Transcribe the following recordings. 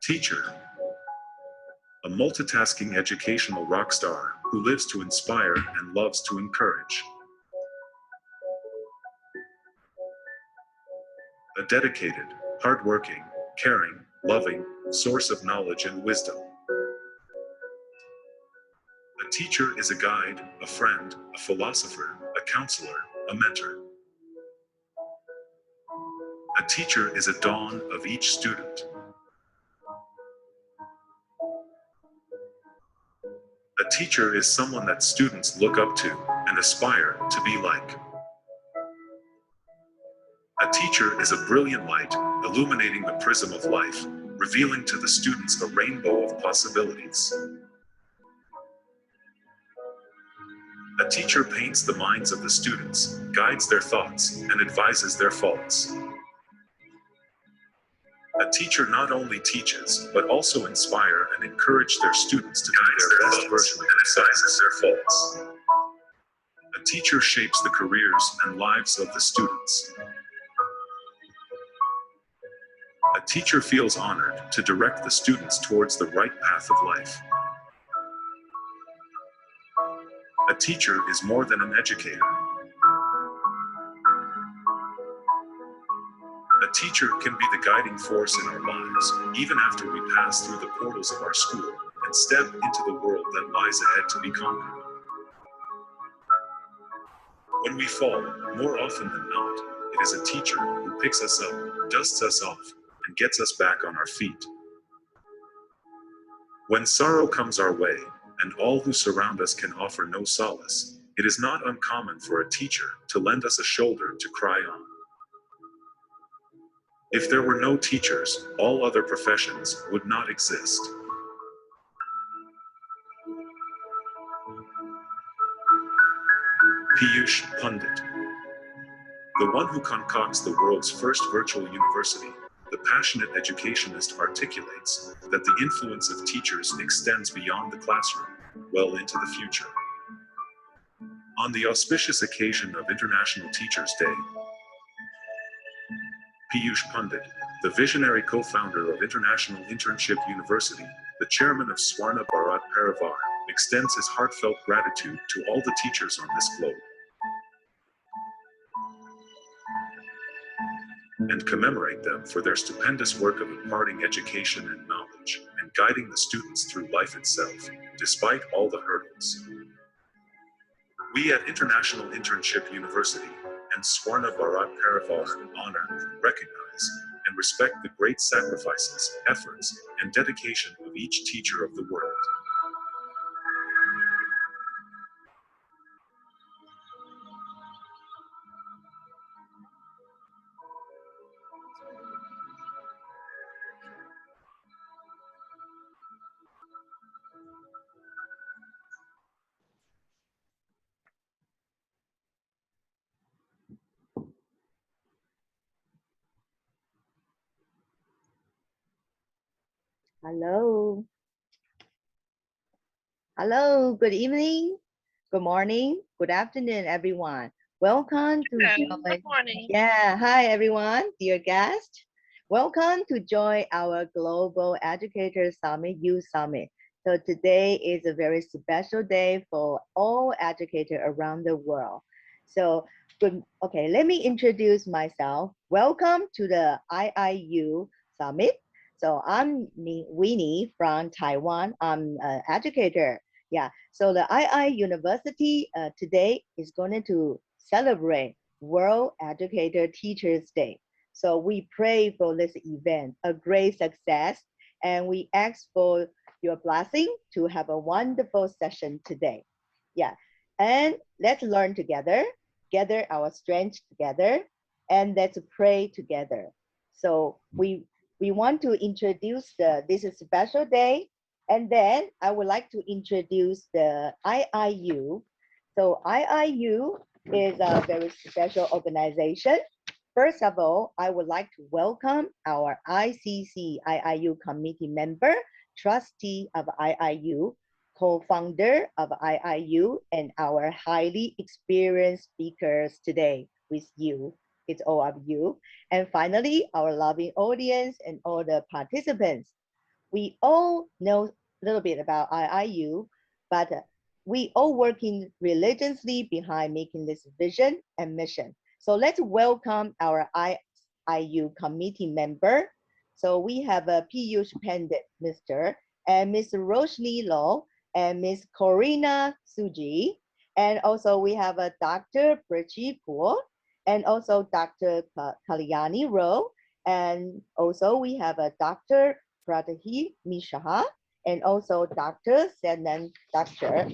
Teacher, a multitasking educational rock star who lives to inspire and loves to encourage. A dedicated, hardworking, caring, loving source of knowledge and wisdom. A teacher is a guide, a friend, a philosopher, a counselor, a mentor. A teacher is a dawn of each student. A teacher is someone that students look up to and aspire to be like. A teacher is a brilliant light, illuminating the prism of life, revealing to the students a rainbow of possibilities. A teacher paints the minds of the students, guides their thoughts, and advises their faults. A teacher not only teaches, but also inspire and encourage their students to be their best version of themselves. A teacher shapes the careers and lives of the students. A teacher feels honored to direct the students towards the right path of life. A teacher is more than an educator. A teacher can be the guiding force in our lives, even after we pass through the portals of our school and step into the world that lies ahead to be conquered. When we fall, more often than not, it is a teacher who picks us up, dusts us off, and gets us back on our feet. When sorrow comes our way, and all who surround us can offer no solace, it is not uncommon for a teacher to lend us a shoulder to cry on. If there were no teachers, all other professions would not exist. Piyush Pandit, the one who concocts the world's first virtual university, the passionate educationist articulates that the influence of teachers extends beyond the classroom, well into the future. On the auspicious occasion of International Teachers' Day, Piyush Pandit, the visionary co-founder of International Internship University, the chairman of Swarna Bharat Parivar, extends his heartfelt gratitude to all the teachers on this globe and commemorate them for their stupendous work of imparting education and knowledge and guiding the students through life itself, despite all the hurdles. We at International Internship University and Swarna Bharat Parivar honor, recognize, and respect the great sacrifices, efforts, and dedication of each teacher of the world. Hello. Hello, good evening, good morning, good afternoon, everyone. Welcome to Hello, join. good morning. Yeah, hi everyone, dear guest. Welcome to join our Global Educator Summit, Youth Summit. So today is a very special day for all educators around the world. So good, okay, let me introduce myself. Welcome to the IIU Summit. So I'm Winnie from Taiwan. I'm an educator. Yeah. So the II University today is going to celebrate World Educator Teachers Day. So we pray for this event, a great success, and we ask for your blessing to have a wonderful session today. Yeah. And let's learn together, gather our strength together, and let's pray together. So we want to introduce this special day, and then I would like to introduce the IIU. So IIU is a very special organization. First of all, I would like to welcome our ICC IIU committee member, trustee of IIU, co-founder of IIU, and our highly experienced speakers today with you. It's all of you. And finally, our loving audience and all the participants. we all know a little bit about IIU, but we all working religiously behind making this vision and mission. So let's welcome our IIU committee member. So we have a Piyush Pandit, Mr. and Miss Roshni Law and Miss Corina Suji. And also we have a Dr. Prachi Kaur and also Dr. Kalyani Rao. And also we have a Dr. Pratahi Misha and also Dr. Senan Doctor.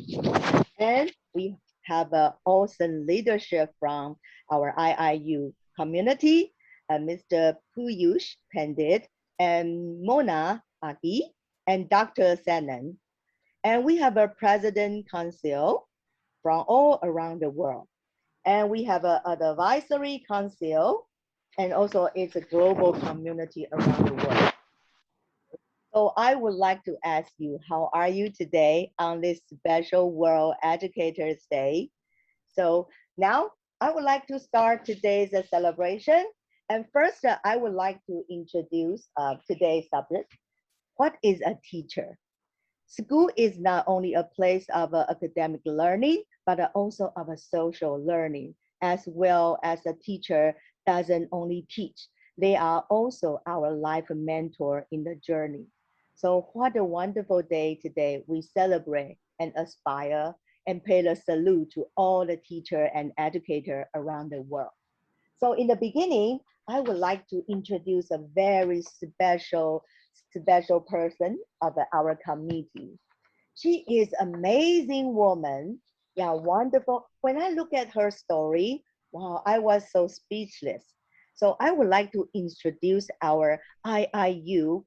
And we have an awesome leadership from our IIU community, Mr. Piyush Pandit and Mona Agi and Dr. Senan. And we have a president council from all around the world. And we have an advisory council, and also it's a global community around the world. So I would like to ask you, how are you today on this special World Educators Day? So now I would like to start today's celebration. And first, I would like to introduce today's subject. What is a teacher? School is not only a place of academic learning, but also of a social learning, as well as a teacher doesn't only teach, they are also our life mentor in the journey. So what a wonderful day today. We celebrate and aspire and pay a salute to all the teacher and educator around the world. So in the beginning, I would like to introduce a very special person of our committee. She is amazing woman. Yeah, wonderful. When I look at her story, wow, I was so speechless. So I would like to introduce our IIU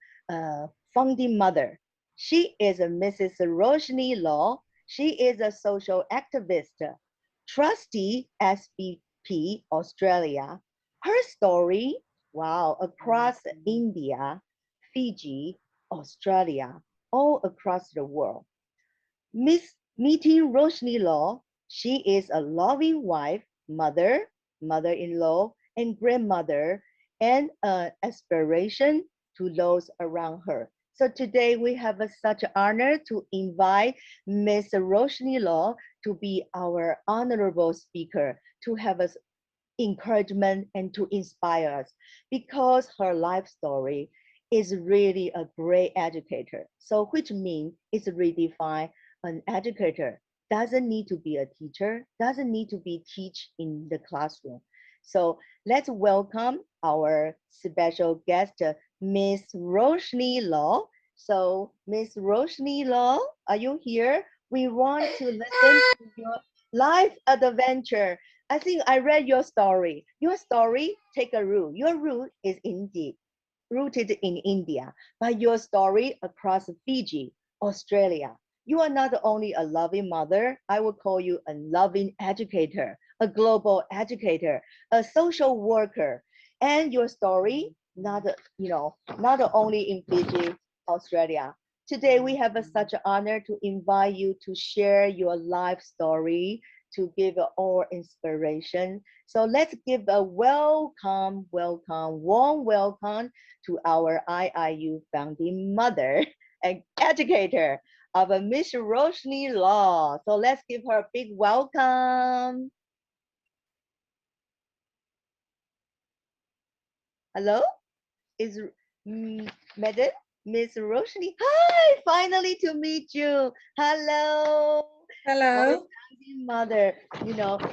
founding mother. She is a Mrs. Roshni Law. She is a social activist, trustee SBP Australia. Her story, wow, across India, Fiji, Australia, all across the world. Meeting Roshni Law, she is a loving wife, mother, mother-in-law, and grandmother, and an aspiration to those around her. So today we have such an honor to invite Ms. Roshni Law to be our honorable speaker, to have us encouragement and to inspire us, because her life story is really a great educator. So which means it's redefined an educator doesn't need to be a teacher, doesn't need to be teach in the classroom. So let's welcome our special guest, Miss Roshni Law. So Miss Roshni Law, are you here? We want to listen to your life adventure. I think I read your story. Your story take a root. Your root is indeed rooted in India, but your story across Fiji, Australia. You are not only a loving mother, I will call you a loving educator, a global educator, a social worker. And your story, not not only in Fiji, Australia. Today we have such an honor to invite you to share your life story, to give all inspiration. So let's give a welcome, warm welcome to our IIU founding mother and educator of a Miss Roshni Law. So let's give her a big welcome. Hello? Is Madam Miss Roshni? Hi, finally to meet you. Hello. Our Hello. founding mother,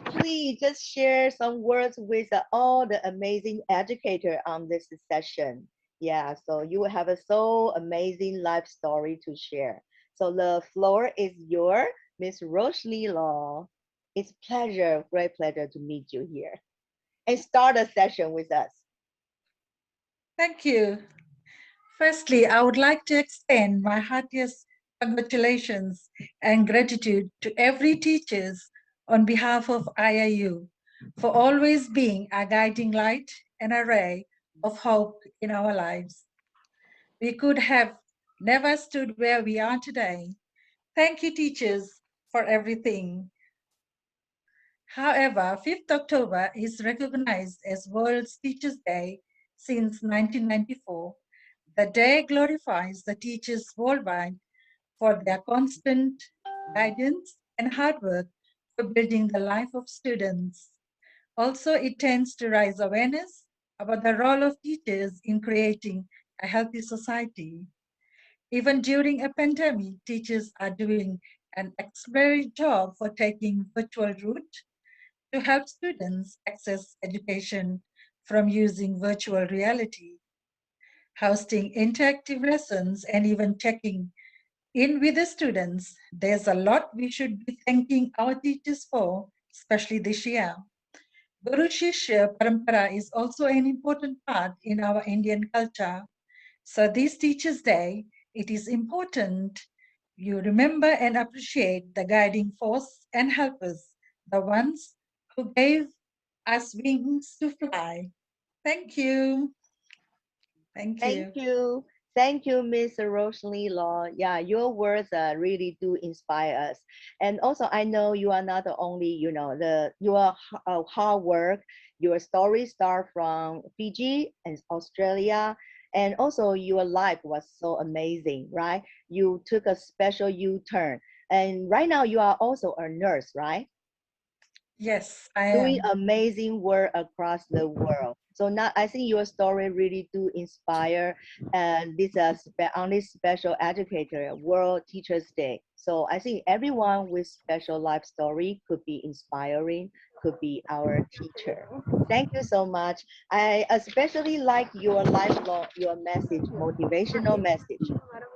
please just share some words with all the amazing educator on this session. Yeah, so you will have a so amazing life story to share. So the floor is your Miss Roshni Law. It's great pleasure to meet you here and start a session with us. Thank you. Firstly, I would like to extend my heartiest congratulations and gratitude to every teachers on behalf of IIU for always being a guiding light and a ray of hope in our lives. We could have never stood where we are today. Thank you, teachers, for everything. However, 5th October is recognized as World Teachers' Day since 1994. The day glorifies the teachers worldwide for their constant guidance and hard work for building the life of students. Also, it tends to raise awareness about the role of teachers in creating a healthy society. Even during a pandemic, teachers are doing an exemplary job for taking virtual route to help students access education from using virtual reality, hosting interactive lessons, and even checking in with the students. There's a lot we should be thanking our teachers for, especially this year. Guru Shishya Parampara is also an important part in our Indian culture. So this Teachers' Day, it is important you remember and appreciate the guiding force and helpers, the ones who gave us wings to fly. Thank you. Thank Thank you. you. Thank you, Miss Rosalie Law. Yeah, your words really do inspire us. And also, I know you are not the only, your hard work, your story start from Fiji and Australia. And also your life was so amazing, right? You took a special U-turn. And right now you are also a nurse, right? Yes, I Doing am. amazing work across the world. So now I think your story really do inspire, and this is on this special educator World Teachers Day. So I think everyone with special life story could be inspiring, could be our teacher. Thank you so much. I especially like your lifelong, your message, motivational message.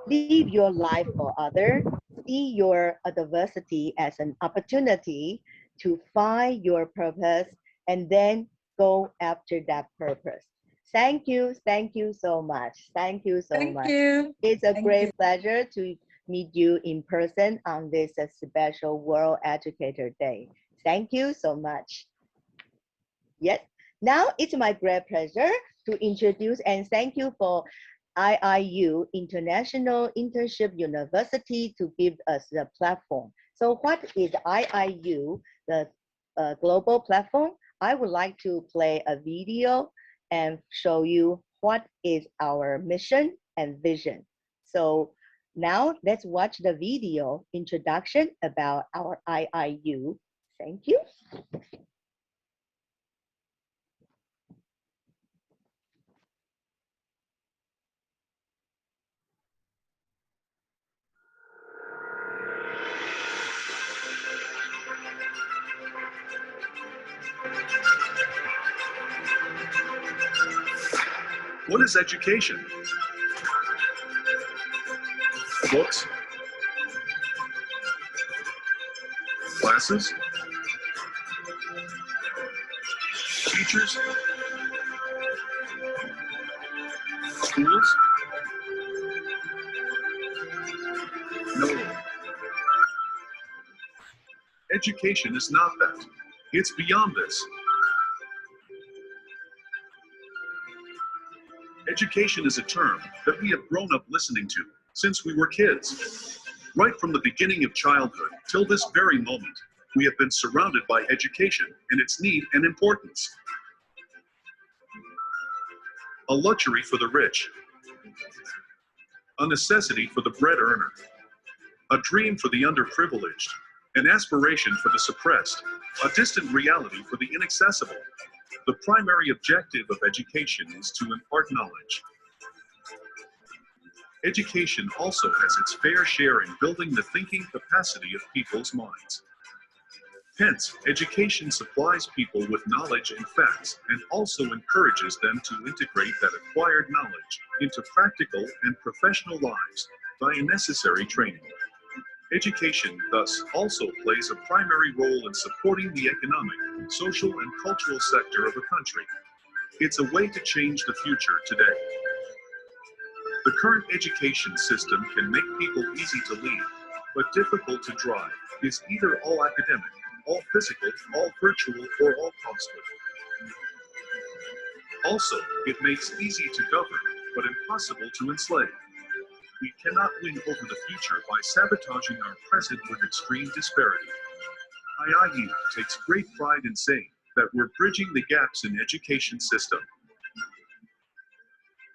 Live your life for others. See your adversity as an opportunity to find your purpose and then go after that purpose. Thank you so much. Thank you so Thank much. you. It's a Thank you. great pleasure to meet you in person on this special World Educator Day. Thank you so much. Yes. Now it's my great pleasure to introduce and thank you for IIU, International Internship University, to give us the platform. So what is IIU, the global platform? I would like to play a video and show you what is our mission and vision. So now let's watch the video introduction about our IIU. Thank you. What is education? Books? Classes? Teachers? Schools? No. Education is not that. It's beyond this. Education is a term that we have grown up listening to since we were kids. Right from the beginning of childhood till this very moment, we have been surrounded by education and its need and importance. A luxury for the rich, a necessity for the bread earner, a dream for the underprivileged, an aspiration for the suppressed, a distant reality for the inaccessible. The primary objective of education is to impart knowledge. Education also has its fair share in building the thinking capacity of people's minds. Hence, education supplies people with knowledge and facts and also encourages them to integrate that acquired knowledge into practical and professional lives by necessary training. Education, thus, also plays a primary role in supporting the economic, social, and cultural sector of a country. It's a way to change the future today. The current education system can make people easy to lead, but difficult to drive, is either all academic, all physical, all virtual, or all costly. Also, it makes easy to govern, but impossible to enslave. We cannot win over the future by sabotaging our present with extreme disparity. IIU takes great pride in saying that we're bridging the gaps in education system.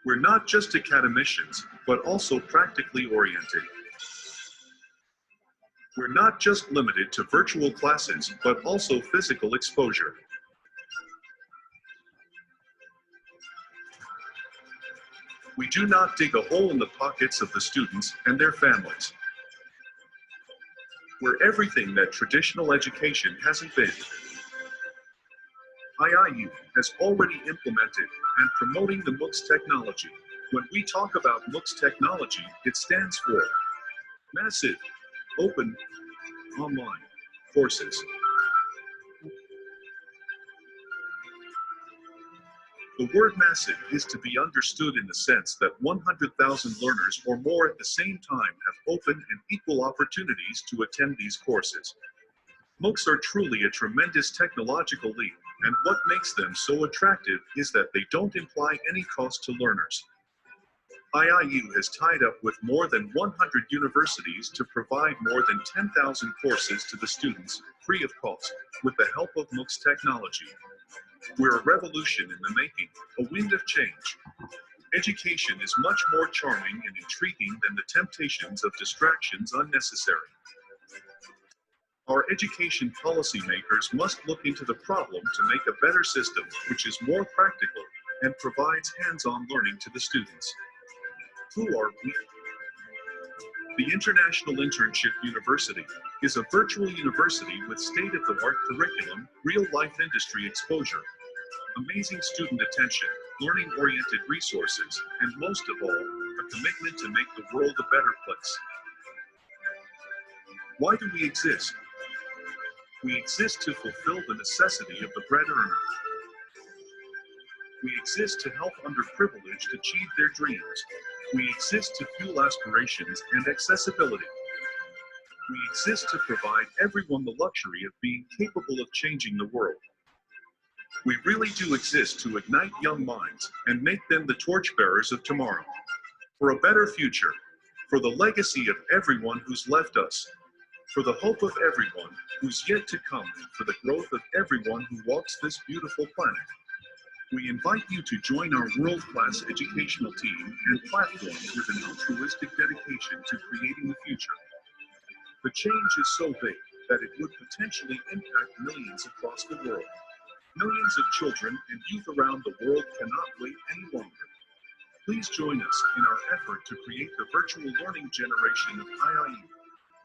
We're not just academicians, but also practically oriented. We're not just limited to virtual classes, but also physical exposure. We do not dig a hole in the pockets of the students and their families. We're everything that traditional education hasn't been. IIU has already implemented and promoting the MOOCs technology. When we talk about MOOCs technology, it stands for Massive Open Online Courses. The word massive is to be understood in the sense that 100,000 learners or more at the same time have open and equal opportunities to attend these courses. MOOCs are truly a tremendous technological leap, and what makes them so attractive is that they don't imply any cost to learners. IIU has tied up with more than 100 universities to provide more than 10,000 courses to the students, free of cost, with the help of MOOCs technology. We're a revolution in the making, a wind of change. Education is much more charming and intriguing than the temptations of distractions unnecessary. Our education policymakers must look into the problem to make a better system which is more practical and provides hands-on learning to the students. Who are we? The International Internship University is a virtual university with state-of-the-art curriculum, real-life industry exposure, amazing student attention, learning-oriented resources, and most of all, a commitment to make the world a better place. Why do we exist? We exist to fulfill the necessity of the bread earner. We exist to help underprivileged achieve their dreams. We exist to fuel aspirations and accessibility. We exist to provide everyone the luxury of being capable of changing the world. We really do exist to ignite young minds and make them the torchbearers of tomorrow. For a better future, for the legacy of everyone who's left us, for the hope of everyone who's yet to come, and for the growth of everyone who walks this beautiful planet. We invite you to join our world-class educational team and platform with an altruistic dedication to creating the future. The change is so big that it would potentially impact millions across the world. Millions of children and youth around the world cannot wait any longer. Please join us in our effort to create the virtual learning generation of IIU.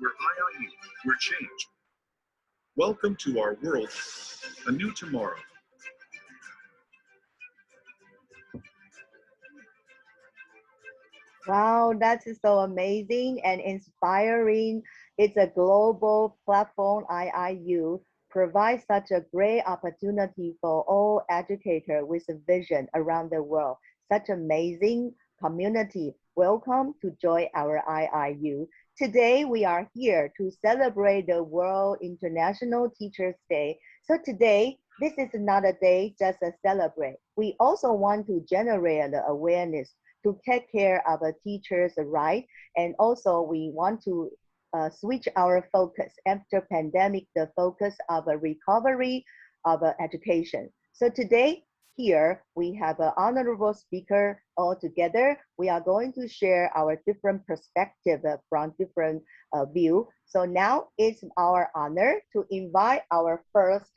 We're IIU, we're change. Welcome to our world, a new tomorrow. Wow, that's so amazing and inspiring. It's a global platform. IIU provides such a great opportunity for all educators with a vision around the world. Such amazing community. Welcome to join our IIU. Today, we are here to celebrate the World International Teachers Day. So today, this is not a day just to celebrate. We also want to generate the awareness to take care of a teacher's right. And also we want to switch our focus after pandemic, the focus of a recovery of education. So today here we have an honorable speaker all together. We are going to share our different perspective from different view. So now it's our honor to invite our first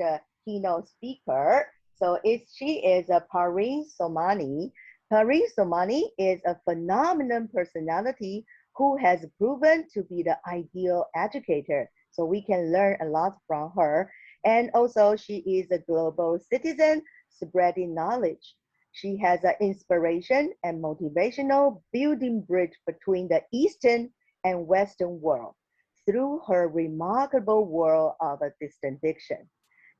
keynote speaker. So she is Pareen Somani. Pareen Somani is a phenomenal personality who has proven to be the ideal educator. So we can learn a lot from her. And also she is a global citizen spreading knowledge. She has an inspiration and motivational building bridge between the Eastern and Western world through her remarkable world of distinction.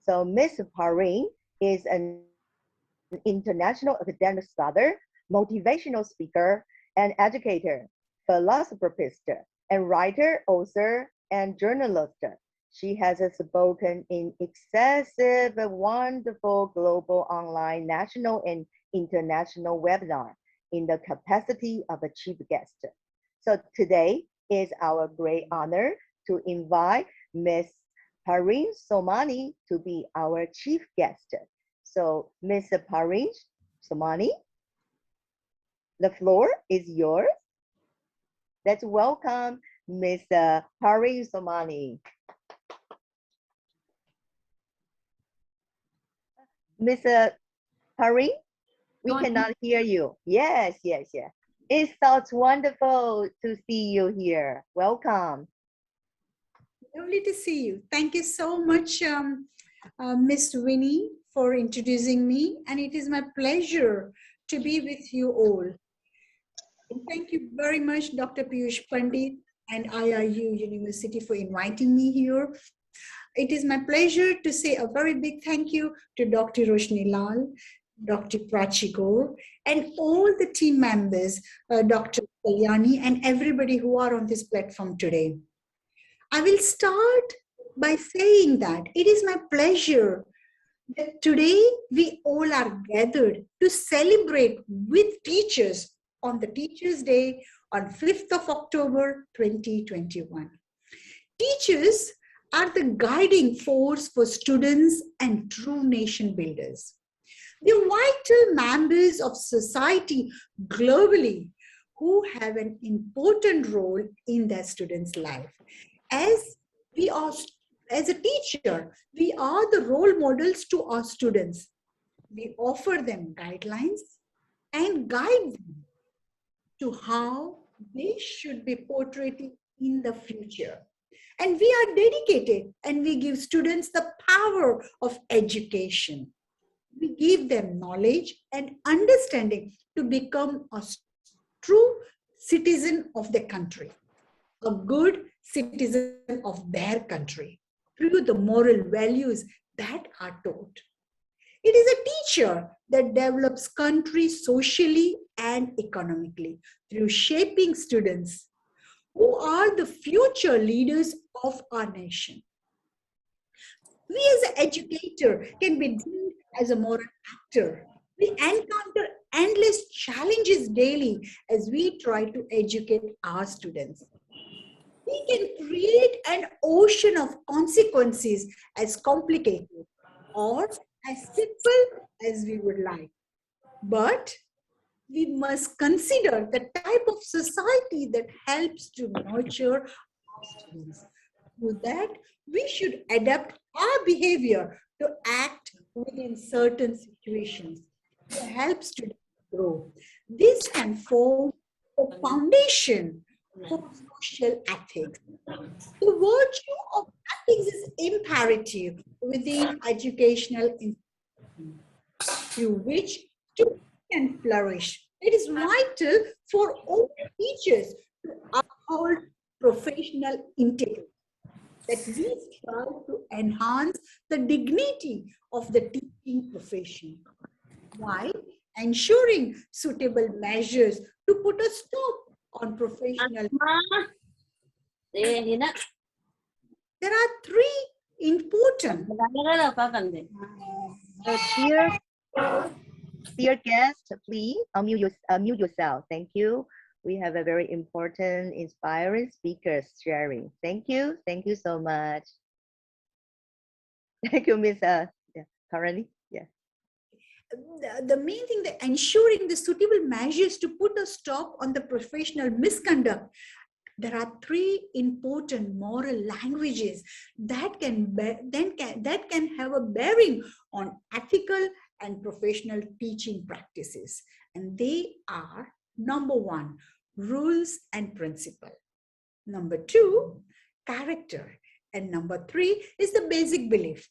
So Miss Pareen is an international academic scholar, motivational speaker, and educator, philanthropist, and writer, author, and journalist. She has spoken in excessive, wonderful global online, national, and international webinar in the capacity of a chief guest. So today is our great honor to invite Ms. Pareen Somani to be our chief guest. So Ms. Pareen Somani. The floor is yours. Let's welcome Miss Hari Somani. Miss Hari, we cannot hear you. Yes, yes, yes. It sounds wonderful to see you here. Welcome. Lovely to see you. Thank you so much, Miss Winnie, for introducing me. And it is my pleasure to be with you all. And thank you very much, Dr. Piyush Pandit and IIU University for inviting me here. It is my pleasure to say a very big thank you to Dr. Roshni Lal, Dr. Prachi Gaur, and all the team members, Dr. Kalyani, and everybody who are on this platform today. I will start by saying that it is my pleasure that today we all are gathered to celebrate with teachers on the Teachers' Day on 5th of October 2021. Teachers are the guiding force for students and true nation builders. They're vital members of society globally who have an important role in their students' life. As a teacher, we are the role models to our students. We offer them guidelines and guide them to how they should be portrayed in the future. And we are dedicated and we give students the power of education. We give them knowledge and understanding to become a true citizen of the country, a good citizen of their country through the moral values that are taught. It is a teacher that develops country socially and economically through shaping students who are the future leaders of our nation. We as an educator can be deemed as a moral actor. We encounter endless challenges daily as we try to educate our students. We can create an ocean of consequences as complicated or as simple as we would like. But we must consider the type of society that helps to nurture our students. Through that, we should adapt our behavior to act within certain situations to help students grow. This can form a foundation for social ethics. The virtue of ethics is imperative within educational institutions through which students can flourish. It is vital for all teachers to uphold professional integrity, that we strive to enhance the dignity of the teaching profession while ensuring suitable measures to put a stop on professional. There are three important. Dear guest, please unmute yourself. Thank you. We have a very important, inspiring speakers sharing. Thank you. Thank you so much. Thank you, Miss Karani. Yeah. The main thing, that ensuring the suitable measures to put a stop on the professional misconduct. There are three important moral languages that can have a bearing on ethical and professional teaching practices. And they are, number one, rules and principle. Number two, character. And number three is the basic belief.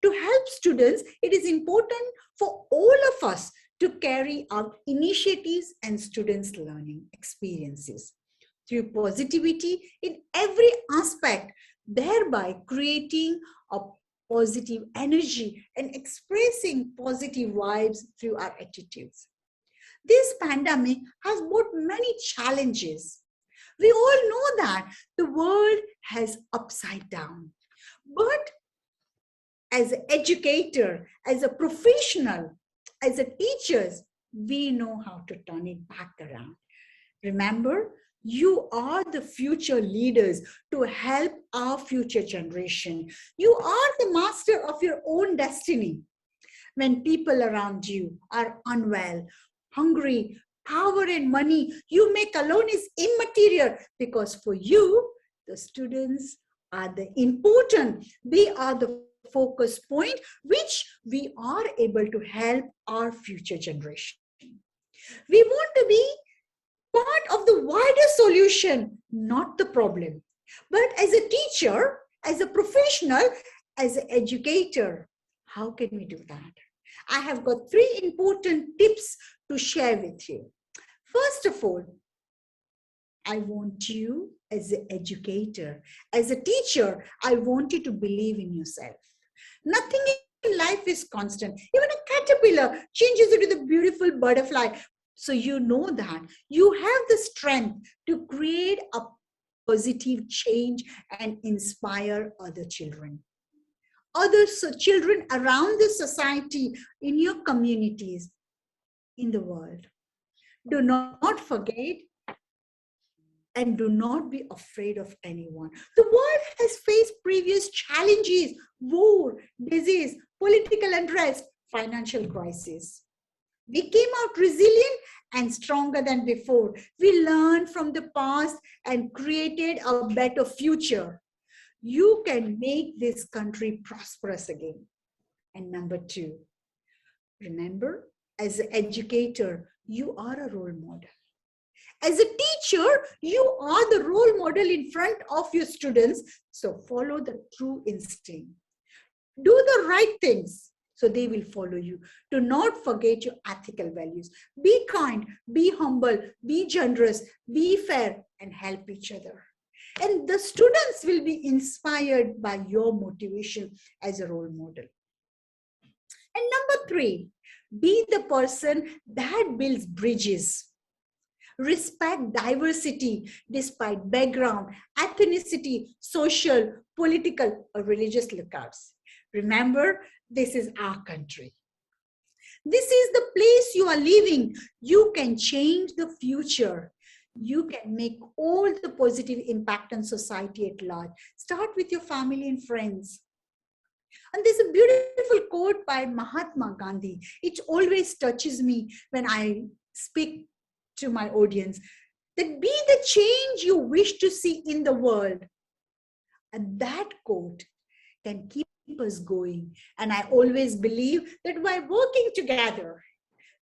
To help students, it is important for all of us to carry out initiatives and students' learning experiences through positivity in every aspect, thereby creating a positive energy and expressing positive vibes through our attitudes. This pandemic has brought many challenges. We all know that the world has upside down. But as an educator, as a professional, as a teachers, we know how to turn it back around. Remember, you are the future leaders to help our future generation. You are the master of your own destiny. When people around you are unwell, hungry, power and money you make alone is immaterial, because for you, the students are the important. They are the focus point, which we are able to help our future generation. We want to be part of the wider solution, not the problem. But as a teacher, as a professional, as an educator, how can we do that? I have got 3 important tips to share with you. First of all, I want you as an educator, as a teacher, I want you to believe in yourself. Nothing in life is constant. Even a caterpillar changes into the beautiful butterfly. So you know that you have the strength to create a positive change and inspire other children. Other children around the society, in your communities, in the world. Do not forget and do not be afraid of anyone. The world has faced previous challenges, war, disease, political unrest, financial crisis. We came out resilient and stronger than before. We learned from the past and created a better future. You can make this country prosperous again. And number 2, remember, as an educator, you are a role model. As a teacher, you are the role model in front of your students. So follow the true instinct. Do the right things so they will follow you. Do not forget your ethical values. Be kind, be humble, be generous, be fair, and help each other. And the students will be inspired by your motivation as a role model. And number 3, be the person that builds bridges. Respect diversity despite background, ethnicity, social, political, or religious lookouts. Remember, this is our country. This is the place you are living. You can change the future. You can make all the positive impact on society at large. Start with your family and friends. And there's a beautiful quote by Mahatma Gandhi. It always touches me when I speak to my audience, that be the change you wish to see in the world. And that quote can keep us going. And I always believe that by working together,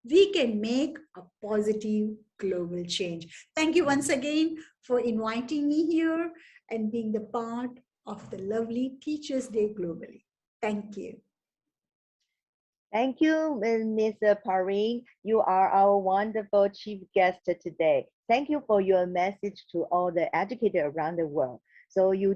we can make a positive global change. Thank you once again for inviting me here and being the part of the lovely Teachers' Day globally. Thank you. Thank you, Ms. Pareen. You are our wonderful chief guest today. Thank you for your message to all the educators around the world. So you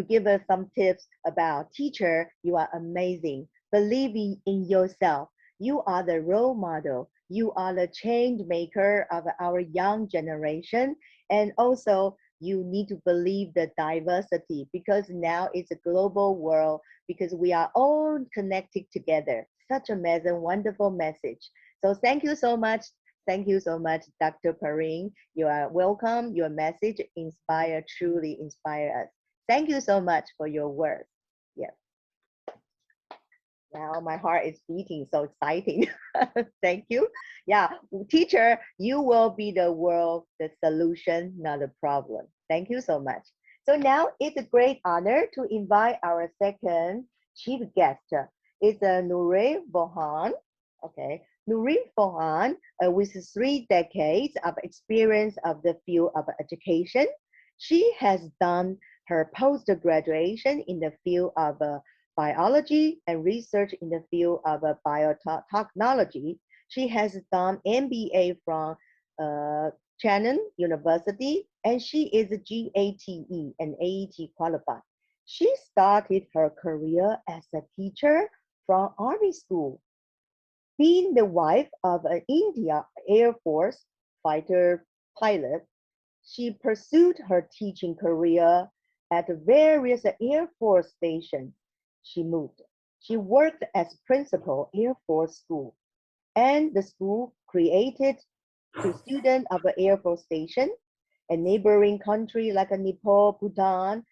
give us some tips about teacher. You are amazing. Believe in yourself. You are the role model. You are the change maker of our young generation. And also, you need to believe the diversity, because now it's a global world, because we are all connected together. Such amazing, wonderful message. So thank you so much. Thank you so much, Dr. Pareen. You are welcome. Your message truly inspire us. Thank you so much for your words. Yes. Now my heart is beating, so exciting. Thank you. Yeah, teacher, you will be the world, the solution, not a problem. Thank you so much. So now it's a great honor to invite our second chief guest. It's Nurul Bohan. Okay, Nurul Bohan, with 3 decades of experience of the field of education. She has done her post-graduation in the field of biology and research in the field of biotechnology. She has done MBA from Shannon University, and she is GATE and AET qualified. She started her career as a teacher from Army School. Being the wife of an India Air Force fighter pilot, she pursued her teaching career at various Air Force stations. She moved. She worked as principal Air Force School, and the school created to students of an Air Force station, a neighboring country like Nepal, Bhutan,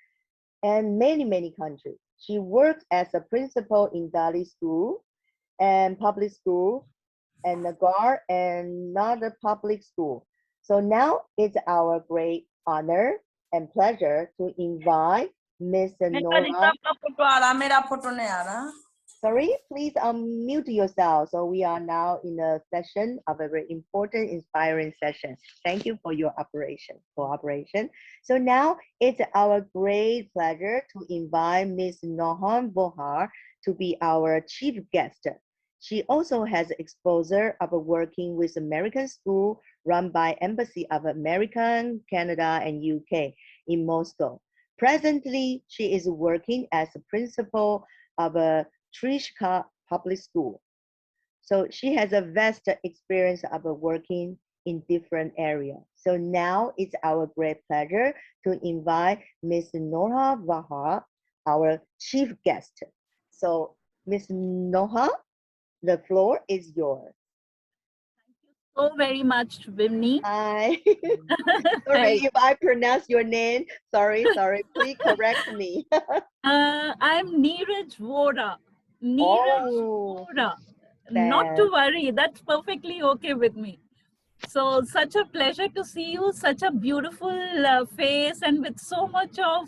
and many countries. She worked as a principal in Delhi school and public school and Nagar and another public school. So now it's our great honor and pleasure to invite Miss Nora. Sorry, please unmute yourself. So we are now in a session of a very important, inspiring session. Thank you for your cooperation. So now it's our great pleasure to invite Miss Nohan Bohar to be our chief guest. She also has exposure of working with American school run by Embassy of America, Canada, and UK in Moscow. Presently, she is working as a principal of a Trishka Public School. So she has a vast experience of working in different areas. So now it's our great pleasure to invite Ms. Noha Vaha, our chief guest. So Ms. Noha, the floor is yours. So very much, Vimni. Hi. Sorry if I pronounce your name. Sorry. Please correct me. I'm Neeraj Vora. Neeraj Vora. Not to worry, that's perfectly okay with me. So such a pleasure to see you, such a beautiful face, and with so much of,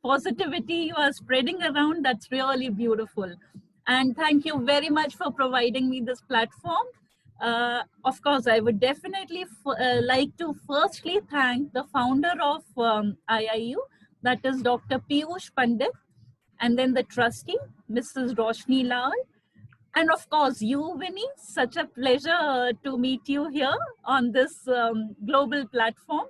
positivity you are spreading around. That's really beautiful. And thank you very much for providing me this platform. Of course, I would definitely like to firstly thank the founder of IIU, that is Dr. Piyush Pandit, and then the trustee, Mrs. Roshni Lal, and of course, you, Winnie. Such a pleasure to meet you here on this global platform,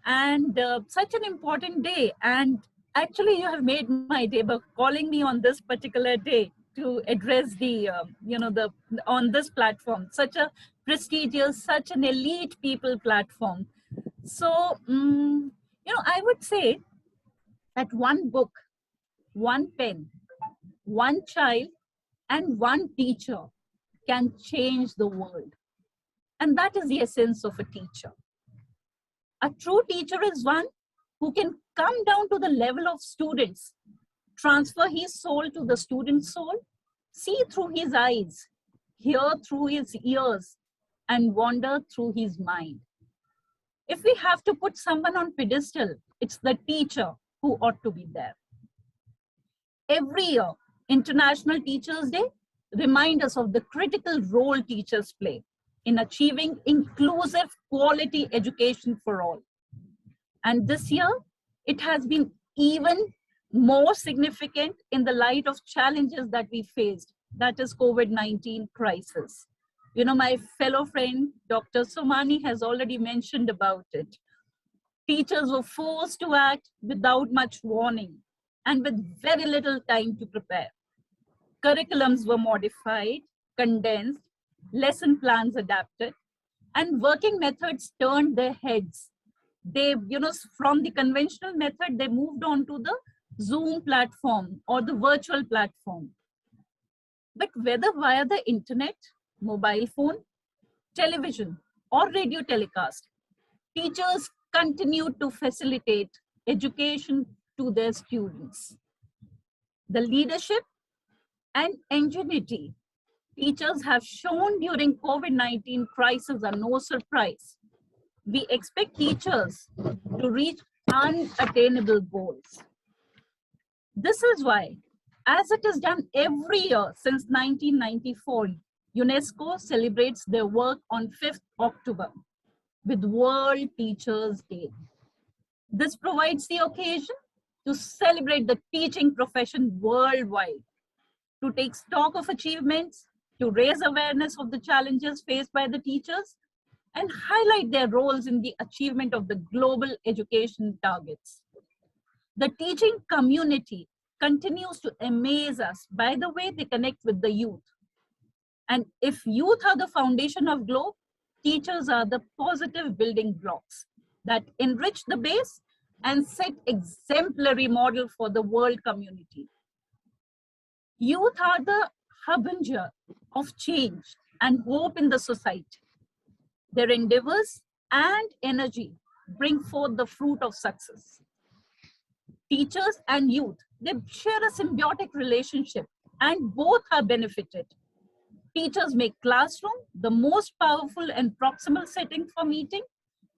and such an important day. And actually, you have made my day by calling me on this particular day to address the, on this platform. Such a prestigious, such an elite people platform. So, I would say that one book, one pen, one child, and one teacher can change the world. And that is the essence of a teacher. A true teacher is one who can come down to the level of students, transfer his soul to the student's soul, see through his eyes, hear through his ears, and wander through his mind. If we have to put someone on pedestal, it's the teacher who ought to be there. Every year, International Teachers' Day reminds us of the critical role teachers play in achieving inclusive quality education for all. And this year, it has been even more significant in the light of challenges that we faced, that is COVID-19 crisis. You know, my fellow friend, Dr. Somani, has already mentioned about it. Teachers were forced to act without much warning and with very little time to prepare. Curriculums were modified, condensed, lesson plans adapted, and working methods turned their heads. They, from the conventional method, they moved on to the Zoom platform or the virtual platform. But whether via the internet, mobile phone, television, or radio telecast, teachers continue to facilitate education to their students. The leadership and ingenuity teachers have shown during COVID-19 crisis are no surprise. We expect teachers to reach unattainable goals. This is why, as it is done every year since 1994, UNESCO celebrates their work on 5th October with World Teachers' Day. This provides the occasion to celebrate the teaching profession worldwide, to take stock of achievements, to raise awareness of the challenges faced by the teachers, and highlight their roles in the achievement of the global education targets. The teaching community continues to amaze us by the way they connect with the youth. And if youth are the foundation of globe, teachers are the positive building blocks that enrich the base and set exemplary model for the world community. Youth are the harbinger of change and hope in the society. Their endeavors and energy bring forth the fruit of success. Teachers and youth, they share a symbiotic relationship and both are benefited. Teachers make classroom the most powerful and proximal setting for meeting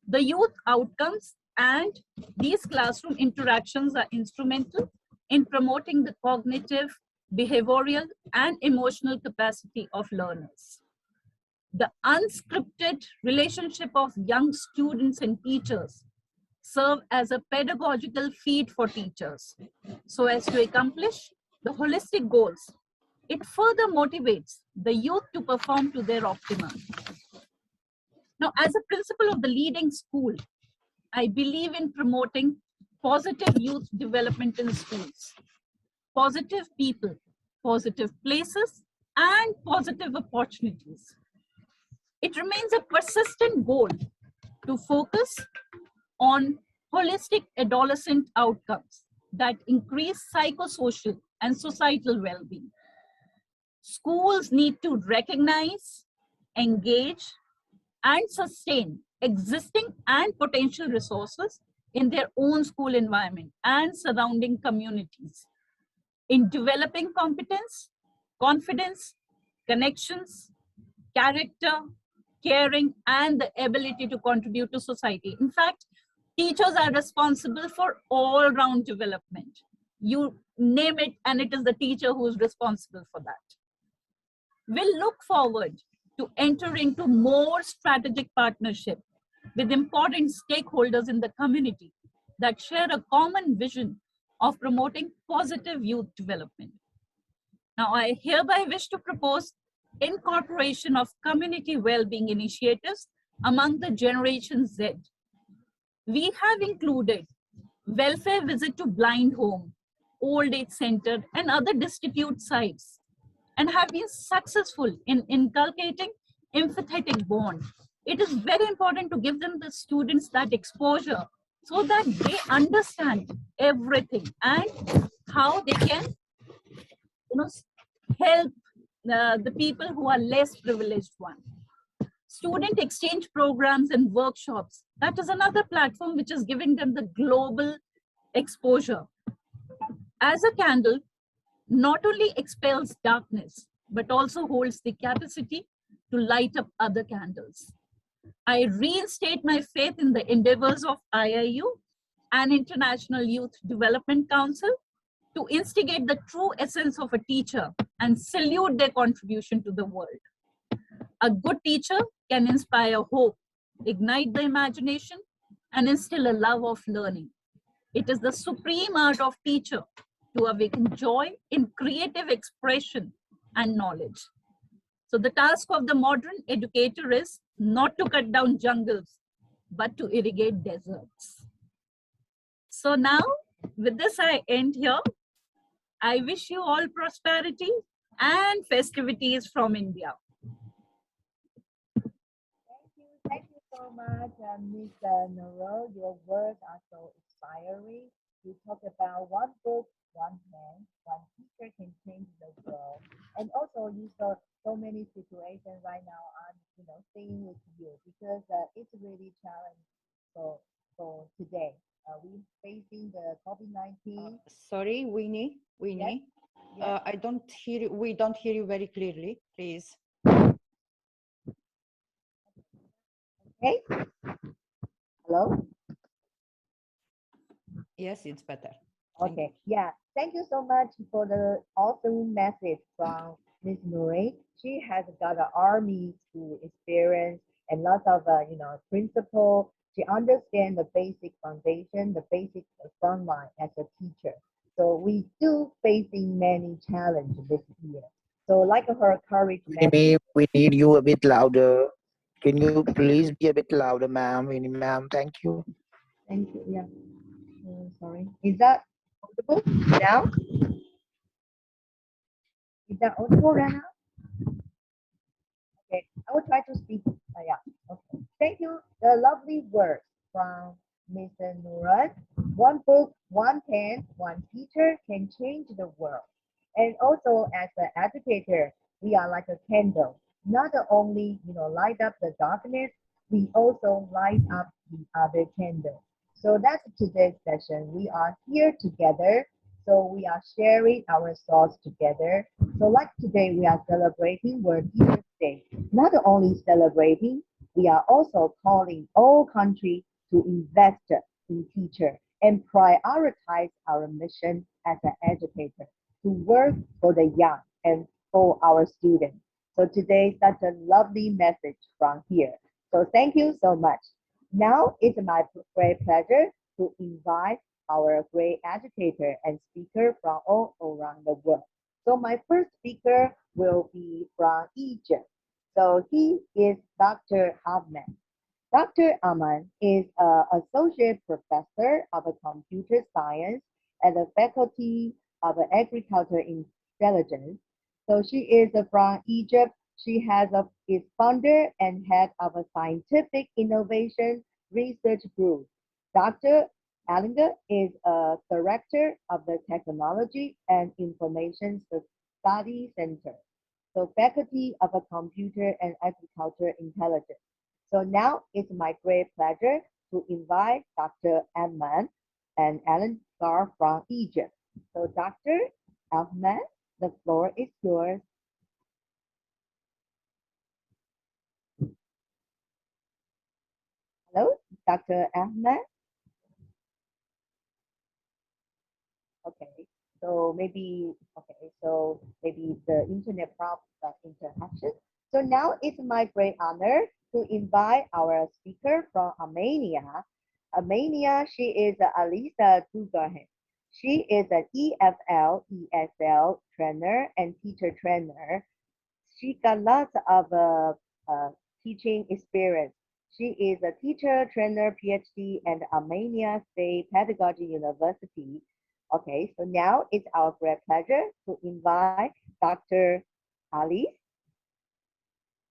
the youth outcomes, and these classroom interactions are instrumental in promoting the cognitive, behavioral, and emotional capacity of learners. The unscripted relationship of young students and teachers serve as a pedagogical feed for teachers so as to accomplish the holistic goals. It further motivates the youth to perform to their optimum. Now, as a principal of the leading school, I believe in promoting positive youth development in schools, positive people, positive places, and positive opportunities. It remains a persistent goal to focus on holistic adolescent outcomes that increase psychosocial and societal well-being. Schools need to recognize, engage, and sustain existing and potential resources in their own school environment and surrounding communities in developing competence, confidence, connections, character, caring, and the ability to contribute to society. In fact, teachers are responsible for all-round development. You name it, and it is the teacher who is responsible for that. We'll look forward to enter into more strategic partnership with important stakeholders in the community that share a common vision of promoting positive youth development. Now, I hereby wish to propose incorporation of community well-being initiatives among the Generation Z. We have included welfare visit to blind home, old age center, and other destitute sites, and have been successful in inculcating empathetic bond. It is very important to give them the students that exposure so that they understand everything and how they can, help the people who are less privileged one. Student exchange programs and workshops, that is another platform which is giving them the global exposure. As a candle, not only expels darkness, but also holds the capacity to light up other candles. I reinstate my faith in the endeavors of IIU and International Youth Development Council to instigate the true essence of a teacher and salute their contribution to the world. A good teacher can inspire hope, ignite the imagination, and instill a love of learning. It is the supreme art of teacher to awaken joy in creative expression and knowledge. So the task of the modern educator is not to cut down jungles, but to irrigate deserts. So now, with this I end here. I wish you all prosperity and festivities from India. Thank you so much, Ms. Nurul. Your words are so inspiring. You talk about one book, one hand, one teacher can change the world. And also, you saw so many situations right now. I'm, seeing with you because it's really challenging for today. We're facing the COVID-19. Sorry, Winnie. Yes? Yes. I don't hear you. We don't hear you very clearly. Please. Okay. Hello. Yes, it's better. Okay. Yeah. Thank you so much for the awesome message from Ms. Nuri. She has got an army school experience and lots of principle. She understands the basic foundation, the basic front line as a teacher. So we do facing many challenges this year. So like her courage message. We need you a bit louder. Can you please be a bit louder, ma'am? Winnie, ma'am, thank you. Thank you. Yeah. Sorry. Is that audible now? Is that audible right now? Okay. I will try to speak. Yeah. Okay. Thank you. The lovely words from Mr. Nurat. One book, one pen, one teacher can change the world. And also as an educator, we are like a candle. Not only light up the darkness, we also light up the other candle. So that's today's session. We are here together So we are sharing our thoughts together. So like today, we are celebrating World Teachers Day. Not only celebrating, we are also calling all countries to invest in teacher and prioritize our mission as an educator to work for the young and for our students. So today, such a lovely message from here. So thank you so much. Now it's my great pleasure to invite our great educator and speaker from all around the world. So my first speaker will be from Egypt. So he is Dr. Ahmed. Dr. Ahmed is an associate professor of computer science at the Faculty of Agriculture Intelligence. So she is from Egypt. She is founder and head of a scientific innovation research group. Dr. Allinger is a director of the Technology and Information Study Center, so Faculty of Computer and Agriculture Intelligence. So now it's my great pleasure to invite Dr. Ahmed and Alan Gar from Egypt. So Dr. Ahmed, the floor is yours. Hello, Dr. Ahmed. Okay, so maybe the internet problem interaction. So now it's my great honor to invite our speaker from Armenia. Armenia, she is Alisa Dugahan. She is an EFL, ESL trainer and teacher trainer. She got lots of teaching experience. She is a teacher, trainer, PhD, and Armenia State Pedagogy University. Okay, so now it's our great pleasure to invite Dr. Ali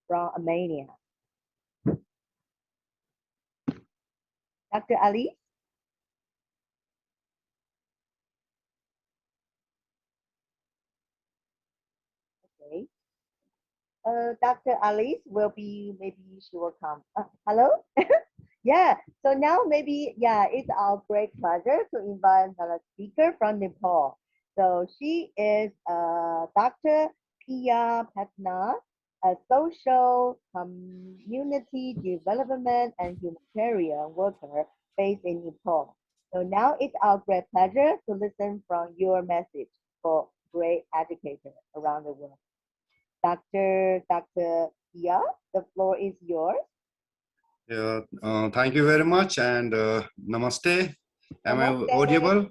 from Armenia. Dr. Ali? Okay. Dr. Alice will be, maybe she will come. Hello? Yeah, so now maybe, yeah, it's our great pleasure to invite another speaker from Nepal. So she is Dr. Pia Patna, a social community development and humanitarian worker based in Nepal. So now it's our great pleasure to listen from your message for great educators around the world. Dr. Pia, the floor is yours. Yeah, thank you very much and namaste. Am Namaste. I audible?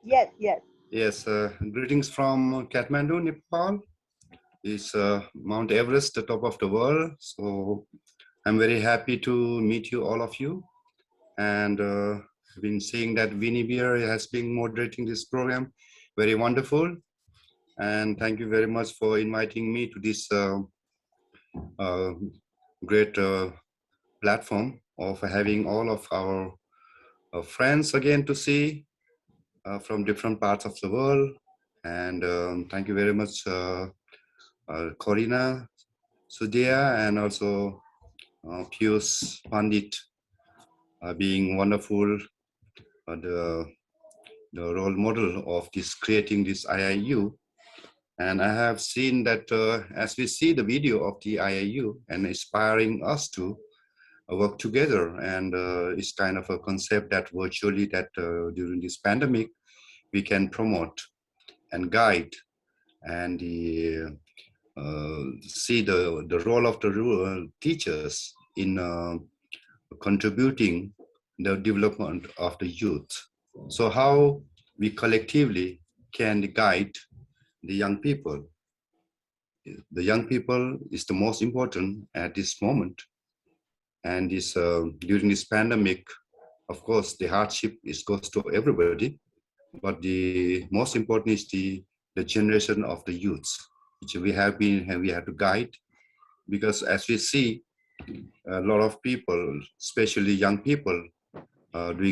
Yes, yes. Yes, greetings from Kathmandu, Nepal. It's Mount Everest, the top of the world. So I'm very happy to meet you, all of you. And I've been seeing that Winnie Beer has been moderating this program. Very wonderful. And thank you very much for inviting me to this great platform of having all of our friends again to see from different parts of the world. And thank you very much, Corina, Sudhia, and also Pius Pandit, being wonderful, the role model of this creating this IIU. And I have seen that as we see the video of the IIU and inspiring us to work together, and it's kind of a concept that virtually that during this pandemic we can promote and guide and see the role of the teachers in contributing the development of the youth. So how we collectively can guide the young people. The young people is the most important at this moment. And this during this pandemic, of course, the hardship goes to everybody, but the most important is the generation of the youths, which we have to guide, because as we see, a lot of people, especially young people,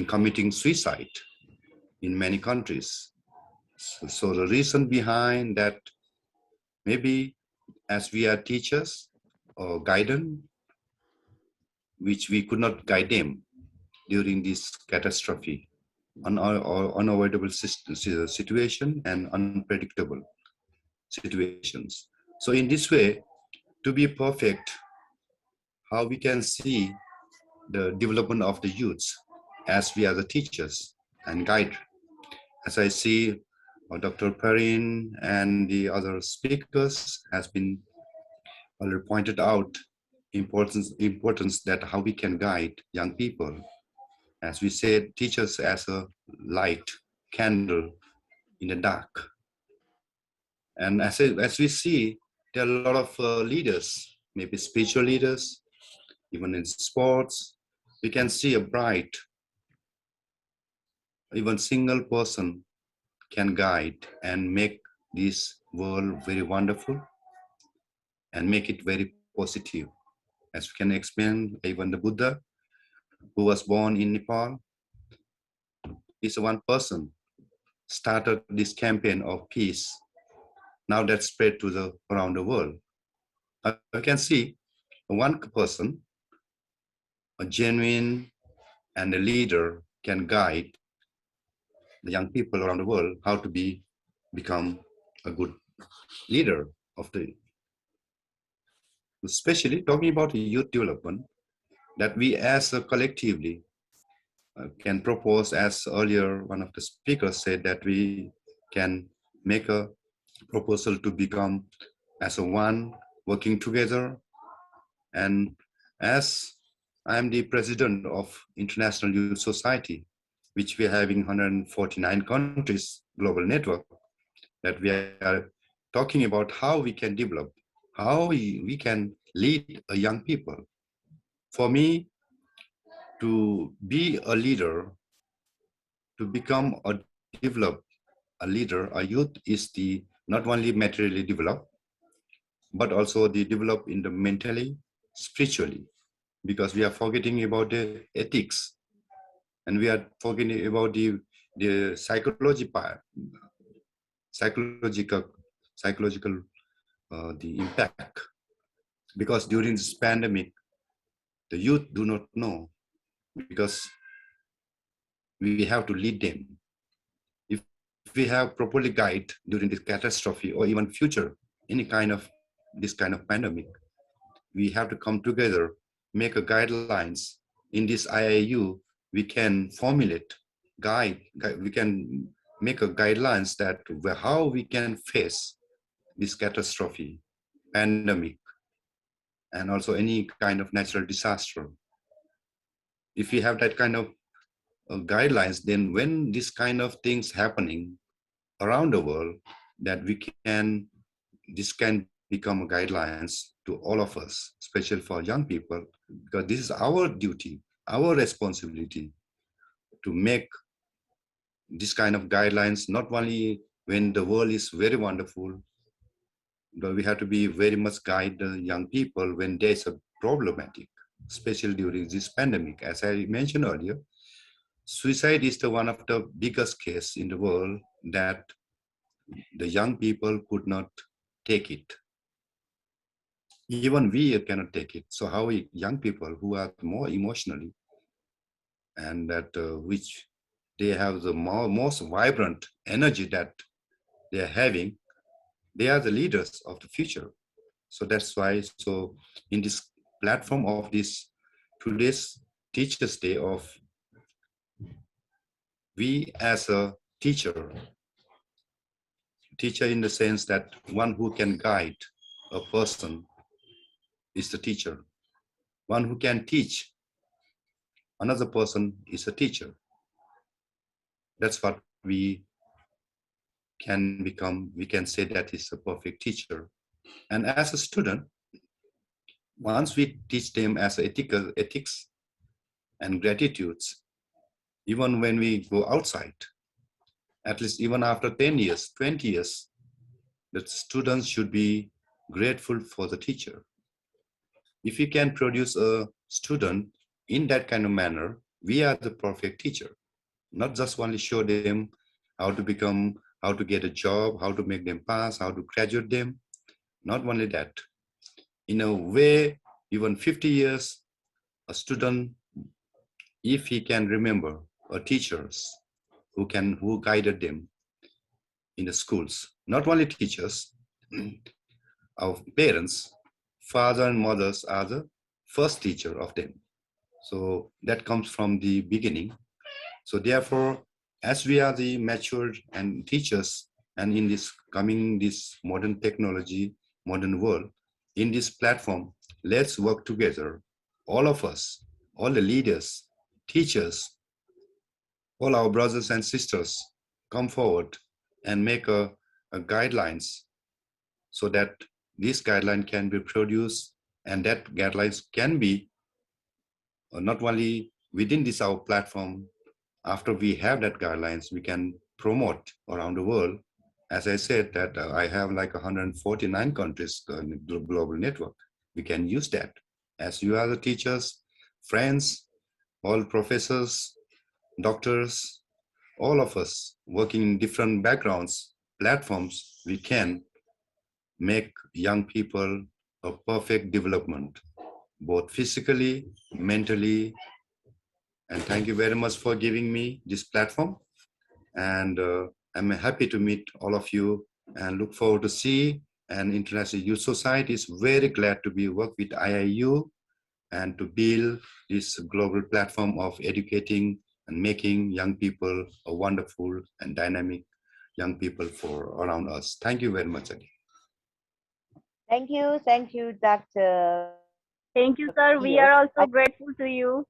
committing suicide in many countries. So the reason behind that, maybe as we are teachers or guidance, which we could not guide them during this catastrophe. unavoidable situation and unpredictable situations. So in this way, to be perfect, how we can see the development of the youths as we are the teachers and guide. As I see Dr. Perrin and the other speakers has been already pointed out importance that how we can guide young people. As we said, teachers as a light candle in the dark. And as we see, there are a lot of leaders, maybe spiritual leaders, even in sports. We can see a bright, even single person can guide and make this world very wonderful and make it very positive. As we can explain, even the Buddha, who was born in Nepal, is one person started this campaign of peace. Now that spread to the around the world. You can see one person, a genuine and a leader, can guide the young people around the world how to become a good leader of the, especially talking about youth development, that we as a collectively can propose, as earlier one of the speakers said, that we can make a proposal to become as a one, working together. And as I'm the president of International Youth Society, which we are having 149 countries global network, that we are talking about how we can develop, how we can lead a young people. For me, to be a leader, to become or develop a leader, a youth is the not only materially develop, but also the develop in the mentally, spiritually, because we are forgetting about the ethics and we are forgetting about the psychology part, psychological the impact, because during this pandemic the youth do not know, because we have to lead them. If we have properly guide during this catastrophe or even future any kind of this kind of pandemic, we have to come together, make a guidelines. In this IIU we can formulate we can make a guidelines that how we can face this catastrophe, pandemic, and also any kind of natural disaster. If we have that kind of guidelines, then when this kind of things happening around the world, that we can, this can become guidelines to all of us, especially for young people, because this is our duty, our responsibility to make this kind of guidelines, not only when the world is very wonderful, but we have to be very much guide the young people when there's a problematic, especially during this pandemic. As I mentioned earlier, suicide is the one of the biggest case in the world that the young people could not take it. Even we cannot take it. So how young people who are more emotionally and that which they have the most vibrant energy that they are having, they are the leaders of the future. So that's why, so in this platform of this today's Teachers Day of, we as a teacher in the sense that one who can guide a person is the teacher. One who can teach another person is a teacher. That's what we can become. We can say that is a perfect teacher. And as a student, once we teach them as ethics and gratitudes, even when we go outside, at least even after 10 years, 20 years, the students should be grateful for the teacher. If we can produce a student in that kind of manner, we are the perfect teacher. Not just only show them how to become, how to get a job, how to make them pass, how to graduate them. Not only that. In a way, even 50 years, a student, if he can remember a teachers who guided them in the schools. Not only teachers, our parents, father and mothers are the first teacher of them. So that comes from the beginning. So therefore, as we are the matured and teachers, and in this modern technology, modern world, in this platform, let's work together, all of us, all the leaders, teachers, all our brothers and sisters, come forward and make a guidelines so that this guideline can be produced, and that guidelines can be not only within this our platform. After we have that guidelines, we can promote around the world. As I said that I have like 149 countries in the global network. We can use that. As you are the teachers, friends, all professors, doctors, all of us working in different backgrounds, platforms, we can make young people a perfect development, both physically, mentally. And thank you very much for giving me this platform. And I'm happy to meet all of you and look forward to see. And International Youth Society is very glad to be work with IIU and to build this global platform of educating and making young people a wonderful and dynamic young people for around us. Thank you very much again. Thank you, Dr. Thank you, sir. We Pio. are also grateful to you.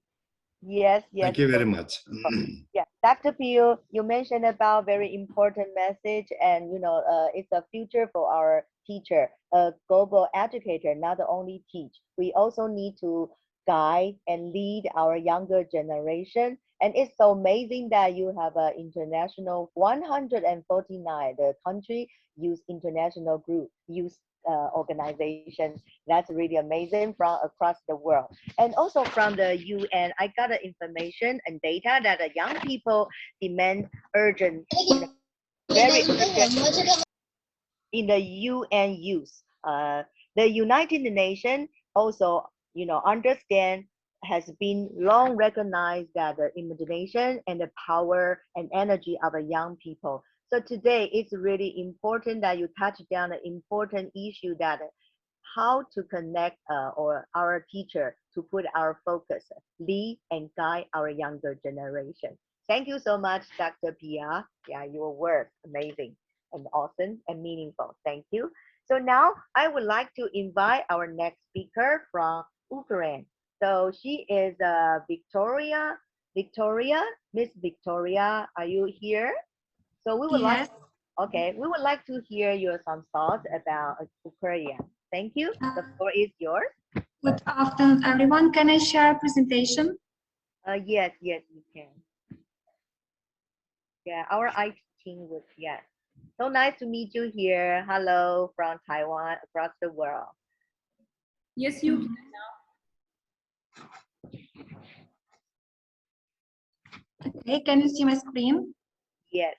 Yes, Thank you very much. Yeah, Dr. Pio, you mentioned about very important message, and it's a future for our teacher, a global educator, not only teach. We also need to guide and lead our younger generation. And it's so amazing that you have an international 149 the country use international group use organization. That's really amazing from across the world. And also from the UN, I got the information and data that the young people demand urgent, very urgent in the UN use. The United Nations also, understand has been long recognized that the imagination and the power and energy of the young people. So today it's really important that you touch down an important issue that how to connect or our teacher to put our focus, lead and guide our younger generation. Thank you so much, Dr. Pia. Yeah, your work, amazing and awesome and meaningful. Thank you. So now I would like to invite our next speaker from Ukraine. So she is Victoria. Miss Victoria, are you here? So we would like, okay, we would like to hear your some thoughts about Ukraine. Thank you. The floor is yours. Good afternoon, everyone. Can I share a presentation? Yes, you can. Yeah, our IT team would, yes. So nice to meet you here. Hello from Taiwan, across the world. Yes, you can now. Okay, can you see my screen? Yes.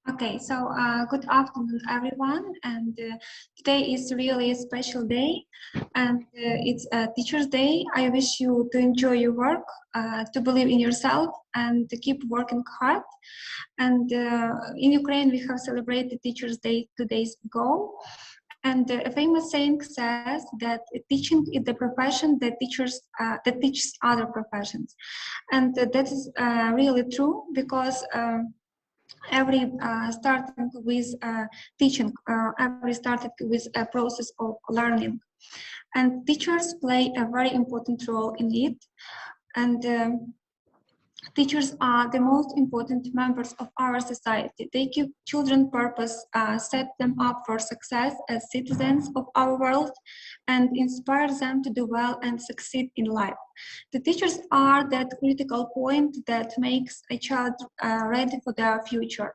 Okay, so good afternoon, everyone. And today is really a special day, and it's a Teacher's Day. I wish you to enjoy your work, to believe in yourself, and to keep working hard. And in Ukraine, we have celebrated Teacher's Day 2 days ago. And a famous saying says that teaching is the profession that teaches other professions, and that is really true, because every starting with teaching, every started with a process of learning, and teachers play a very important role in it. And teachers are the most important members of our society. They give children purpose, set them up for success as citizens of our world, and inspire them to do well and succeed in life. The teachers are that critical point that makes a child ready for their future.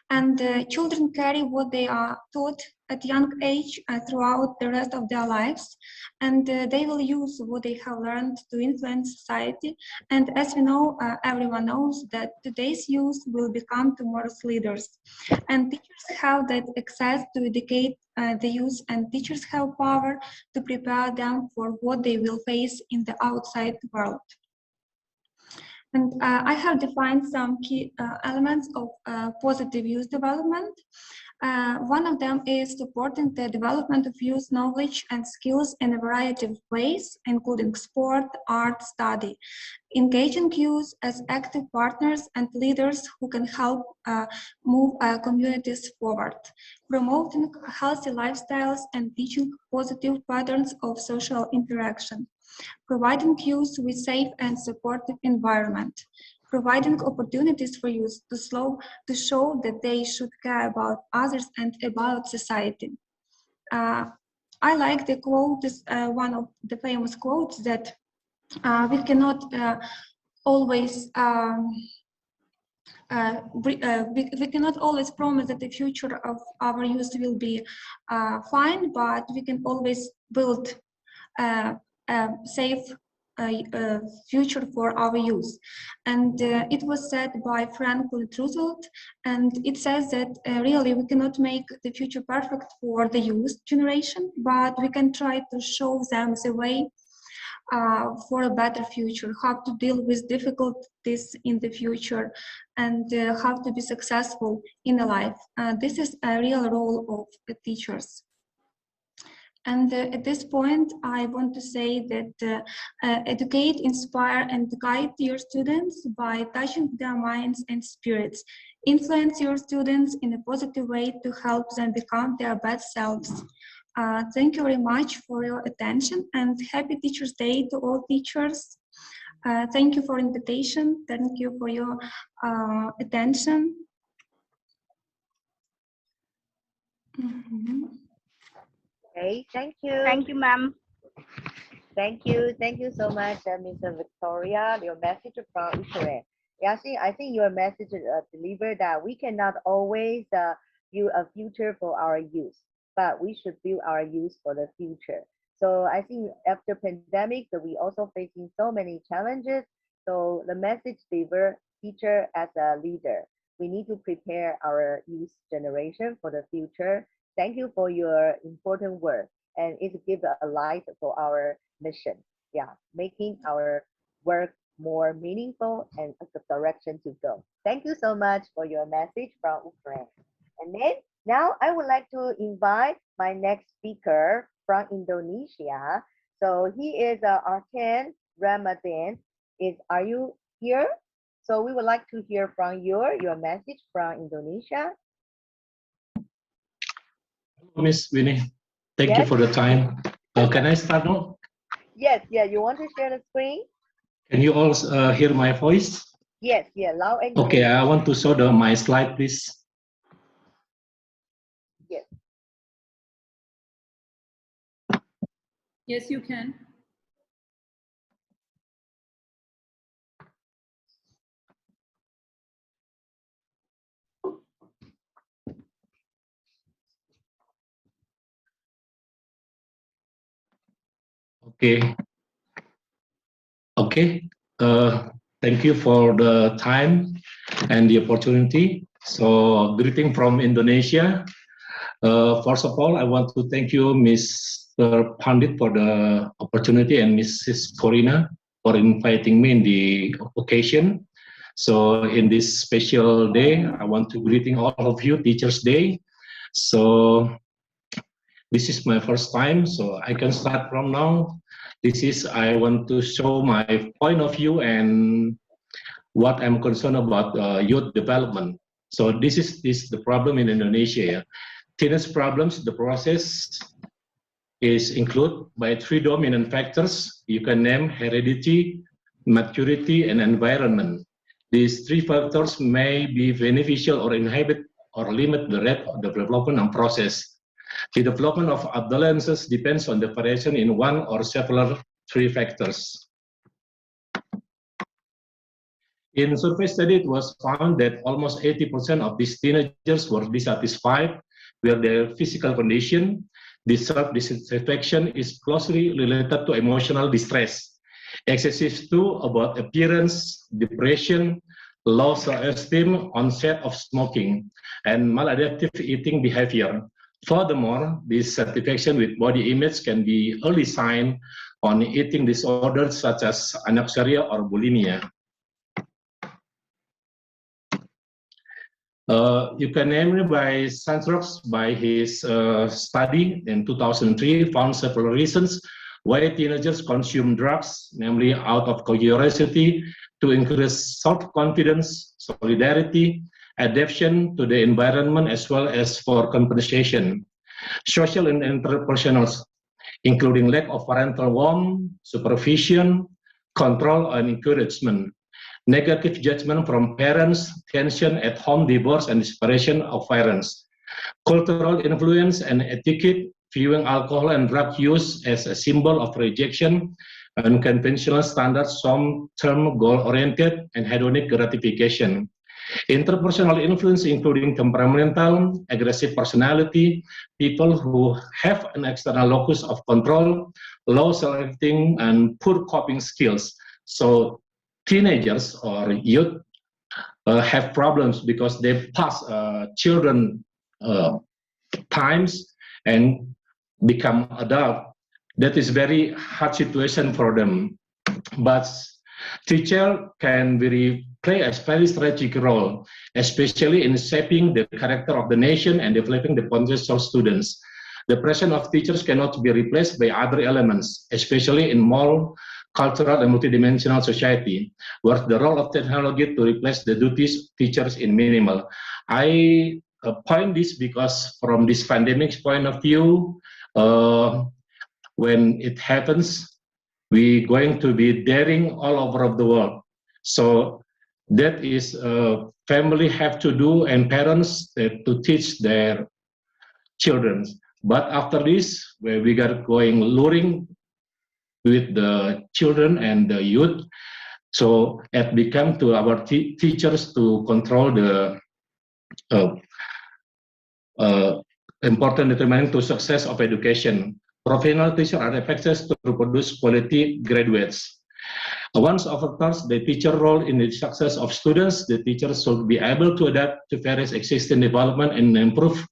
And children carry what they are taught at young age throughout the rest of their lives, and they will use what they have learned to influence society. And as we know, everyone knows that today's youth will become tomorrow's leaders, and teachers have that access to educate the youth, and teachers have power to prepare them for what they will face in the outside world. And I have defined some key elements of positive youth development. One of them is supporting the development of youth knowledge and skills in a variety of ways, including sport, art, study. Engaging youth as active partners and leaders who can help move communities forward. Promoting healthy lifestyles and teaching positive patterns of social interaction. Providing youth with safe and supportive environment. Providing opportunities for youth to show that they should care about others and about society. I like the quote, one of the famous quotes that we cannot always we cannot always promise that the future of our youth will be fine, but we can always build a safe future for our youth. And it was said by Franklin Roosevelt, and it says that really we cannot make the future perfect for the youth generation, but we can try to show them the way for a better future, how to deal with difficulties in the future, and how to be successful in life. This is a real role of the teachers. And at this point, I want to say that educate, inspire, and guide your students by touching their minds and spirits. Influence your students in a positive way to help them become their best selves. Thank you very much for your attention, and happy Teachers' Day to all teachers. Thank you for invitation. Thank you for your attention. Okay, thank you. Thank you, ma'am. Thank you so much, Mr. Victoria. Your message from Ukraine. Yeah, I think your message delivered that we cannot always build a future for our youth, but we should build our youth for the future. So I think after pandemic, we also facing so many challenges. So the message delivered, teacher as a leader, we need to prepare our youth generation for the future. Thank you for your important work, and it gives a light for our mission. Yeah, making our work more meaningful and the direction to go. Thank you so much for your message from Ukraine. And then now I would like to invite my next speaker from Indonesia. So he is Arkan Ramadan. Are you here? So we would like to hear from your message from Indonesia. Miss Winnie, thank you for the time. Can I start now? Yes, yeah. You want to share the screen? Can you all hear my voice? Yes, yeah, loud and clear. Okay, I want to show my slide, please. Yes. Yes, you can. Okay. Okay. Thank you for the time and the opportunity. So, greeting from Indonesia. First of all, I want to thank you, Mr. Pandit, for the opportunity, and Mrs. Corina for inviting me in the occasion. So, in this special day, I want to greeting all of you, Teachers' Day. So, this is my first time, so I can start from now. I want to show my point of view and what I'm concerned about youth development. So this is the problem in Indonesia. Teenage problems, the process is included by 3 dominant factors. You can name heredity, maturity, and environment. These 3 factors may be beneficial or inhibit or limit the rate of the development and process. The development of adolescents depends on the variation in one or several 3 factors. In survey study, it was found that almost 80% of these teenagers were dissatisfied with their physical condition. This self-dissatisfaction is closely related to emotional distress. Excessive too about appearance, depression, low self-esteem, onset of smoking, and maladaptive eating behavior. Furthermore, dissatisfaction with body image can be early sign on eating disorders such as anorexia or bulimia. You can name him by Sandrox by his study in 2003 found several reasons why teenagers consume drugs, namely out of curiosity, to increase self-confidence, solidarity, adaptation to the environment, as well as for compensation. Social and interpersonal, including lack of parental warmth, supervision, control, and encouragement. Negative judgment from parents, tension at home, divorce, and separation of parents. Cultural influence and etiquette, viewing alcohol and drug use as a symbol of rejection, and conventional standards, some term goal-oriented and hedonic gratification. Interpersonal influence, including temperamental, aggressive personality, people who have an external locus of control, low self-esteem, and poor coping skills. So teenagers or youth have problems because they pass children times and become adult. That is very hard situation for them. But teacher can play a very strategic role, especially in shaping the character of the nation and developing the potential students. The presence of teachers cannot be replaced by other elements, especially in more cultural and multidimensional society, where the role of technology to replace the duties teachers in minimal. I point this because from this pandemic's point of view, when it happens, we're going to be daring all over of the world. So that is family have to do and parents to teach their children. But after this, where we got going luring with the children and the youth, so it become to our teachers to control the important determinant to success of education. Professional teachers are effective to produce quality graduates. Once overcomes the teacher role in the success of students, the teacher should be able to adapt to various existing development and improve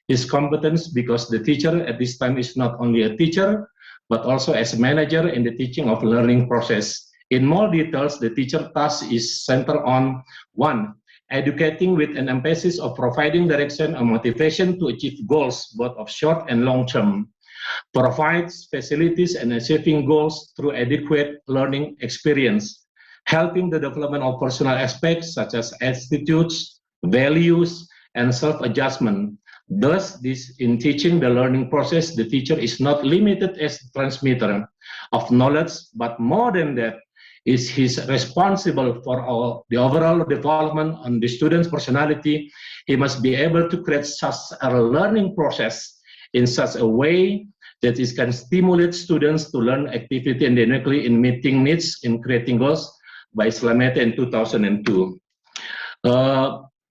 his competence, because the teacher at this time is not only a teacher, but also as a manager in the teaching of learning process. In more details, the teacher task is centered on 1. Educating with an emphasis of providing direction and motivation to achieve goals, both of short and long term. Provides facilities and achieving goals through adequate learning experience, helping the development of personal aspects such as attitudes, values, and self-adjustment. Thus, in teaching the learning process, the teacher is not limited as transmitter of knowledge, but more than that, he's responsible for the overall development on the student's personality. He must be able to create such a learning process in such a way that it can stimulate students to learn activity and dynamically in meeting needs in creating goals by Slamete in 2002.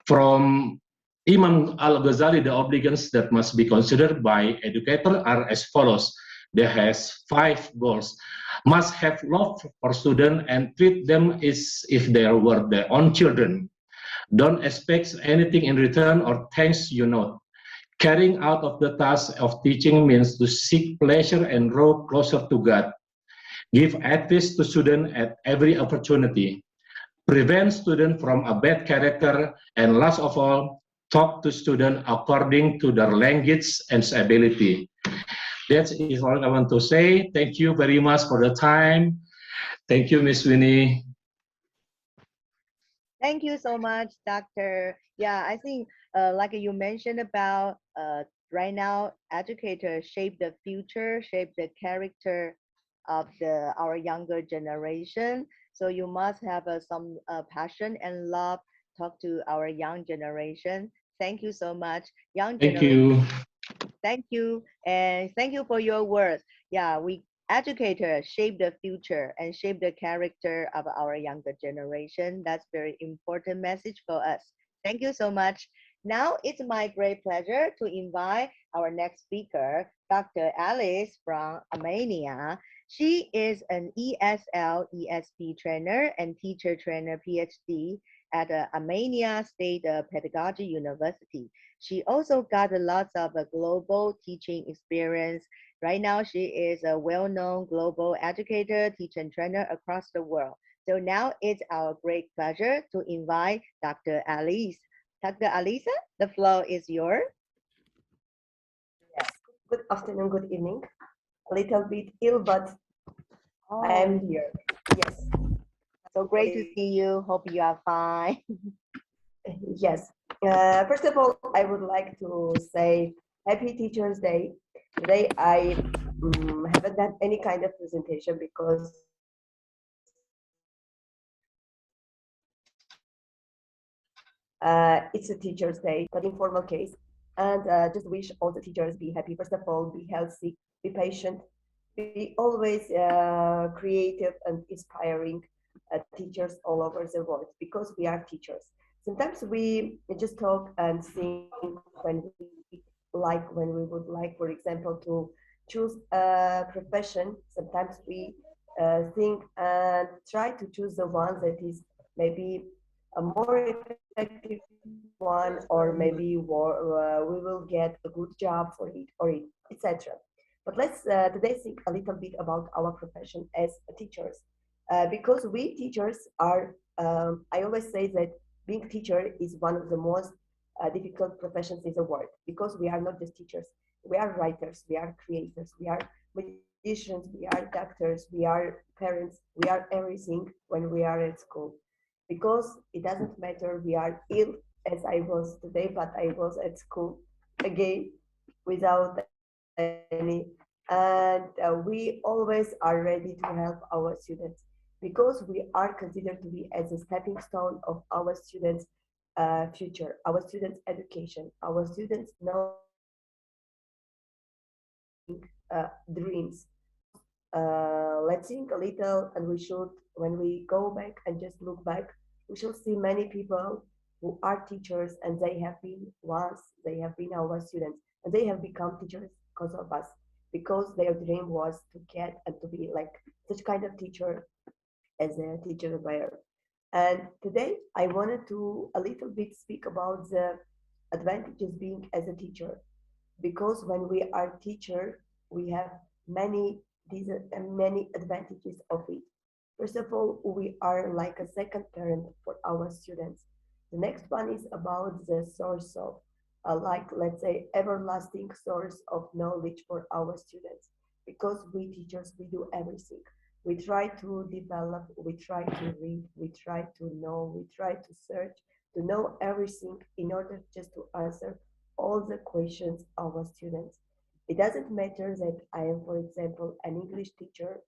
From Imam Al-Ghazali, the obligations that must be considered by educator are as follows. There has 5 goals. Must have love for students and treat them as if they were their own children. Don't expect anything in return or thanks you know. Carrying out of the task of teaching means to seek pleasure and grow closer to God. Give advice to students at every opportunity. Prevent students from a bad character, and last of all, talk to students according to their language and ability. That is all I want to say. Thank you very much for the time. Thank you, Miss Winnie. Thank you so much, Doctor. Yeah, I think like you mentioned about right now, educators shape the future, shape the character of our younger generation. So you must have some passion and love. Talk to our young generation. Thank you so much, young generation. Thank you. Thank you, and thank you for your words. Yeah, we educators shape the future and shape the character of our younger generation. That's very important message for us. Thank you so much. Now it's my great pleasure to invite our next speaker, Dr. Alice from Armenia. She is an ESL, ESP trainer and teacher trainer PhD at Armenia State Pedagogy University. She also got lots of global teaching experience. Right now, she is a well-known global educator, teacher, and trainer across the world. So now it's our great pleasure to invite Dr. Alice. Dr. Alisa, the floor is yours. Yes. Good afternoon, good evening. A little bit ill, but I am here. Yes. So great to see you. Hope you are fine. Yes. First of all, I would like to say Happy Teachers' Day. Today I haven't done any kind of presentation because it's a Teachers' Day, but informal case. And just wish all the teachers be happy. First of all, be healthy, be patient, be always creative and inspiring teachers all over the world because we are teachers. Sometimes we just talk and think when we would like, for example, to choose a profession. Sometimes we think and try to choose the one that is maybe a more effective one, or maybe we will get a good job for it, or etc. But let's today think a little bit about our profession as teachers, because we teachers are. I always say that being a teacher is one of the most difficult professions in the world because we are not just teachers. We are writers, we are creators, we are magicians, we are doctors, we are parents, we are everything when we are at school. Because it doesn't matter, we are ill as I was today, but I was at school again without any. And we always are ready to help our students because we are considered to be as a stepping stone of our students' future, our students' education, our students' knowing dreams. Let's think a little, and we should, when we go back and just look back, we should see many people who are teachers, and they have been once, they have been our students, and they have become teachers because of us, because their dream was to get and to be like such kind of teacher as a teacher were. And today I wanted to a little bit speak about the advantages being as a teacher, because when we are teacher, we have many these many advantages of it. First of all, we are like a second parent for our students. The next one is about the source of, like let's say, everlasting source of knowledge for our students. Because we teachers, we do everything. We try to develop, we try to read, we try to know, we try to search, to know everything in order just to answer all the questions of our students. It doesn't matter that I am, for example, an English teacher.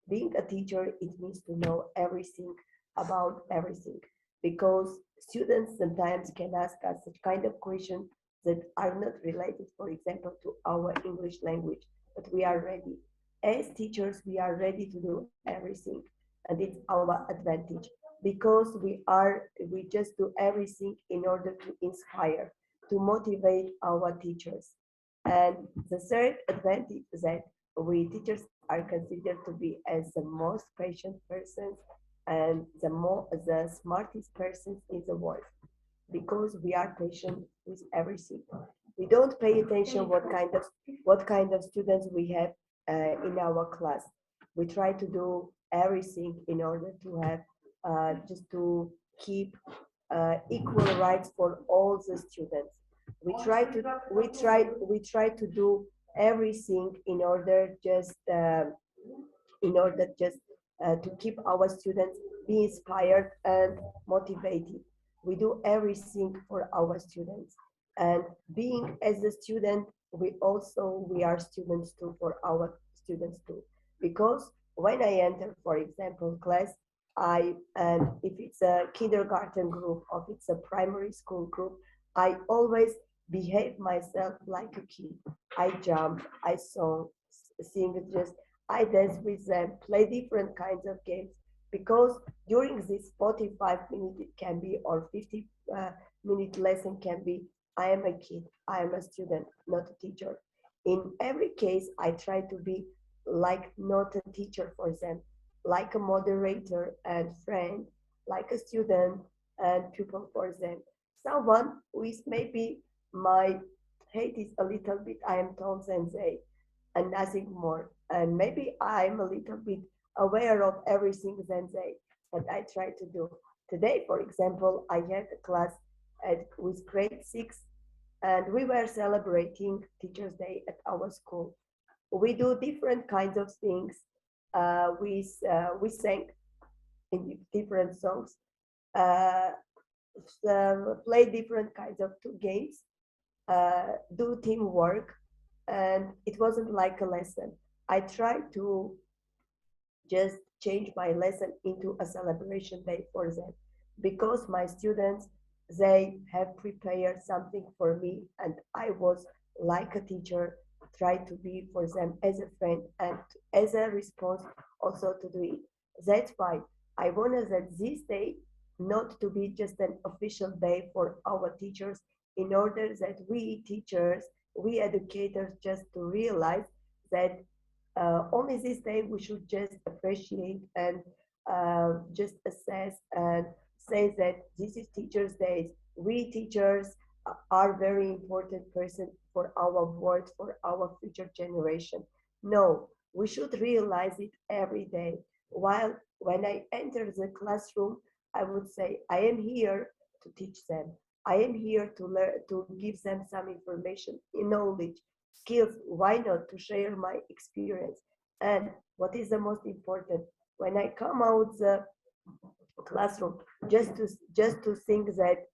Being a teacher, it means to know everything about everything, because students sometimes can ask us such kind of questions that are not related, for example, to our English language, but we are ready. As teachers, we are ready to do everything, and it's our advantage because we just do everything in order to inspire, to motivate our teachers. And the third advantage is that we teachers are considered to be as the most patient persons and the smartest persons in the world, because we are patient with everything. We don't pay attention what kind of students we have in our class. We try to do everything in order to have just to keep equal rights for all the students. We try to do everything in order just to keep our students be inspired and motivated. We do everything for our students. And being as a student, we are students too for our students too. Because when I enter, for example, class, and if it's a kindergarten group or if it's a primary school group, I always behave myself like a kid. I jump, I sing, just I dance with them, play different kinds of games, because during this 45 minutes it can be, or 50-minute lesson can be, I am a kid, I am a student, not a teacher. In every case, I try to be like not a teacher for them, like a moderator and friend, like a student and pupil for them. Someone who is maybe my height is a little bit, I am tall than they, and nothing more. And maybe I'm a little bit aware of everything than they, but I try to do. Today, for example, I had a class with grade 6, and we were celebrating Teachers' Day at our school. We do different kinds of things. We sang in different songs, play different kinds of games, do teamwork, and it wasn't like a lesson. I tried to just change my lesson into a celebration day for them, because my students, they have prepared something for me, and I was like a teacher, try to be for them as a friend and as a response also to do it. That's why I wanted that this day not to be just an official day for our teachers, in order that we teachers, we educators, just to realize that only this day we should just appreciate and just assess and say that this is Teachers' Day. We teachers are very important person for our world, for our future generation. No, we should realize it every day. While when I enter the classroom, I would say, I am here to teach them. I am here to learn, to give them some information, knowledge, skills. Why not to share my experience? And what is the most important, when I come out the classroom, just to think that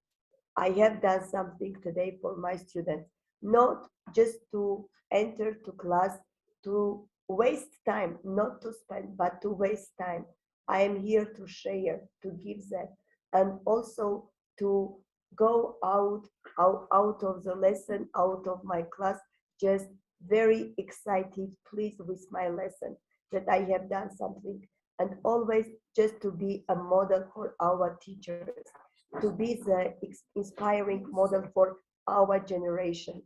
I have done something today for my students, not just to enter to class to waste time, not to spend, but to waste time. I am here to share, to give them, and also to go out of the lesson, out of my class, just very excited, pleased with my lesson, that I have done something, and always just to be a model for our teachers, to be the inspiring model for our generation.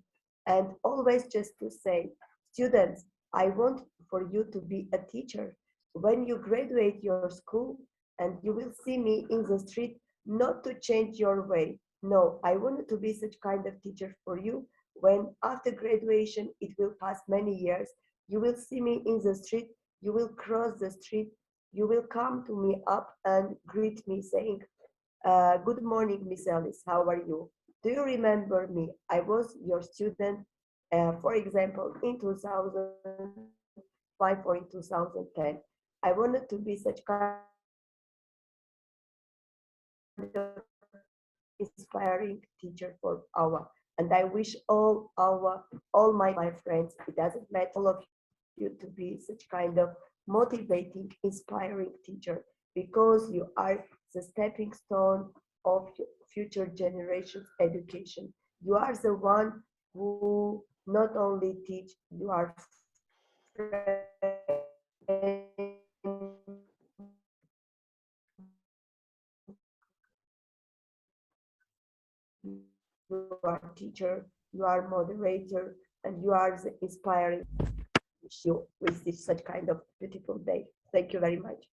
And always just to say, students, I want for you to be a teacher. When you graduate your school and you will see me in the street, not to change your way. No, I want to be such kind of teacher for you. When after graduation, it will pass many years, you will see me in the street, you will cross the street, you will come to me up and greet me saying, good morning, Miss Alice, how are you? Do you remember me? I was your student, for example, in 2005 or in 2010. I wanted to be such kind of inspiring teacher for our, and I wish all my friends, it doesn't matter, all of you to be such kind of motivating, inspiring teacher, because you are the stepping stone of future generations' education. You are the one who not only teach, you are you are teacher, you are moderator, and you are the inspiring. Wish you with this such kind of beautiful day. Thank you very much.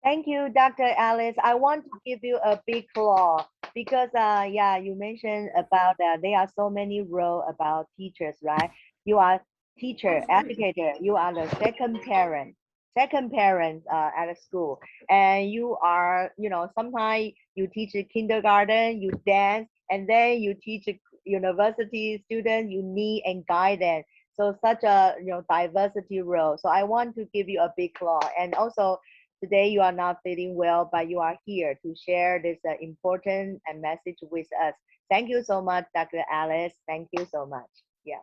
Thank you, Dr. Alice. I want to give you a big clap because, yeah, you mentioned about there are so many roles about teachers, right? You are teacher, educator. You are the second parent at a school, and you are, sometimes you teach a kindergarten, you dance, and then you teach a university student. You need and guidance. So such a diversity role. So I want to give you a big clap, and also. Today you are not feeling well, but you are here to share this important message with us. Thank you so much, Dr. Alice. Thank you so much. Yeah.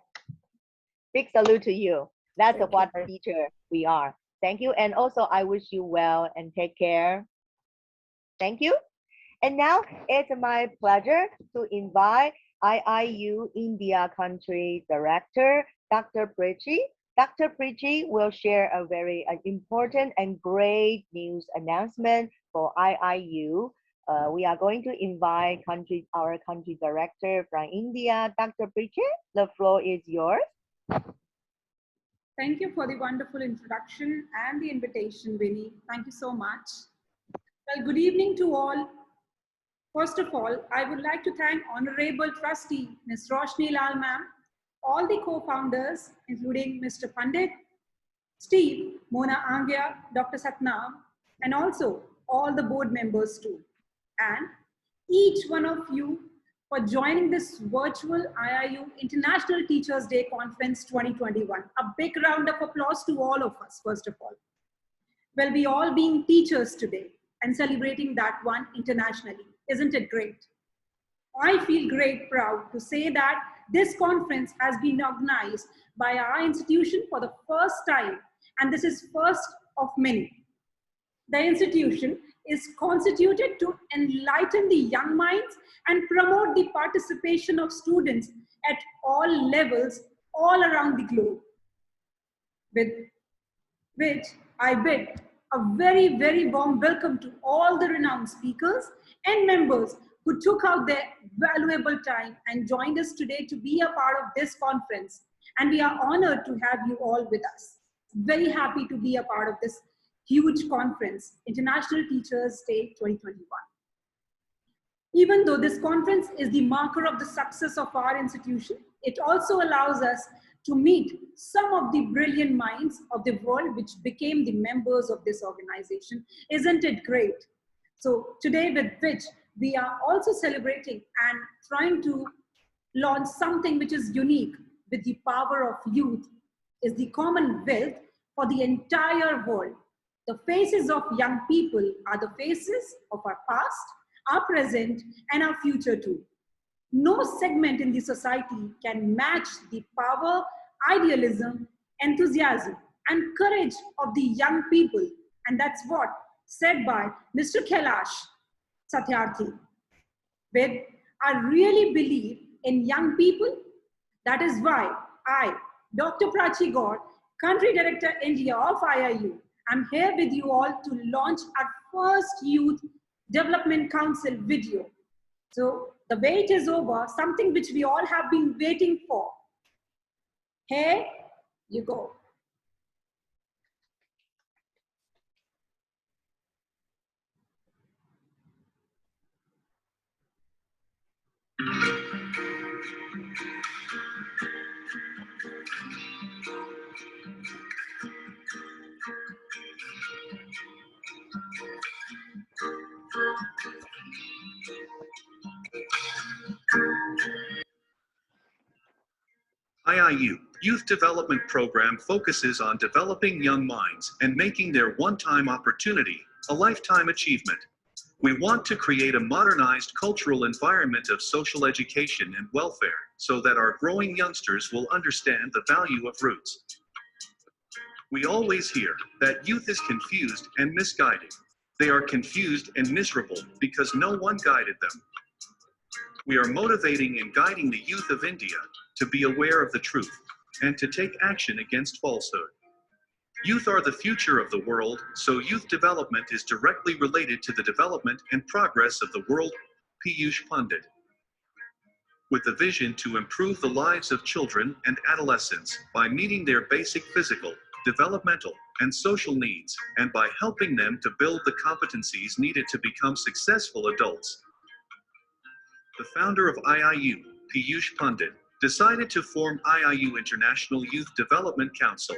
Big salute to you. That's what teacher we are. Thank you. And also I wish you well and take care. Thank you. And now it's my pleasure to invite IIU India Country Director, Dr. Prechi. Dr. Prechi will share a very important and great news announcement for IIU. We are going to invite our country director from India, Dr. Prechi. The floor is yours. Thank you for the wonderful introduction and the invitation, Winnie. Thank you so much. Well, good evening to all. First of all, I would like to thank Honorable Trustee, Ms. Roshni Lal Ma'am, all the co-founders, including Mr. Pandit, Steve, Mona Angya, Dr. Satnam, and also all the board members too. And each one of you for joining this virtual IIU International Teachers Day Conference 2021. A big round of applause to all of us, first of all. Well, we all being teachers today and celebrating that one internationally. Isn't it great? I feel great proud to say that this conference has been organized by our institution for the first time, and this is first of many. The institution is constituted to enlighten the young minds and promote the participation of students at all levels all around the globe. With which I bid a very, very warm welcome to all the renowned speakers and members who took out their valuable time and joined us today to be a part of this conference. And we are honored to have you all with us. Very happy to be a part of this huge conference, International Teachers Day 2021. Even though this conference is the marker of the success of our institution, it also allows us to meet some of the brilliant minds of the world which became the members of this organization. Isn't it great? So today, with which we are also celebrating and trying to launch something which is unique with the power of youth, is the Commonwealth for the entire world. The faces of young people are the faces of our past, our present, and our future too. No segment in the society can match the power, idealism, enthusiasm, and courage of the young people. And that's what said by Mr. Kailash Satyarthi. With I really believe in young people. That is why I, Dr. Prachi Gaur, Country Director India of IIU, I'm here with you all to launch our first Youth Development Council video. So the wait is over, something which we all have been waiting for. Here you go. IIU Youth Development Program focuses on developing young minds and making their one-time opportunity a lifetime achievement. We want to create a modernized cultural environment of social education and welfare so that our growing youngsters will understand the value of roots. We always hear that youth is confused and misguided. They are confused and miserable because no one guided them. We are motivating and guiding the youth of India to be aware of the truth and to take action against falsehood. Youth are the future of the world, so youth development is directly related to the development and progress of the world. Piyush Pandit. With the vision to improve the lives of children and adolescents by meeting their basic physical, developmental, and social needs, and by helping them to build the competencies needed to become successful adults. The founder of IIU, Piyush Pandit, decided to form IIU International Youth Development Council.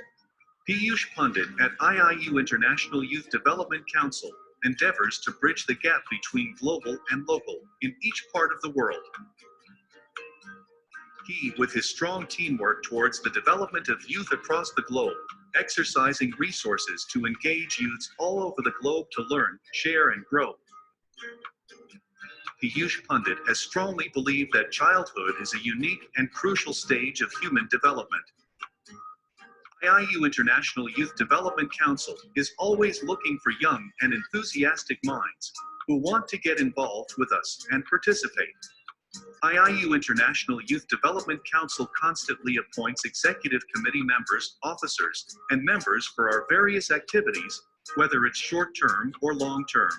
Piyush Pandit at IIU International Youth Development Council endeavors to bridge the gap between global and local in each part of the world. He, with his strong teamwork towards the development of youth across the globe, exercising resources to engage youths all over the globe to learn, share, and grow. Piyush Pandit has strongly believed that childhood is a unique and crucial stage of human development. IIU International Youth Development Council is always looking for young and enthusiastic minds who want to get involved with us and participate. IIU International Youth Development Council constantly appoints executive committee members, officers, and members for our various activities, whether it's short-term or long-term.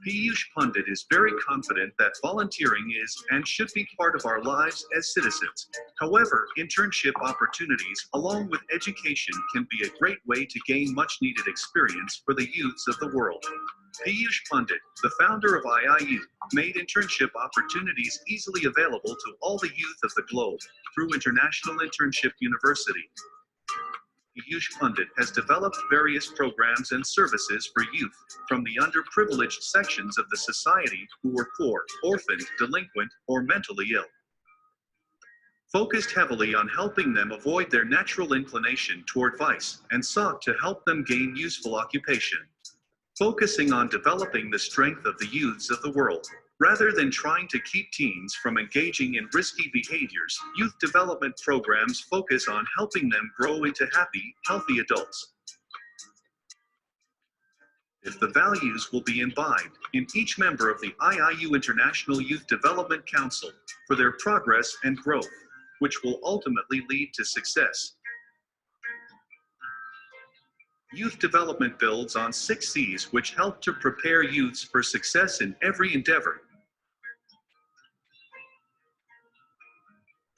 Piyush Pandit is very confident that volunteering is and should be part of our lives as citizens. However, internship opportunities along with education can be a great way to gain much needed experience for the youths of the world. Piyush Pandit, the founder of IIU, made internship opportunities easily available to all the youth of the globe through International Internship University. Youth Pundit has developed various programs and services for youth from the underprivileged sections of the society who were poor, orphaned, delinquent, or mentally ill. Focused heavily on helping them avoid their natural inclination toward vice and sought to help them gain useful occupation. Focusing on developing the strength of the youths of the world. Rather than trying to keep teens from engaging in risky behaviors, youth development programs focus on helping them grow into happy, healthy adults. If the values will be imbibed in each member of the IIU International Youth Development Council for their progress and growth, which will ultimately lead to success. Youth development builds on 6 C's which help to prepare youths for success in every endeavor.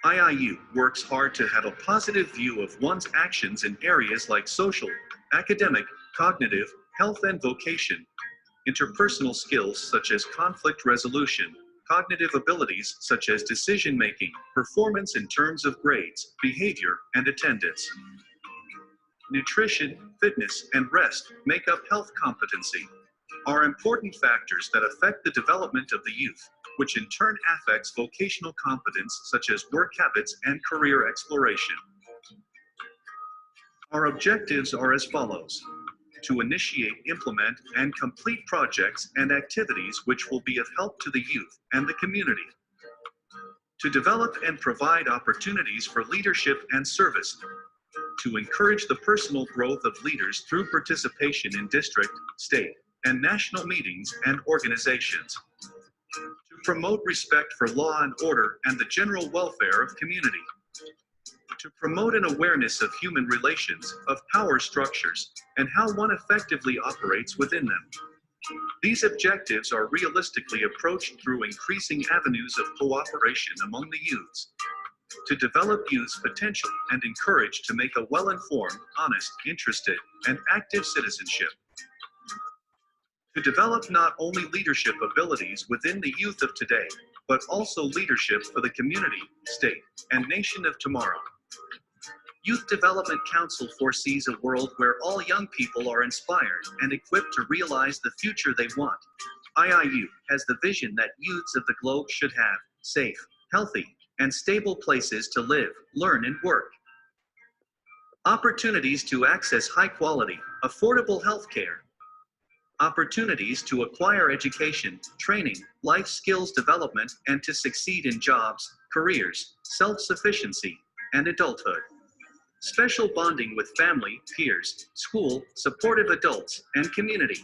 IIU works hard to have a positive view of one's actions in areas like social, academic, cognitive, health and vocation, interpersonal skills such as conflict resolution, cognitive abilities such as decision-making, performance in terms of grades, behavior, and attendance. Nutrition, fitness, and rest make up health competency, are important factors that affect the development of the youth, which in turn affects vocational competence such as work habits and career exploration. Our objectives are as follows: to initiate, implement, and complete projects and activities which will be of help to the youth and the community. To develop and provide opportunities for leadership and service. To encourage the personal growth of leaders through participation in district, state, and national meetings and organizations. To promote respect for law and order and the general welfare of community. To promote an awareness of human relations, of power structures, and how one effectively operates within them. These objectives are realistically approached through increasing avenues of cooperation among the youths. To develop youth's potential and encourage to make a well-informed, honest, interested, and active citizenship. To develop not only leadership abilities within the youth of today, but also leadership for the community, state, and nation of tomorrow. Youth Development Council foresees a world where all young people are inspired and equipped to realize the future they want. IIU has the vision that youths of the globe should have safe, healthy, and stable places to live, learn, and work. Opportunities to access high-quality, affordable health care. Opportunities to acquire education, training, life skills development, and to succeed in jobs, careers, self-sufficiency, and adulthood. Special bonding with family, peers, school, supportive adults, and community.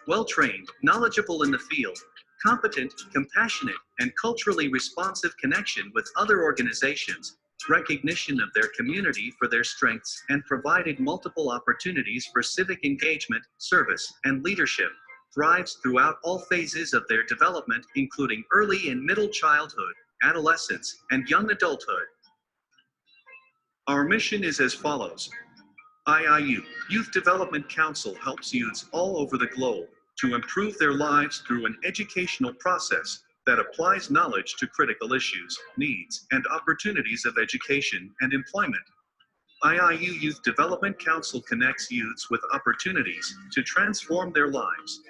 Well-trained, knowledgeable in the field, competent, compassionate, and culturally responsive connection with other organizations, recognition of their community for their strengths, and provided multiple opportunities for civic engagement, service, and leadership, thrives throughout all phases of their development, including early and middle childhood, adolescence, and young adulthood. Our mission is as follows. IIU, Youth Development Council, helps youths all over the globe to improve their lives through an educational process that applies knowledge to critical issues, needs, and opportunities of education and employment. IIU Youth Development Council connects youths with opportunities to transform their lives.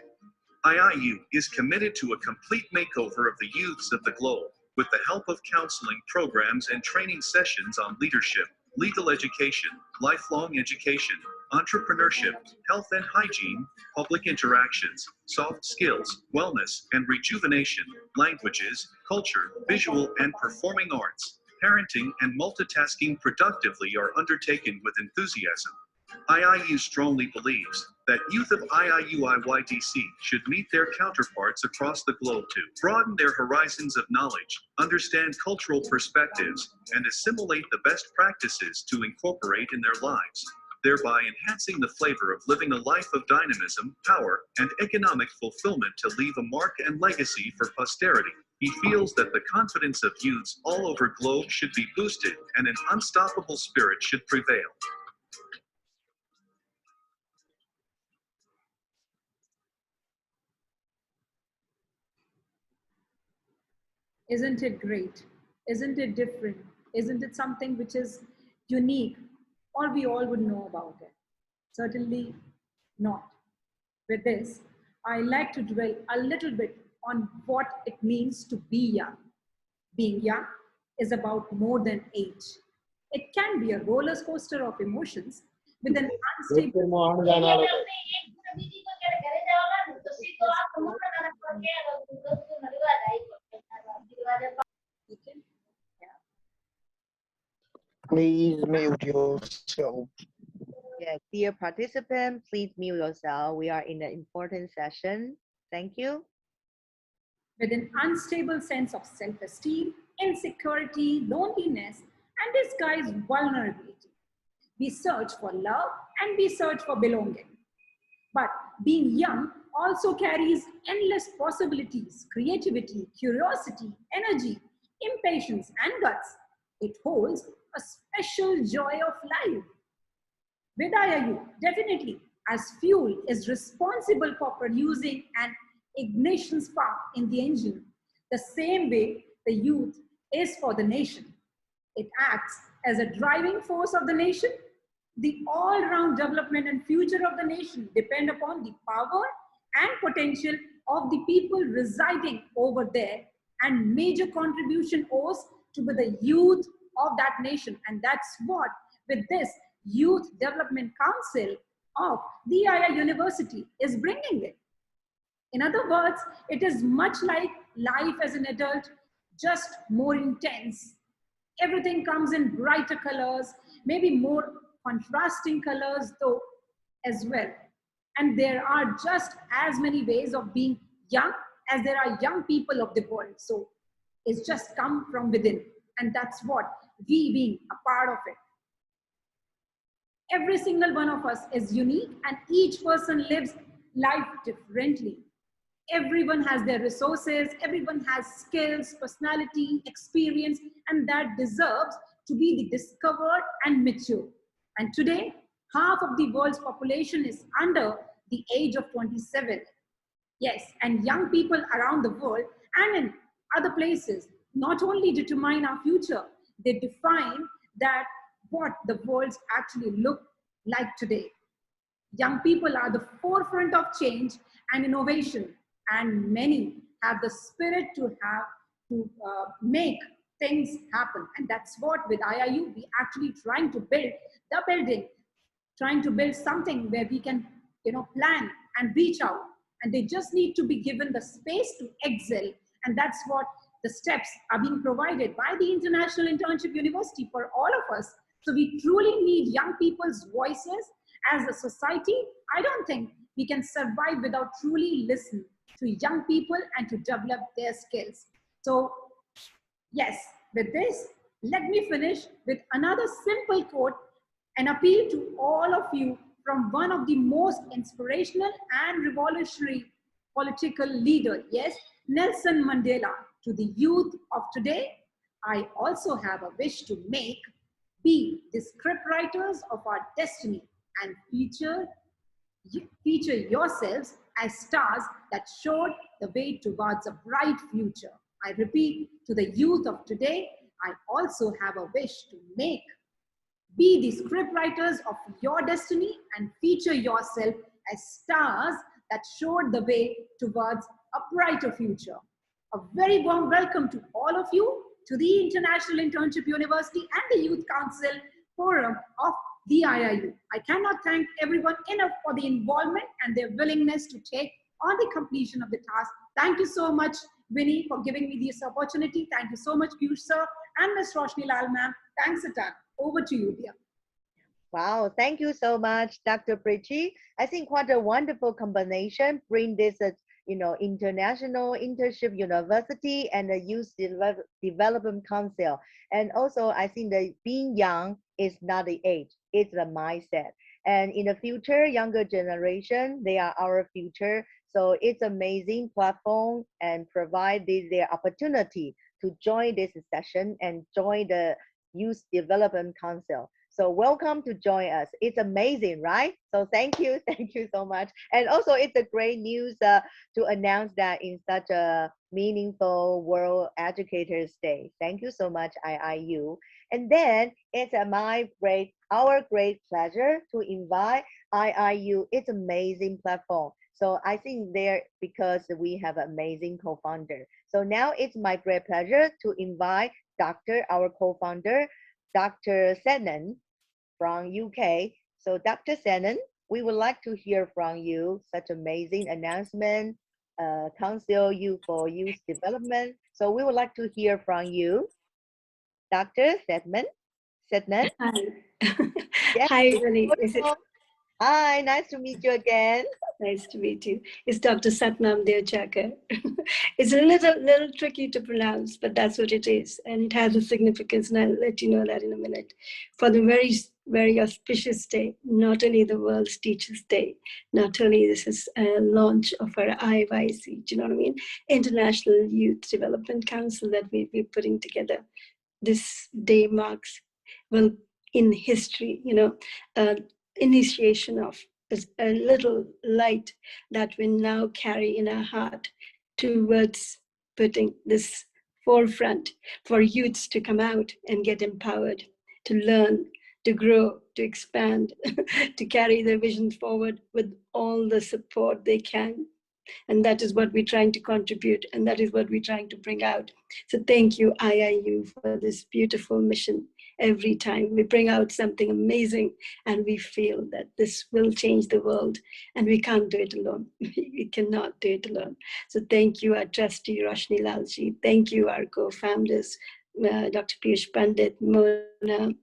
IIU is committed to a complete makeover of the youths of the globe with the help of counseling programs and training sessions on leadership, legal education, lifelong education, entrepreneurship, health and hygiene, public interactions, soft skills, wellness and rejuvenation, languages, culture, visual and performing arts, parenting and multitasking productively are undertaken with enthusiasm. IIU strongly believes that youth of IIU-IYDC should meet their counterparts across the globe to broaden their horizons of knowledge, understand cultural perspectives, and assimilate the best practices to incorporate in their lives, thereby enhancing the flavor of living a life of dynamism, power, and economic fulfillment to leave a mark and legacy for posterity. He feels that the confidence of youths all over globe should be boosted and an unstoppable spirit should prevail. Isn't it great? Isn't it different? Isn't it something which is unique or we all would know about it. Certainly not. With this, I like to dwell a little bit on what it means to be young. Being young is about more than age. It can be a roller coaster of emotions with an unstable. Please mute yourself. Yes, dear participant, please mute yourself. We are in an important session. Thank you. With an unstable sense of self-esteem, insecurity, loneliness, and disguised vulnerability. We search for love and we search for belonging. But being young also carries endless possibilities, creativity, curiosity, energy, impatience, and guts. It holds a special joy of life. With IIU, definitely, as fuel is responsible for producing an ignition spark in the engine, the same way the youth is for the nation. It acts as a driving force of the nation. The all-round development and future of the nation depend upon the power and potential of the people residing over there, and major contribution owes to the youth of that nation. And that's what, with this Youth Development Council of the II University is bringing it. In other words, it is much like life as an adult, just more intense. Everything comes in brighter colors, maybe more contrasting colors though as well. And there are just as many ways of being young as there are young people of the world. So it's just come from within. And that's what we being a part of it. Every single one of us is unique and each person lives life differently. Everyone has their resources, everyone has skills, personality, experience, and that deserves to be discovered and matured. And today, half of the world's population is under the age of 27. Yes, and young people around the world and in other places not only determine our future, they define that what the world's actually look like today. Young people are the forefront of change and innovation, and many have the spirit to make things happen. And that's what with IIU we actually trying to build the building, trying to build something where we can plan and reach out, and they just need to be given the space to excel. And that's what the steps are being provided by the International Internship University for all of us. So we truly need young people's voices. As a society, I don't think we can survive without truly listening to young people and to develop their skills. So yes, with this, let me finish with another simple quote, an appeal to all of you from one of the most inspirational and revolutionary political leader, yes, Nelson Mandela. To the youth of today, I also have a wish to be the scriptwriters of our destiny and feature yourselves as stars that showed the way towards a bright future. I repeat, to the youth of today, I also have a wish to be the scriptwriters of your destiny and feature yourself as stars that showed the way towards a brighter future. A very warm welcome to all of you to the International Internship University and the Youth Council Forum of the IIU. I cannot thank everyone enough for the involvement and their willingness to take on the completion of the task. Thank you so much, Winnie, for giving me this opportunity. Thank you so much, Piyush sir and Ms. Roshni Lal ma'am. Thanks a ton. Over to you, dear. Wow, thank you so much, Dr. Prichi. I think what a wonderful combination bring this International Internship University and the Youth Development Council. And also, I think that being young is not the age, it's the mindset. And in the future, younger generation, they are our future. So it's amazing platform and provide their opportunity to join this session and join the Youth Development Council. So welcome to join us. It's amazing, right? So thank you so much. And also it's a great news to announce that in such a meaningful World Educators Day. Thank you so much, IIU. And then it's our great pleasure to invite IIU. It's amazing platform. So I think there because we have an amazing co-founder. So now it's my great pleasure to invite our co-founder, Dr. Senan from UK. So Dr. Senan, we would like to hear from you such amazing announcement, Council for Youth Development. So we would like to hear from you, Dr. Sedman. Hi. Yes. Hi, Vinny. Is it Hi, nice to meet you again. nice to meet you? It's Dr. Satnam Devchakar. It's a little tricky to pronounce, but that's what it is. And it has a significance, and I'll let you know that in a minute. For the very auspicious day, not only the World's Teachers' Day, not only this is a launch of our IYC, do you know what I mean? International Youth Development Council that we'll be putting together. This day marks, well, in history, initiation of a little light that we now carry in our heart towards putting this forefront for youths to come out and get empowered, to learn, to grow, to expand, to carry their visions forward with all the support they can. And that is what we're trying to contribute, and that is what we're trying to bring out. So thank you, IIU, for this beautiful mission. Every time we bring out something amazing and we feel that this will change the world, and we can't do it alone. We cannot do it alone. So thank you, our trustee, Roshni Lalji. Thank you, our co-founders, Dr. Piyush Pandit, Mona,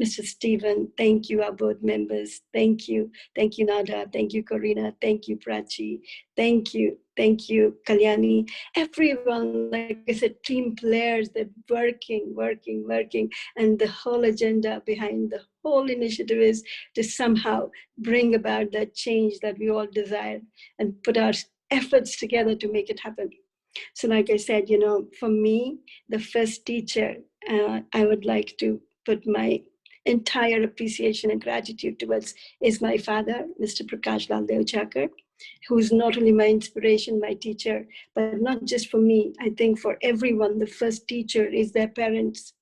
Mr. Stephen. Thank you, our board members. Thank you. Thank you, Nada. Thank you, Corina. Thank you, Prachi. Thank you. Thank you, Kalyani. Everyone, like I said, team players, they're working. And the whole agenda behind the whole initiative is to somehow bring about that change that we all desire and put our efforts together to make it happen. So like I said, for me, the first teacher I would like to put my entire appreciation and gratitude towards is my father, Mr. Prakash Lal Devchakar, who is not only my inspiration, my teacher, but not just for me. I think for everyone, the first teacher is their parents.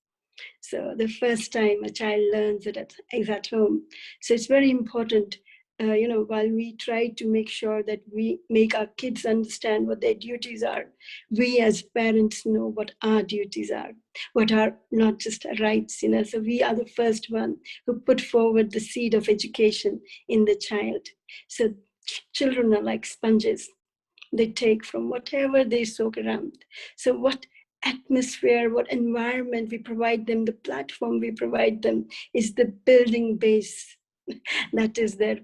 So the first time a child learns it is at home. So it's very important, while we try to make sure that we make our kids understand what their duties are, we as parents know what our duties are, what are not just our rights. So we are the first one who put forward the seed of education in the child. So children are like sponges. They take from whatever they soak around. So what atmosphere, what environment we provide them, the platform we provide them is the building base. That is their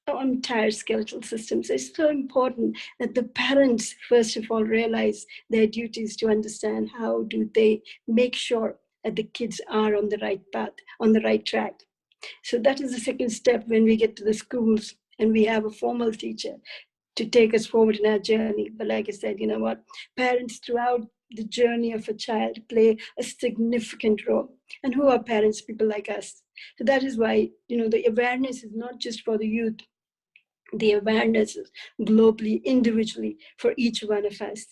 entire skeletal system. So it's so important that the parents, first of all, realize their duties to understand how do they make sure that the kids are on the right path, on the right track. So that is the second step when we get to the schools and we have a formal teacher to take us forward in our journey. But like I said, you know what? Parents throughout the journey of a child play a significant role. And who are parents? People like us. So that is why, the awareness is not just for the youth. The awareness is globally, individually, for each one of us.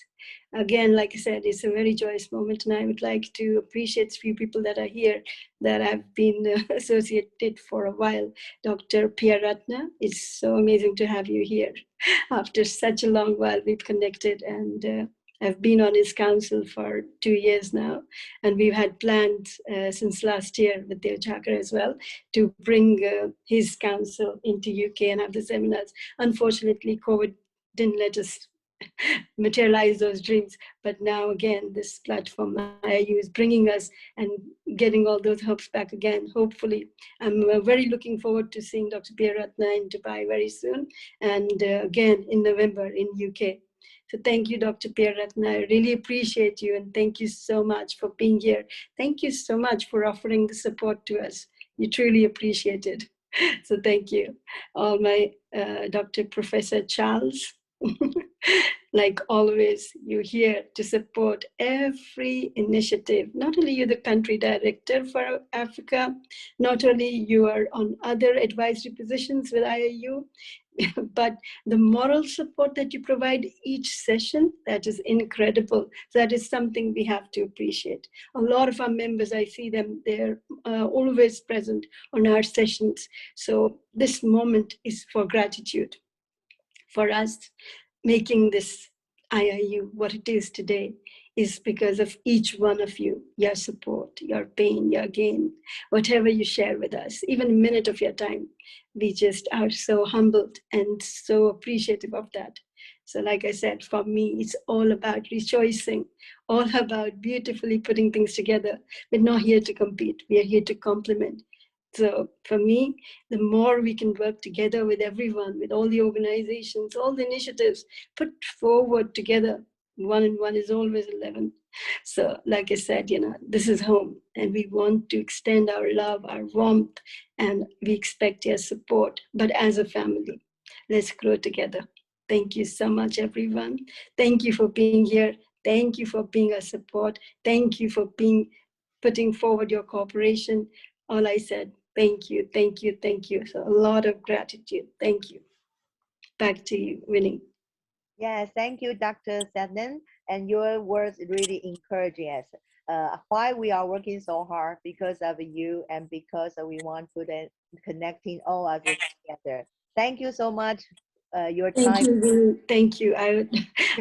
Again, like I said, it's a very joyous moment, and I would like to appreciate a few people that are here that have been associated for a while. Dr. Pierre Ratna, it's so amazing to have you here. After such a long while, we've connected, and I've been on his council for 2 years now, and we've had plans since last year with Devchakar as well to bring his council into UK and have the seminars. Unfortunately, COVID didn't let us materialize those dreams, but now again, this platform IIU is bringing us and getting all those hopes back again. Hopefully, I'm very looking forward to seeing Dr. Pierre Ratna in Dubai very soon, and again in November in UK. So thank you, Dr. Pierre Ratna. I really appreciate you, and thank you so much for being here. Thank you so much for offering the support to us. You truly appreciate it. So thank you. All my Dr. Professor Charles. Like always, you're here to support every initiative. Not only you're the country director for Africa, not only you are on other advisory positions with IIU, but the moral support that you provide each session, that is incredible. That is something we have to appreciate. A lot of our members, I see them, they're always present on our sessions. So this moment is for gratitude for us. Making this IIU what it is today is because of each one of you, your support, your pain, your gain, whatever you share with us, even a minute of your time. We just are so humbled and so appreciative of that. So like I said, for me, it's all about rejoicing, all about beautifully putting things together. We're not here to compete. We are here to complement. So for me, the more we can work together with everyone, with all the organizations, all the initiatives put forward together, 1 and 1 is always 11. So like I said, this is home, and we want to extend our love, our warmth, and we expect your support. But as a family, let's grow together. Thank you so much, everyone. Thank you for being here. Thank you for being our support. Thank you for putting forward your cooperation. All I said, thank you, thank you, thank you. So a lot of gratitude. Thank you. Back to you, Winnie. Yes, thank you, Dr. Sadnan. And your words really encouraging us. Why we are working so hard because of you and because we want to connecting all of us together. Thank you so much. Your time. Thank you, Winnie. Thank you.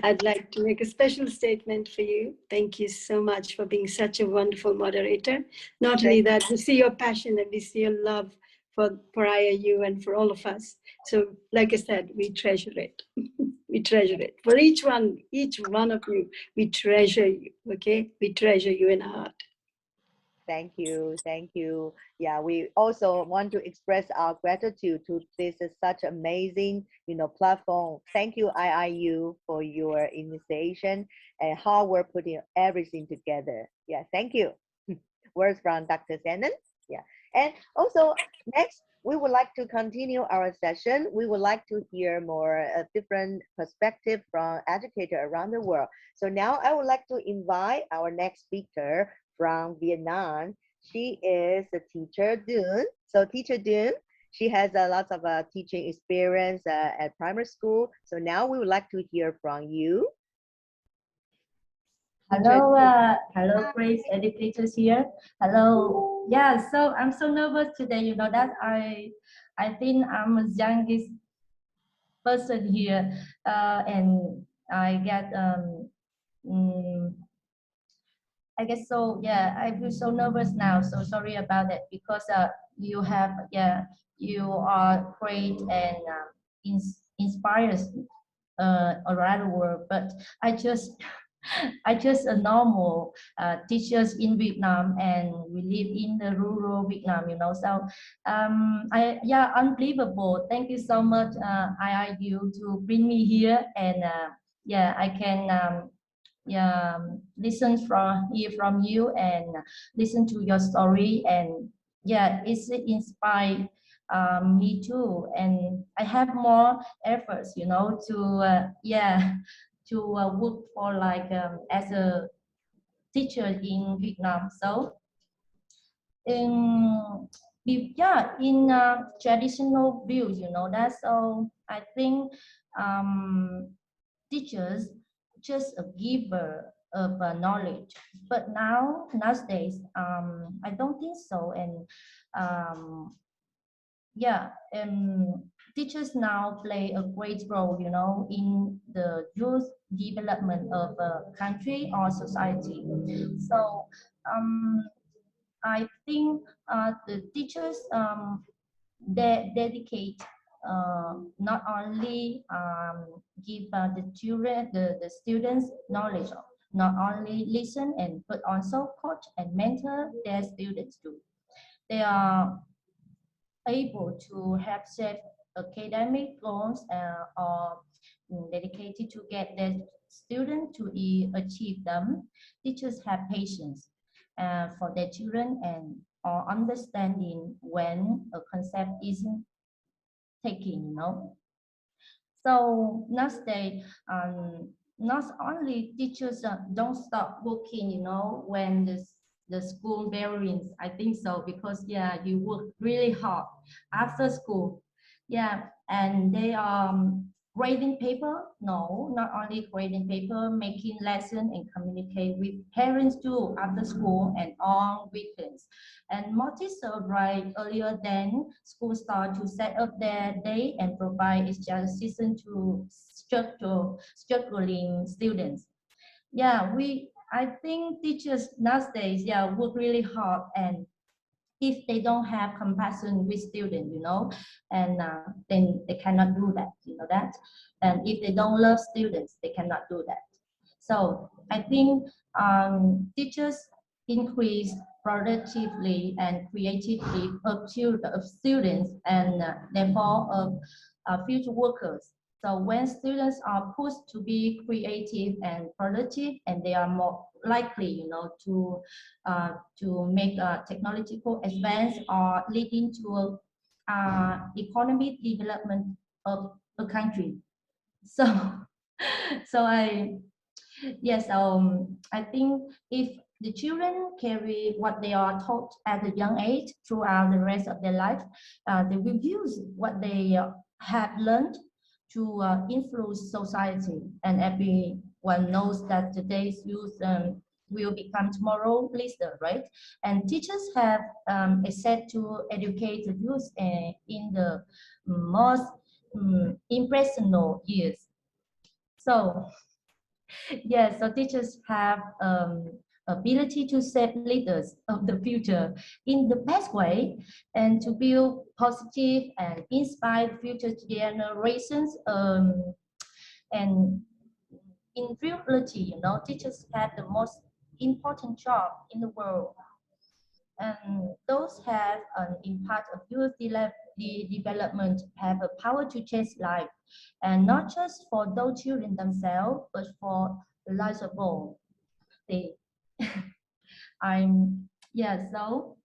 I'd like to make a special statement for you. Thank you so much for being such a wonderful moderator. Not only that, we see your passion and we see your love for IIU and for all of us. So like I said, we treasure it. We treasure it. For each one of you, we treasure you, okay? We treasure you in our heart. Thank you. Thank you. Yeah, we also want to express our gratitude to this such amazing, platform. Thank you, IIU, for your initiation and how we're putting everything together. Yeah, thank you. Words from Dr. Shannon. Yeah. And also next, we would like to continue our session. We would like to hear more different perspective from educators around the world. So now I would like to invite our next speaker from Vietnam. She is the teacher Dune. So teacher Dune, she has lots of teaching experience at primary school. So now we would like to hear from you. Hello, hello, great educators here. Hello. Yeah, so I'm so nervous today. You know that I think I'm the youngest person here, and I get I guess so. Yeah, I feel so nervous now. So sorry about it because you are great and inspires around the world. But I just a normal teachers in Vietnam, and we live in the rural Vietnam, So unbelievable. Thank you so much, IIU, to bring me here, and I can listen hear from you and listen to your story, and it's inspired me too, and I have more efforts to work for as a teacher in Vietnam. So in traditional views, that. So I think teachers just a giver of knowledge, but nowadays I don't think so, and teachers now play a great role, in the youth development of a country or society. So I think the teachers they dedicate not only give the children, the students knowledge, not only listen and but also coach and mentor their students too. They are able to have set academic goals or dedicated to get their students to achieve them. Teachers have patience for their children and or understanding when a concept isn't taken, So nowadays, not only teachers don't stop working, you know, when the school bell rings. I think so, because yeah, you work really hard after school. Yeah, and they are grading paper. No, not only grading paper, making lesson and communicate with parents too after school and on weekends. And more teachers arrive earlier than school start to set up their day and provide extra assistance to struggling students. Yeah, I think teachers nowadays, yeah, work really hard, and if they don't have compassion with students, you know, and then they cannot do that, you know that. And if they don't love students, they cannot do that. So I think teachers increase productively and creativity of students, and therefore of future workers. So when students are pushed to be creative and productive, and they are more likely, you know, to make a technological advance or leading to economic development of a country. So, so yes, I think if the children carry what they are taught at a young age throughout the rest of their life, they will use what they have learned to influence society. And everyone knows that today's youth will become tomorrow leader, right? And teachers have access to educate the youth in the most impressionable years. So yes, so teachers have ability to shape leaders of the future in the best way, and to build positive and inspire future generations. And in reality, you know, teachers have the most important job in the world, and those have an impact of youth development, have a power to change life, and not just for those children themselves, but for the lives of all. They, I'm yeah. So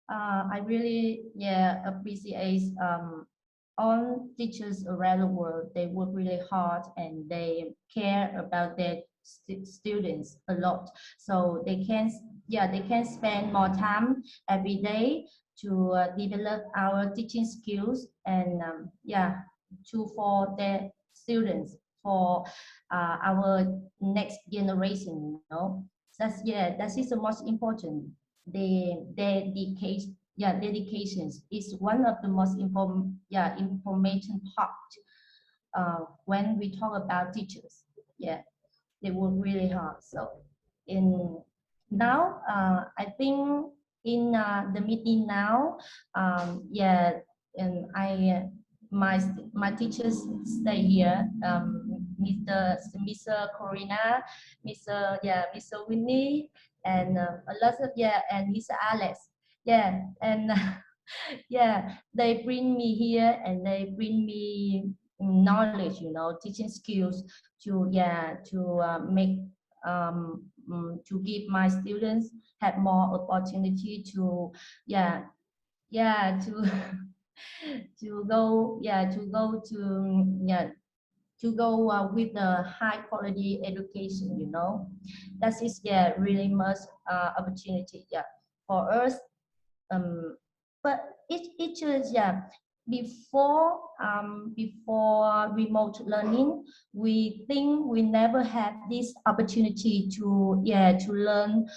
I really appreciate all teachers around the world. They work really hard and they care about their students a lot. So they can spend more time every day to develop our teaching skills, and for their students, for our next generation. You know, that is the most important. The dedication, dedications is one of the most information part when we talk about teachers. Yeah, they work really hard. So now I think in the meeting now, and my teachers stay here, Mr. Corina, Mr. Winnie, and a lot of and Mr. Alex, and they bring me here and they bring me knowledge, you know, teaching skills to make to give my students have more opportunity to to to go to go with the high quality education, you know. That is really much opportunity for us. But it is before remote learning, we think we never had this opportunity to learn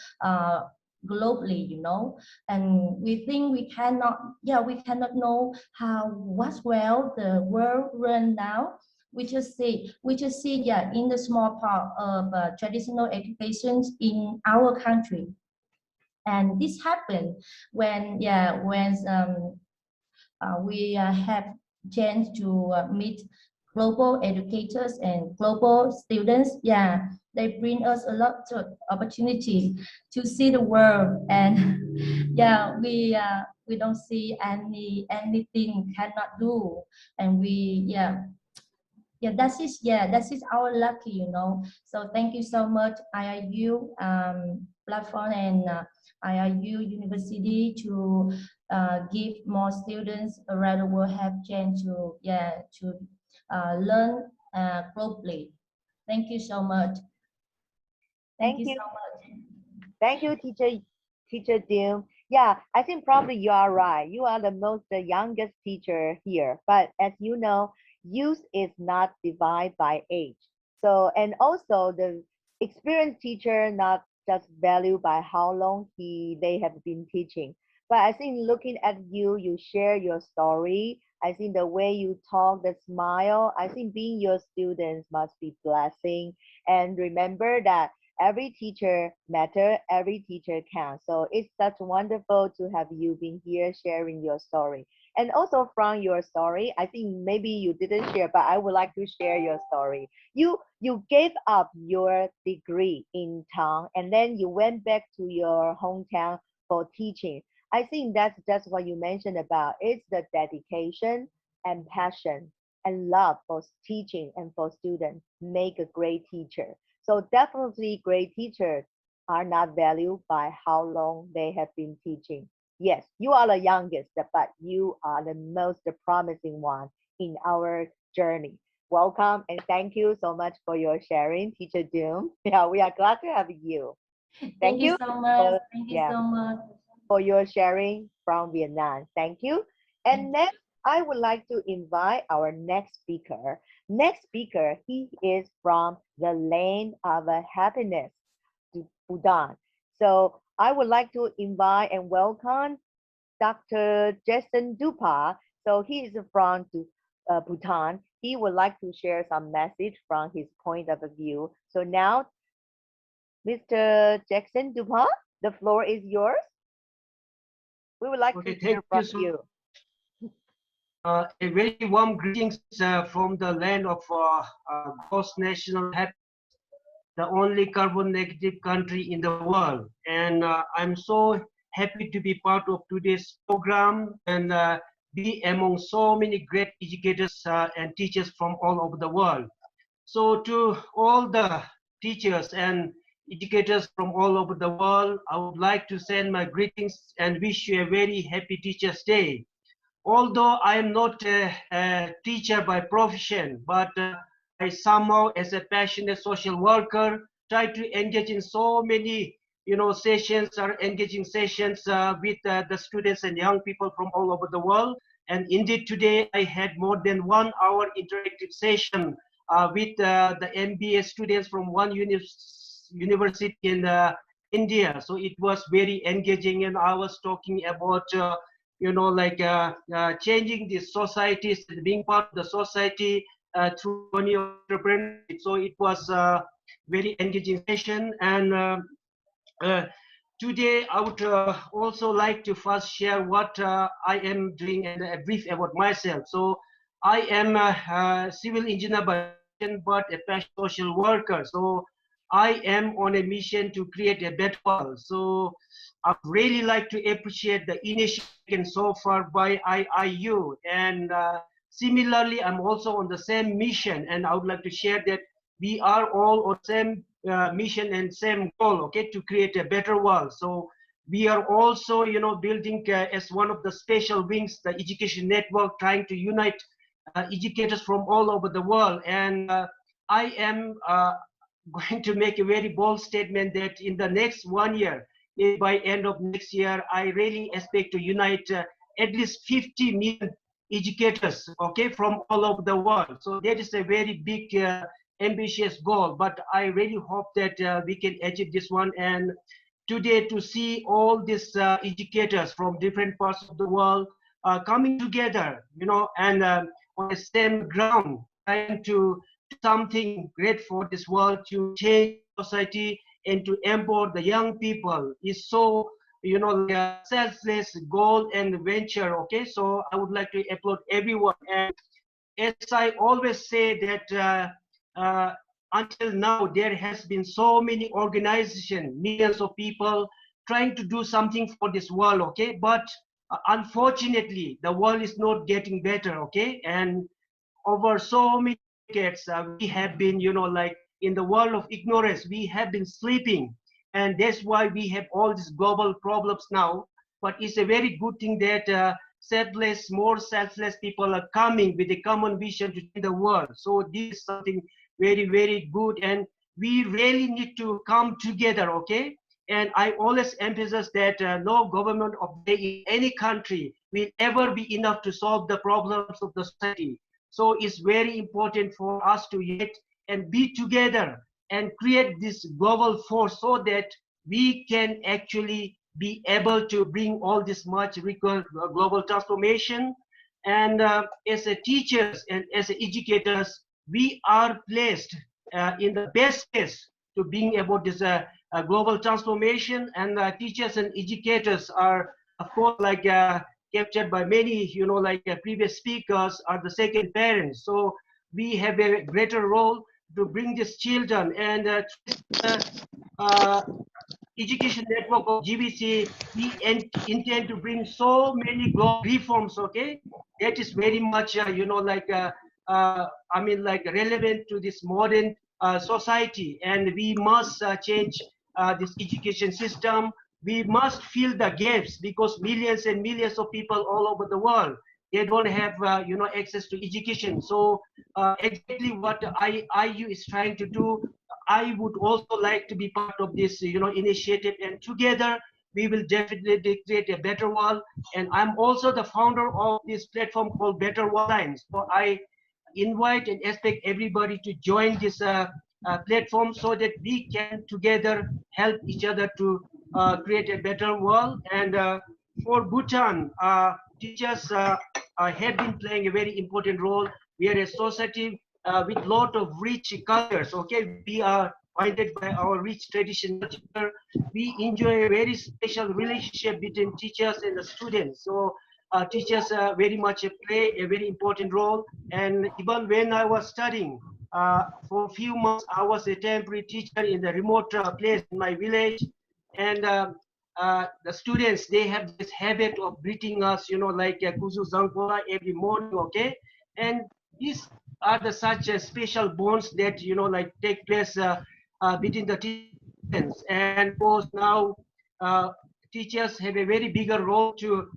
globally, you know. And we think we cannot know how well the world run now. We just see in the small part of traditional education in our country. And this happened when we have chance to meet global educators and global students. They bring us a lot of opportunity to see the world, and we don't see anything cannot do, and we that is our lucky, you know. So thank you so much, IIU platform and IIU University to give more students around the world have chance to learn globally. Thank you so much. Thank you so much. Thank you, Teacher Dim. Yeah, I think probably you are right. You are the youngest teacher here. But as you know, youth is not divided by age. So, and also the experienced teacher not just valued by how long they have been teaching. But I think looking at you, you share your story. I think the way you talk, the smile, I think being your students must be blessing. And remember that every teacher matter, every teacher counts. So it's such wonderful to have you been here sharing your story. And also from your story, I think maybe you didn't share, but I would like to share your story. You gave up your degree in town and then you went back to your hometown for teaching. I think that's just what you mentioned about. It's the dedication and passion and love for teaching and for students make a great teacher. So definitely great teachers are not valued by how long they have been teaching. Yes, you are the youngest, but you are the most promising one in our journey. Welcome and thank you so much for your sharing, Teacher Doom. Yeah, we are glad to have you. Thank you so much. Thank you so much for your sharing from Vietnam. Thank you. And next, I would like to invite our next speaker. Next speaker, he is from the land of happiness, Bhutan. So I would like to invite and welcome Dr. Jason Dupa. So he is from Bhutan. He would like to share some message from his point of view. So now, Mr. Jason Dupa, the floor is yours. We would like to hear from you. A very warm greetings from the land of gross national happiness, the only carbon negative country in the world. And I'm so happy to be part of today's program and be among so many great educators and teachers from all over the world. So to all the teachers and educators from all over the world, I would like to send my greetings and wish you a very happy Teachers' Day. Although I am not a teacher by profession, but I somehow, as a passionate social worker, try to engage in so many, sessions or engaging sessions with the students and young people from all over the world. And indeed, today I had more than 1 hour interactive session with the MBA students from one university in India. So it was very engaging, and I was talking about changing the societies and being part of the society through entrepreneurship. So it was a very engaging session. And today I would also like to first share what I am doing and a brief about myself. So I am a civil engineer by profession, but a passionate social worker. So I am on a mission to create a better world. So I really like to appreciate the initiative taken so far by IIU. And similarly, I'm also on the same mission, and I would like to share that we are all on the same mission and same goal, okay, to create a better world. So we are also, building as one of the special wings, the education network, trying to unite educators from all over the world. And I am going to make a very bold statement that in the next 1 year, by end of next year, I really expect to unite at least 50 million educators, okay, from all over the world. So that is a very big, ambitious goal, but I really hope that we can achieve this one. And today, to see all these educators from different parts of the world coming together, and on the same ground, trying to do something great for this world, to change society and to empower the young people is so, like a selfless goal and venture, okay? So I would like to applaud everyone. And as I always say that until now, there has been so many organizations, millions of people trying to do something for this world, okay? But unfortunately, the world is not getting better, okay? And over so many decades, we have been, like in the world of ignorance, we have been sleeping. And that's why we have all these global problems now. But it's a very good thing that more selfless people are coming with a common vision to change the world. So this is something very, very good. And we really need to come together, okay? And I always emphasize that no government of the day in any country will ever be enough to solve the problems of the society. So it's very important for us to unite and be together and create this global force so that we can actually be able to bring all this much global transformation. And as a teachers and as a educators, we are placed in the best place to bring about this global transformation. And teachers and educators are, of course, like captured by many, like previous speakers, are the second parents. So we have a greater role to bring these children. And education network of GBC, we intend to bring so many global reforms, okay? That is very much, like relevant to this modern society. And we must change this education system. We must fill the gaps because millions and millions of people all over the world, they don't have, access to education. So exactly what IU is trying to do, I would also like to be part of this, initiative, and together we will definitely create a better world. And I'm also the founder of this platform called Better World Times. So I invite and expect everybody to join this platform so that we can together help each other to create a better world. And for Bhutan, teachers have been playing a very important role. We are a society with a lot of rich cultures. Okay, we are binded by our rich tradition. We enjoy a very special relationship between teachers and the students. So teachers very much play a very important role. And even when I was studying, for a few months, I was a temporary teacher in the remote place in my village. And the students, they have this habit of greeting us, like Kuzu Zangpola every morning, okay? And these are the such special bonds that, like take place between the teachers. And of course now teachers have a very bigger role to,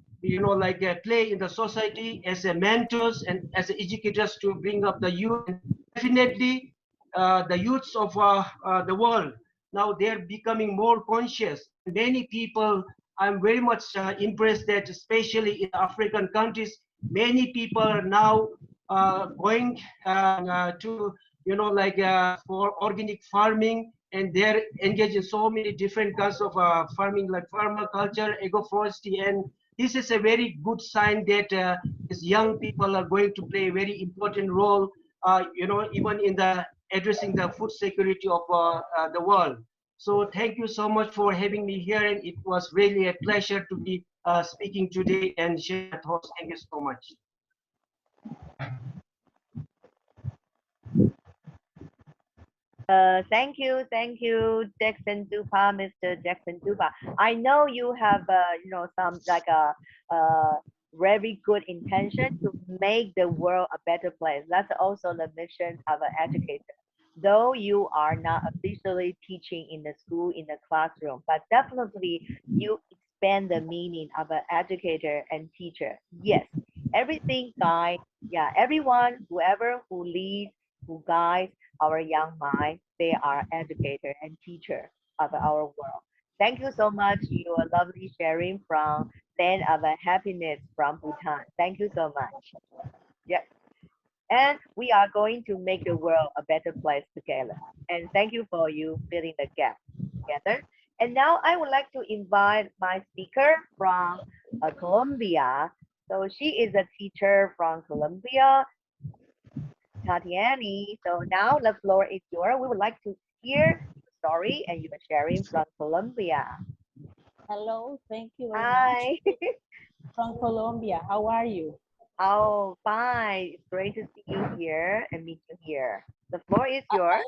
play in the society as a mentors and as educators to bring up the youth. And definitely the youths of the world, now they're becoming more conscious. Many people, I'm very much impressed that especially in African countries, many people are now going to, for organic farming, and they're engaged in so many different kinds of farming, like permaculture, agroforestry. And this is a very good sign that these young people are going to play a very important role, even in the addressing the food security of the world. So thank you so much for having me here, and it was really a pleasure to be speaking today and share my thoughts. Thank you so much. Thank you, Jason Dupa, Mr. Jason Dupa. I know you have, some like a very good intention to make the world a better place. That's also the mission of an educator. Though you are not officially teaching in the school, in the classroom, but definitely you expand the meaning of an educator and teacher. Yes, everything guide, yeah, everyone, whoever who leads, who guides our young mind, they are educator and teacher of our world. Thank you so much. Your lovely sharing from Land of Happiness from Bhutan. Thank you so much. Yes. And we are going to make the world a better place together. And thank you for you filling the gap together. And now I would like to invite my speaker from Colombia. So she is a teacher from Colombia, Tatiani. So now the floor is yours. We would like to hear your story and your sharing from Colombia. Hello, thank you very Hi. much. From Colombia, how are you? Oh, fine. It's great to see you here and meet you here. The floor is yours.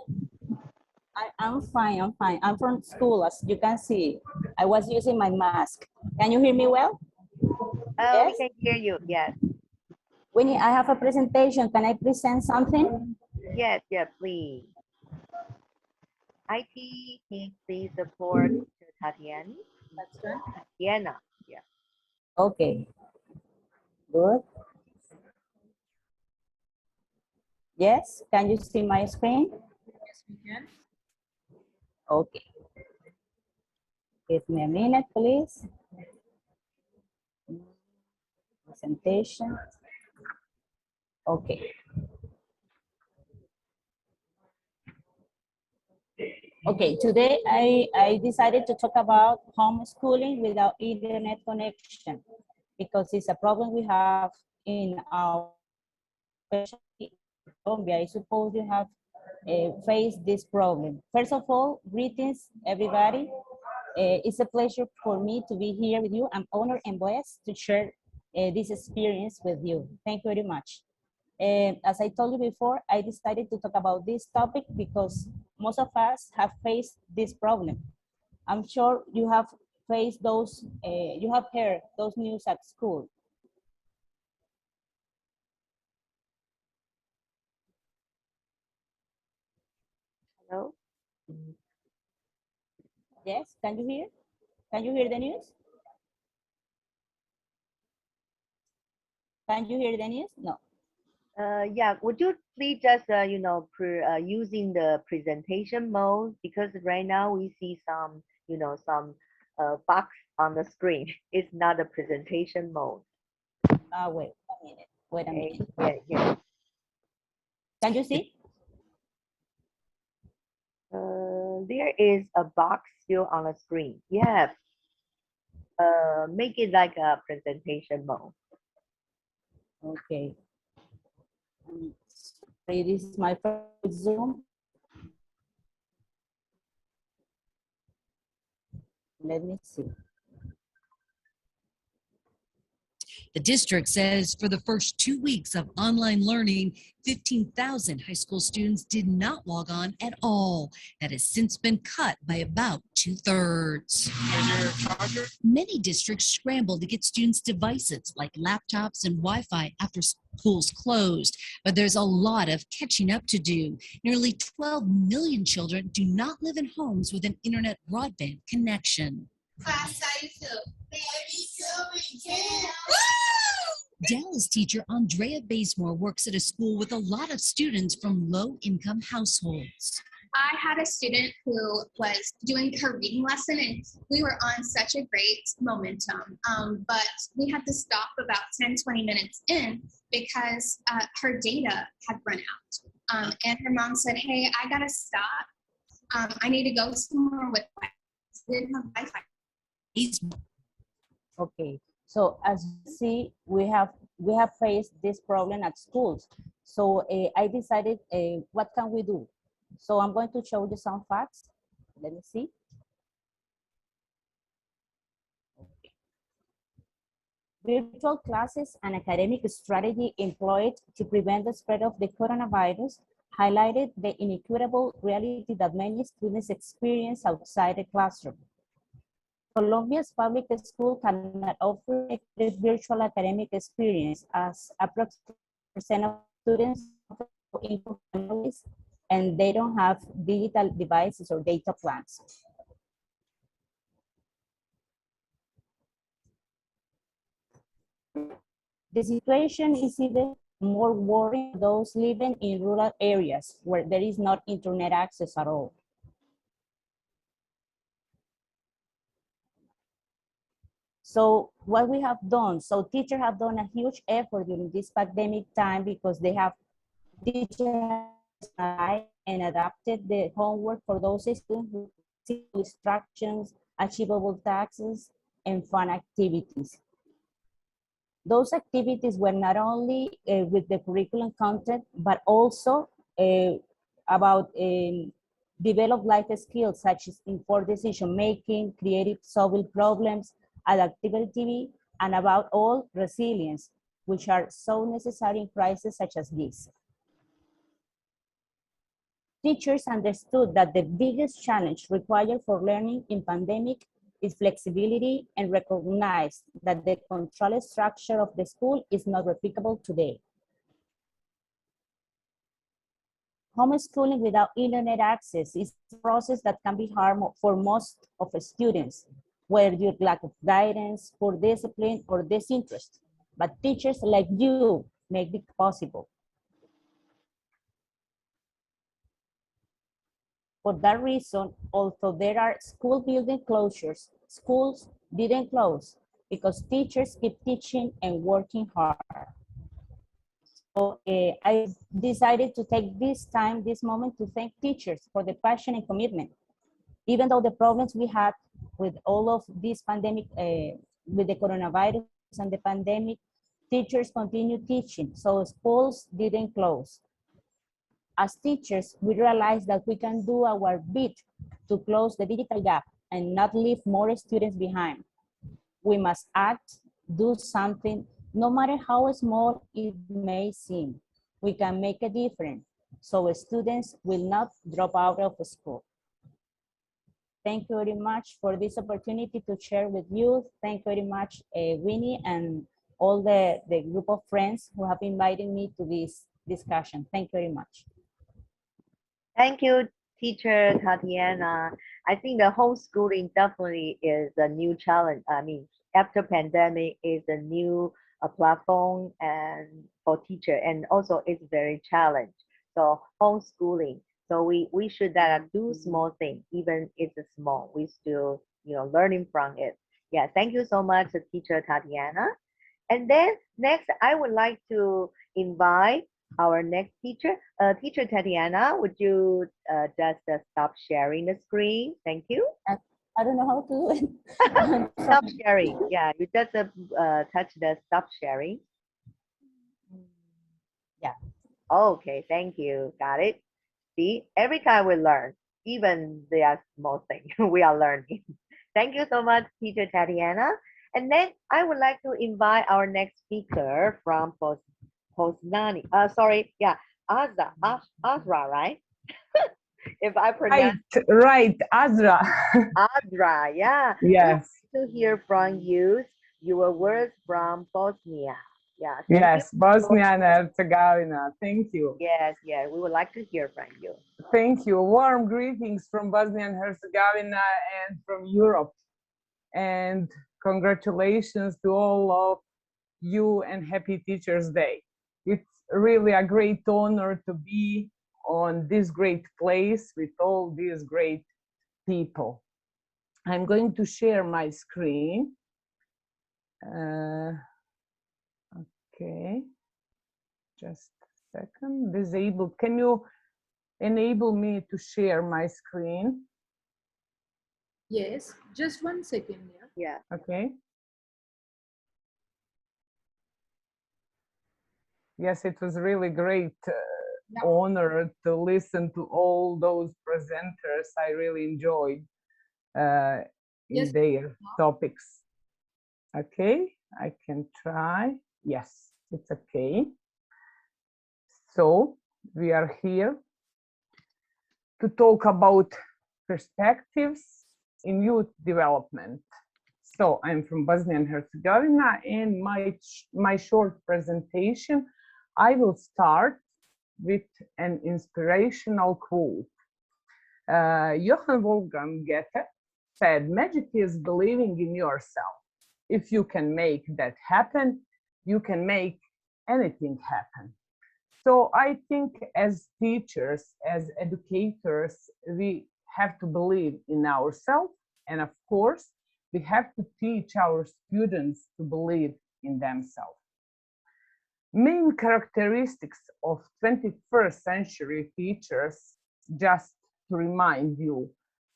I'm fine, I'm fine. I'm from school, as you can see. I was using my mask. Can you hear me well? Oh, yes? We can hear you, yes. Winnie, I have a presentation. Can I present something? Yes, yeah, please. IT team, please support to Tatiana. That's done. Tatiana, yeah. Okay, good. Yes, can you see my screen? Yes, we can. Okay. Give me a minute, please. Presentation. Okay. Okay, today I decided to talk about homeschooling without internet connection because it's a problem we have in our, especially in Colombia. I suppose you have faced this problem. First of all, greetings, everybody. It's a pleasure for me to be here with you. I'm honored and blessed to share this experience with you. Thank you very much. As I told you before, I decided to talk about this topic because most of us have faced this problem. I'm sure you have faced those, you have heard those news at school. Hello? Yes, can you hear? Can you hear the news? Can you hear the news? No. Yeah, would you please just, using the presentation mode, because right now we see some, some box on the screen. It's not a presentation mode. Wait a minute. Wait a Okay. minute. Yeah, yeah. Can you see? There is a box still on the screen. Yeah. Make it like a presentation mode. Okay. Sorry, this is my first Zoom. Let me see. The district says for the first 2 weeks of online learning, 15,000 high school students did not log on at all. That has since been cut by about 2/3. Many districts scrambled to get students devices like laptops and Wi-Fi after schools closed, but there's a lot of catching up to do. Nearly 12 million children do not live in homes with an internet broadband connection. Dallas teacher Andrea Bazemore works at a school with a lot of students from low-income households. I had a student who was doing her reading lesson and we were on such a great momentum, but we had to stop about 10-20 minutes in because her data had run out. And her mom said, hey, I gotta stop. I need to go somewhere with Wi-Fi. Didn't have Wi-Fi. Okay, so as you see, we have faced this problem at schools. So I decided, what can we do? So I'm going to show you some facts. Let me see. Okay. Virtual classes and academic strategy employed to prevent the spread of the coronavirus highlighted the inequitable reality that many students experience outside the classroom. Colombia's public school cannot offer a virtual academic experience as approximately 10% of students are low-income families and they don't have digital devices or data plans. The situation is even more worrying for those living in rural areas where there is not internet access at all. So what we have done, so teachers have done a huge effort during this pandemic time because they have teachers and adapted the homework for those students with simple instructions, achievable tasks, and fun activities. Those activities were not only with the curriculum content, but also about develop life skills such as informed decision making, creative solving problems, adaptability, and about all resilience, which are so necessary in crises such as this. Teachers understood that the biggest challenge required for learning in pandemic is flexibility and recognized that the control structure of the school is not replicable today. homeschooling without internet access is a process that can be hard for most of the students, whether you lack of guidance, poor discipline, or disinterest. But teachers like you make it possible. For that reason, although there are school building closures, schools didn't close because teachers keep teaching and working hard. So I decided to take this moment to thank teachers for the passion and commitment. Even though the problems we had with all of this pandemic, with the coronavirus and the pandemic, teachers continued teaching, so schools didn't close. As teachers, we realized that we can do our bit to close the digital gap and not leave more students behind. We must act, do something, no matter how small it may seem. We can make a difference, so students will not drop out of school. Thank you very much for this opportunity to share with you. Thank you very much, Winnie, and all the group of friends who have invited me to this discussion. Thank you very much. Thank you, teacher Tatiana. I think the homeschooling definitely is a new challenge. I mean, after pandemic is a new platform and for teacher, and also it's very challenged. So homeschooling. So we should do small things, even if it's small. We still learning from it. Yeah, thank you so much, teacher Tatiana. And then next, I would like to invite our next teacher, teacher Tatiana. Would you just stop sharing the screen? Thank you. I don't know how to do it. Stop sharing. Yeah, you just touch the stop sharing. Yeah. Okay, thank you. Got it. See, every time we learn, even they are small things, we are learning. Thank you so much, teacher Tatiana. And then I would like to invite our next speaker from Poznani. Sorry, yeah, Azra, right? If I pronounce right, Azra. Azra, yeah. Yes. To hear from you, your words from Bosnia. Yeah. Yes, Bosnia and Herzegovina. Thank you. Yes, yeah, we would like to hear from you. Thank you. Warm greetings from Bosnia and Herzegovina and from Europe. And congratulations to all of you and happy Teachers Day. It's really a great honor to be on this great place with all these great people. I'm going to share my screen. Okay, just a second. Disabled. Can you enable me to share my screen? Yes, just 1 second. Yeah. Okay. Yes, it was really great honor to listen to all those presenters. I really enjoyed in their topics. Okay, I can try. Yes, it's okay. So we are here to talk about perspectives in youth development. So I'm from Bosnia and Herzegovina, and my short presentation, I will start with an inspirational quote. Johann Wolfgang Goethe said, "Magic is believing in yourself. If you can make that happen, you can make anything happen." So I think as teachers, as educators, we have to believe in ourselves, and of course, we have to teach our students to believe in themselves. Main characteristics of 21st century teachers, just to remind you: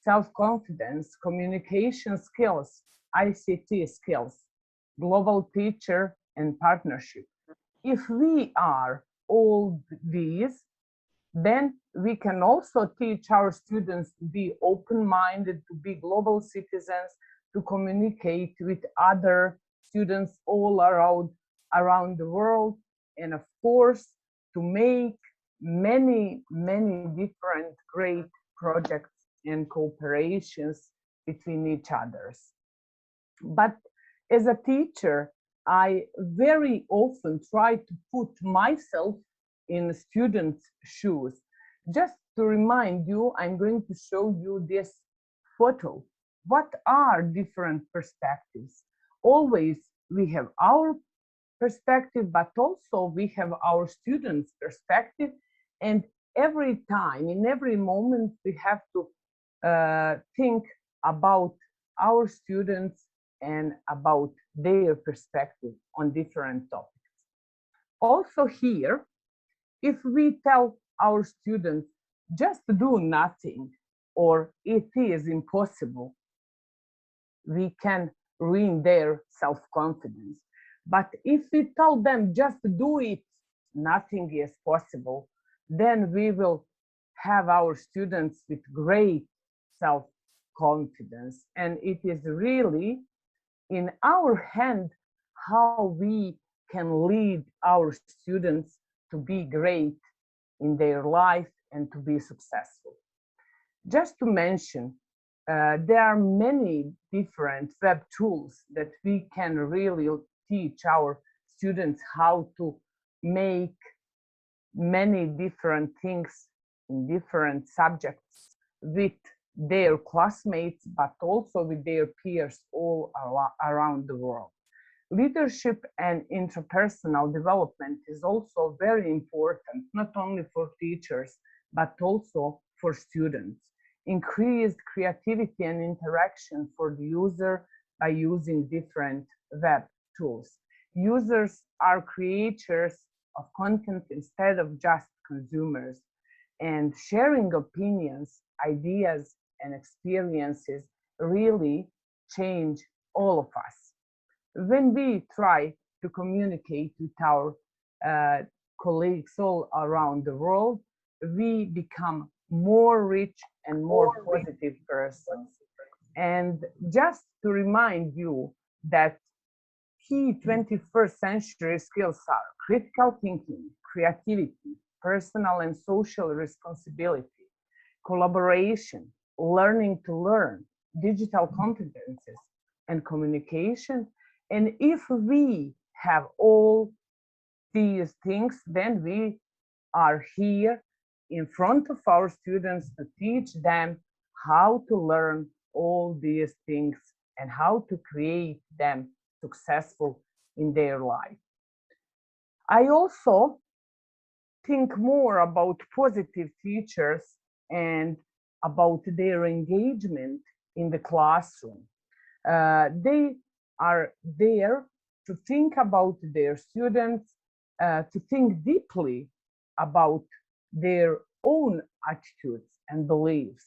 self-confidence, communication skills, ICT skills, global teacher, and partnership. If we are all these, then we can also teach our students to be open-minded, to be global citizens, to communicate with other students all around the world, and of course, to make many different great projects and cooperations between each others. But as a teacher, I very often try to put myself in students' shoes, Just to remind you, I'm going to show you this photo. What are different perspectives? Always we have our perspective, but also we have our students' perspective. And every time, in every moment, we have to think about our students and about their perspective on different topics. Also here, if we tell our students just do nothing or it is impossible, we can ruin their self-confidence. But if we tell them just do it, nothing is possible, then we will have our students with great self-confidence. And it is really in our hand how we can lead our students to be great in their life and to be successful. Just to mention, there are many different web tools that we can really teach our students how to make many different things in different subjects with their classmates, but also with their peers all around the world. Leadership and interpersonal development is also very important, not only for teachers, but also for students. Increased creativity and interaction for the user by using different web tools. Users are creators of content instead of just consumers, and sharing opinions, ideas, and experiences really change all of us. When we try to communicate with our colleagues all around the world, we become more rich and more positive persons. And just to remind you that key 21st century skills are critical thinking, creativity, personal and social responsibility, collaboration, learning to learn, digital competences, and communication. And if we have all these things, then we are here in front of our students to teach them how to learn all these things and how to create them successful in their life. I also think more about positive teachers and about their engagement in the classroom. They are there to think about their students, to think deeply about their own attitudes and beliefs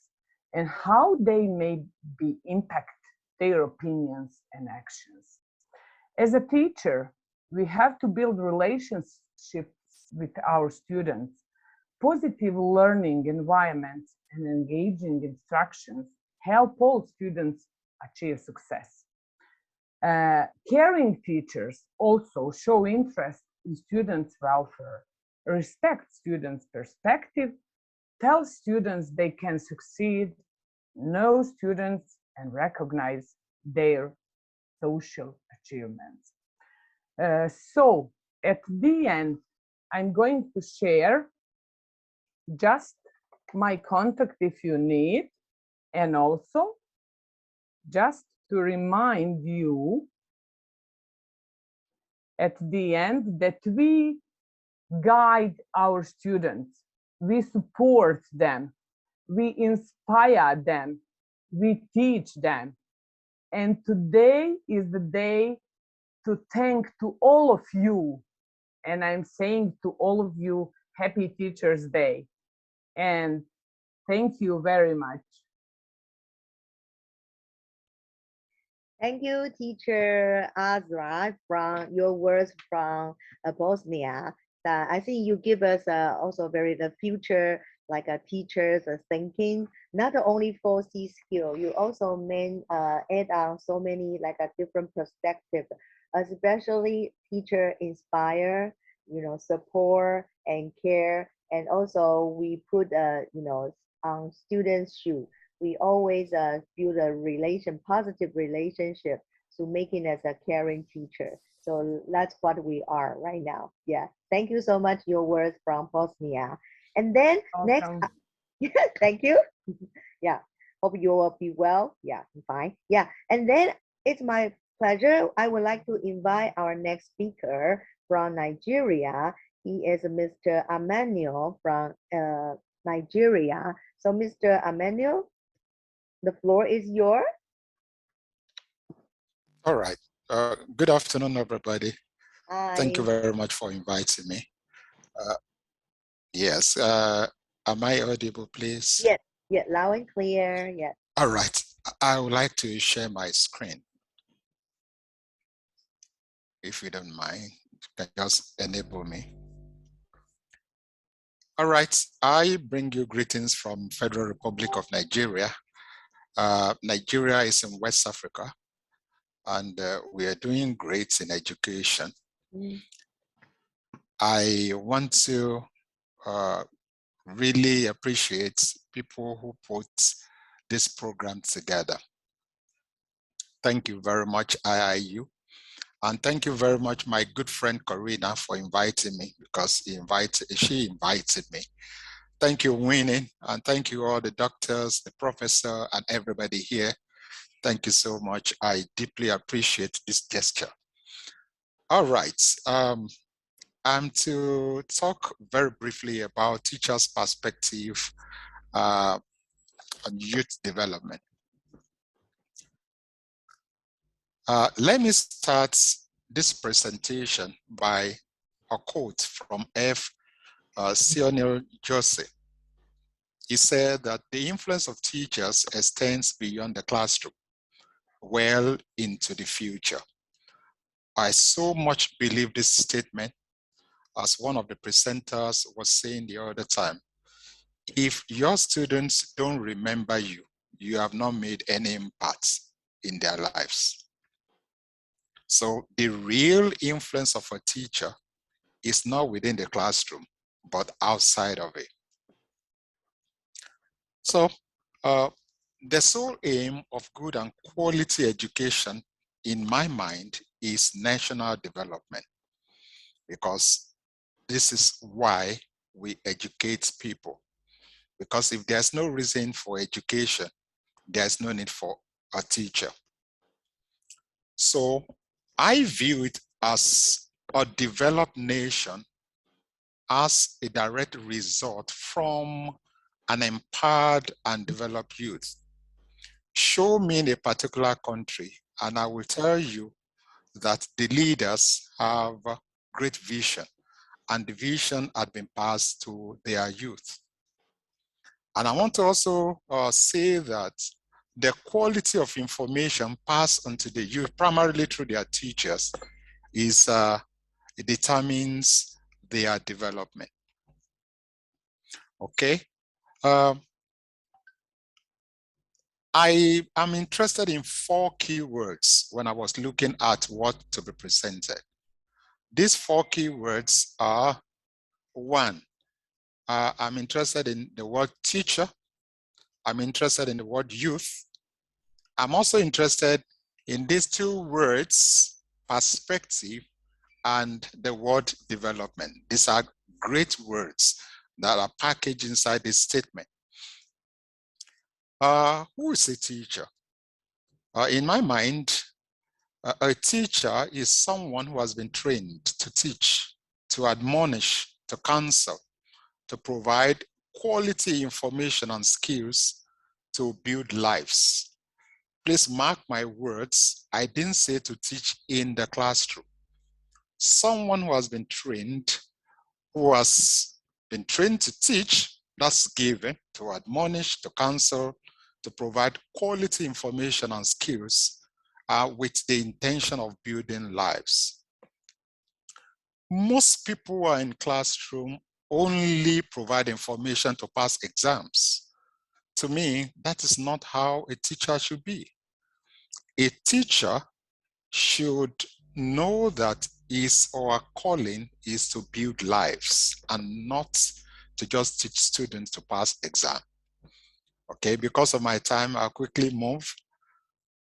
and how they may impact their opinions and actions. As a teacher, we have to build relationships with our students. Positive learning environments and engaging instructions help all students achieve success. Caring teachers also show interest in students' welfare, respect students' perspective, tell students they can succeed, know students, and recognize their social achievements. So at the end, I'm going to share just my contact if you need, and also just to remind you at the end that we guide our students, we support them, we inspire them, we teach them. And today is the day to thank to all of you. And I'm saying to all of you, Happy Teachers Day. And thank you very much. Thank you, Teacher Azra, from your words from Bosnia. I think you give us also the future, like a teacher's thinking, not only for C skill, you also add on so many like a different perspective, especially teacher inspire, support and care. And also we put, on students' shoe. We always build a positive relationship to making us a caring teacher. So that's what we are right now. Yeah. Thank you so much. Your words from Bosnia. And then next, Welcome. thank you. Yeah, hope you will be well. Yeah, I'm fine. Yeah, and then it's my pleasure. I would like to invite our next speaker from Nigeria. He is Mr. Emmanuel from Nigeria. So Mr. Emmanuel, the floor is yours. All right. Good afternoon, everybody. Thank you Hi. very much for inviting me. Yes. Am I audible, please? Yes, yeah, loud and clear. Yes. All right. I would like to share my screen. If you don't mind, you can just enable me. All right. I bring you greetings from Federal Republic of Nigeria. Nigeria is in West Africa, and we are doing great in education. I want to really appreciate people who put this program together. Thank you very much, IIU. And thank you very much, my good friend Corina, for inviting me, because she invited me. Thank you, Winnie, and thank you all the doctors, the professor, and everybody here. Thank you so much. I deeply appreciate this gesture. All right. I'm to talk very briefly about teachers' perspective on youth development. Let me start this presentation by a quote from F. Sionil Jose. He said that the influence of teachers extends beyond the classroom, well into the future. I so much believe this statement, as one of the presenters was saying the other time. If your students don't remember you, you have not made any impact in their lives. So the real influence of a teacher is not within the classroom, but outside of it. So the sole aim of good and quality education, in my mind, is national development, because this is why we educate people. Because if there's no reason for education, there's no need for a teacher. So I view it as a developed nation as a direct result from an empowered and developed youth. Show me in a particular country, and I will tell you that the leaders have great vision, and the vision had been passed to their youth. And I want to also say that the quality of information passed on to the youth, primarily through their teachers, is it determines their development. Okay. I am interested in 4 keywords when I was looking at what to be presented. These 4 keywords are: 1, I'm interested in the word teacher. I'm interested in the word youth. I'm also interested in these 2 words, perspective and the word development. These are great words that are packaged inside this statement. Who is a teacher? In my mind, a teacher is someone who has been trained to teach, to admonish, to counsel, to provide quality information and skills to build lives. Please mark my words. I didn't say to teach in the classroom. Someone who has been trained to teach, that's given, to admonish, to counsel, to provide quality information and skills with the intention of building lives. Most people who are in classroom only provide information to pass exams. To me, that is not how a teacher should be. A teacher should know that his or her calling is to build lives and not to just teach students to pass exam. Okay, because of my time, I'll quickly move.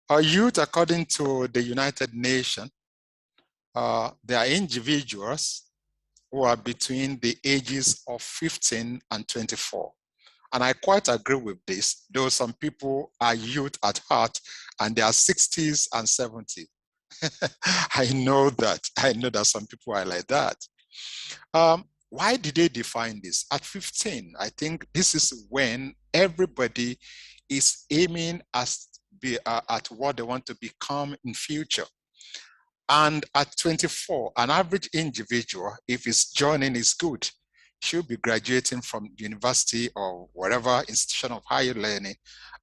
Our youth, according to the United Nations, they are individuals who are between the ages of 15 and 24. And I quite agree with this, though some people are youth at heart and they are 60s and 70s. I know that some people are like that. Why did they define this? At 15, I think this is when everybody is aiming at what they want to become in future. And at 24, an average individual, if his journey is good, should be graduating from university or whatever institution of higher learning,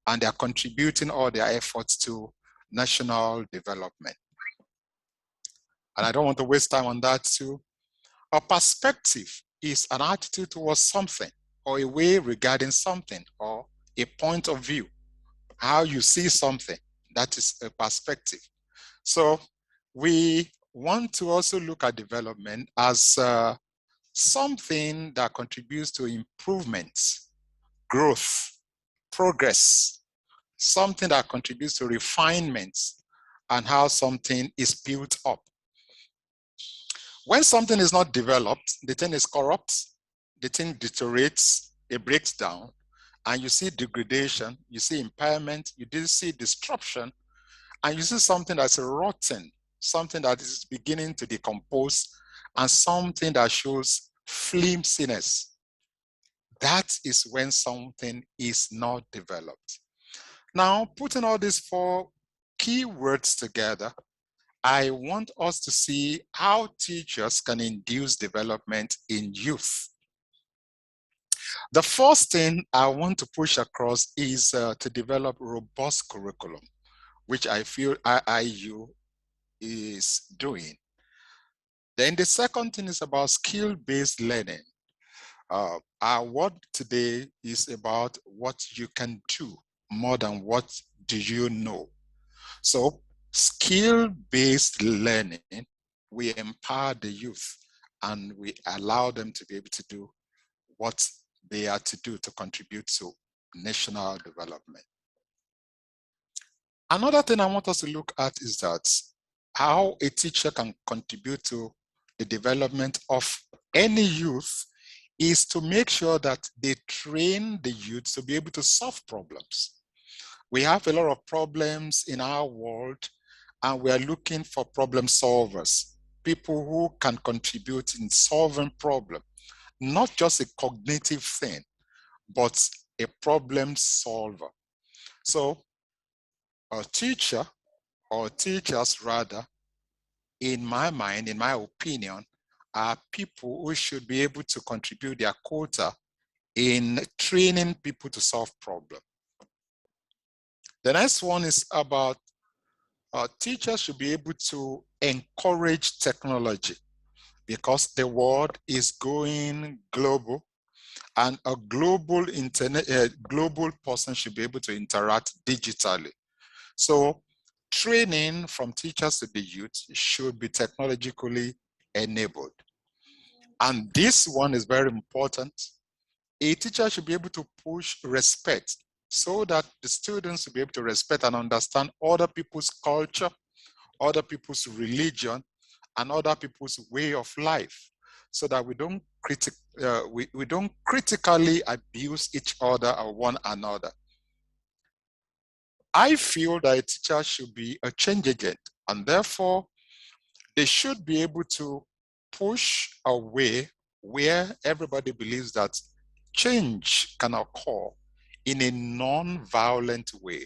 and they're contributing all their efforts to national development. And I don't want to waste time on that too. A perspective is an attitude towards something or a way regarding something or a point of view, how you see something. That is a perspective. So we want to also look at development as something that contributes to improvements, growth, progress, something that contributes to refinements and how something is built up. When something is not developed, the thing is corrupt, the thing deteriorates, it breaks down, and you see degradation, you see impairment, you do see disruption, and you see something that's rotten, something that is beginning to decompose, and something that shows flimsiness. That is when something is not developed. Now, putting all these four key words together, I want us to see how teachers can induce development in youth. The first thing I want to push across is to develop robust curriculum, which I feel IIU is doing. Then the second thing is about skill-based learning. Our word today is about what you can do more than what do you know. So skill-based learning, we empower the youth and we allow them to be able to do what they are to do to contribute to national development. Another thing I want us to look at is that how a teacher can contribute to the development of any youth is to make sure that they train the youth to be able to solve problems. We have a lot of problems in our world, and we are looking for problem solvers, people who can contribute in solving problems, not just a cognitive thing, but a problem solver. So a teacher, or teachers rather, in my mind, in my opinion, are people who should be able to contribute their quota in training people to solve problems. The next one is about teachers should be able to encourage technology, because the world is going global, and a global global person should be able to interact digitally. So training from teachers to the youth should be technologically enabled. And this one is very important. A teacher should be able to push respect so that the students will be able to respect and understand other people's culture, other people's religion, and other people's way of life, so that we don't critically abuse each other or one another. I feel that a teacher should be a change agent, and therefore they should be able to push a way where everybody believes that change can occur in a non-violent way.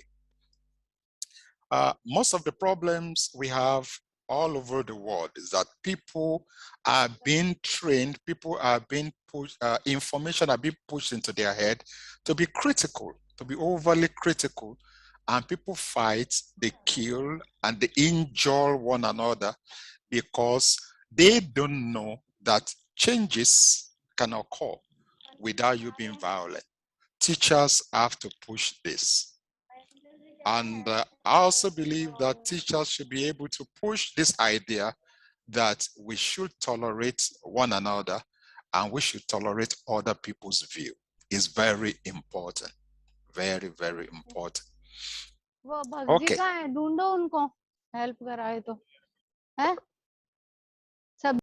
Most of the problems we have all over the world is that people are being trained, people are being pushed, information are being pushed into their head to be critical, to be overly critical, and people fight, they kill, and they injure one another because they don't know that changes can occur without you being violent. Teachers have to push this. And I also believe that teachers should be able to push this idea that we should tolerate one another and we should tolerate other people's view. It's very important. Very, very important. वो भगजी Okay. कहाँ है? ढूंढो उनको, help कराए तो है सब.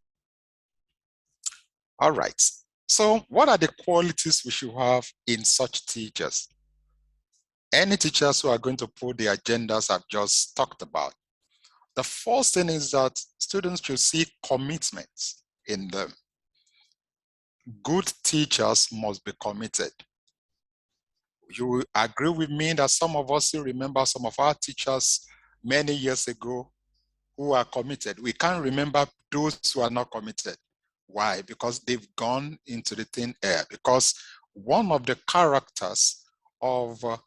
All right. So what are the qualities we should have in such teachers? Any teachers who are going to put the agendas I've just talked about. The first thing is that students should see commitments in them. Good teachers must be committed. You will agree with me that some of us still remember some of our teachers many years ago who are committed. We can't remember those who are not committed. Why? Because they've gone into the thin air. Because one of the characters of a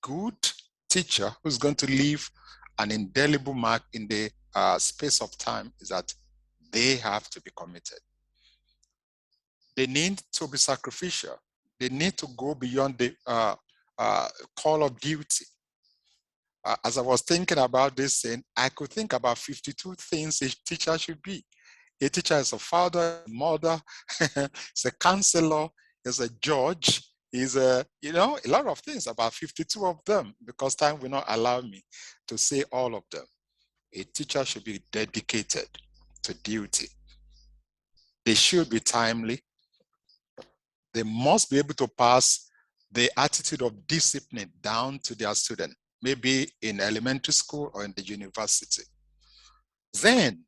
good teacher who's going to leave an indelible mark in the space of time is that they have to be committed. They need to be sacrificial. They need to go beyond the call of duty. As I was thinking about this thing, I could think about 52 things a teacher should be. A teacher is a father, a mother, is a counselor, is a judge, is a lot of things, about 52 of them, because time will not allow me to say all of them. A teacher should be dedicated to duty. They should be timely. They must be able to pass the attitude of discipline down to their student, maybe in elementary school or in the university. Then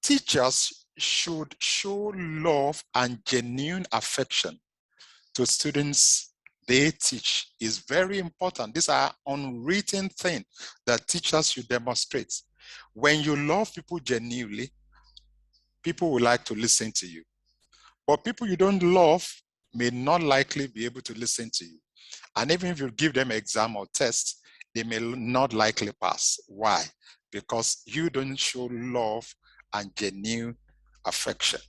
teachers should show love and genuine affection to students they teach. Is very important. These are unwritten things that teachers should demonstrate. When you love people genuinely, people will like to listen to you. But people you don't love may not likely be able to listen to you. And even if you give them exam or test, they may not likely pass. Why? Because you don't show love and genuine affection.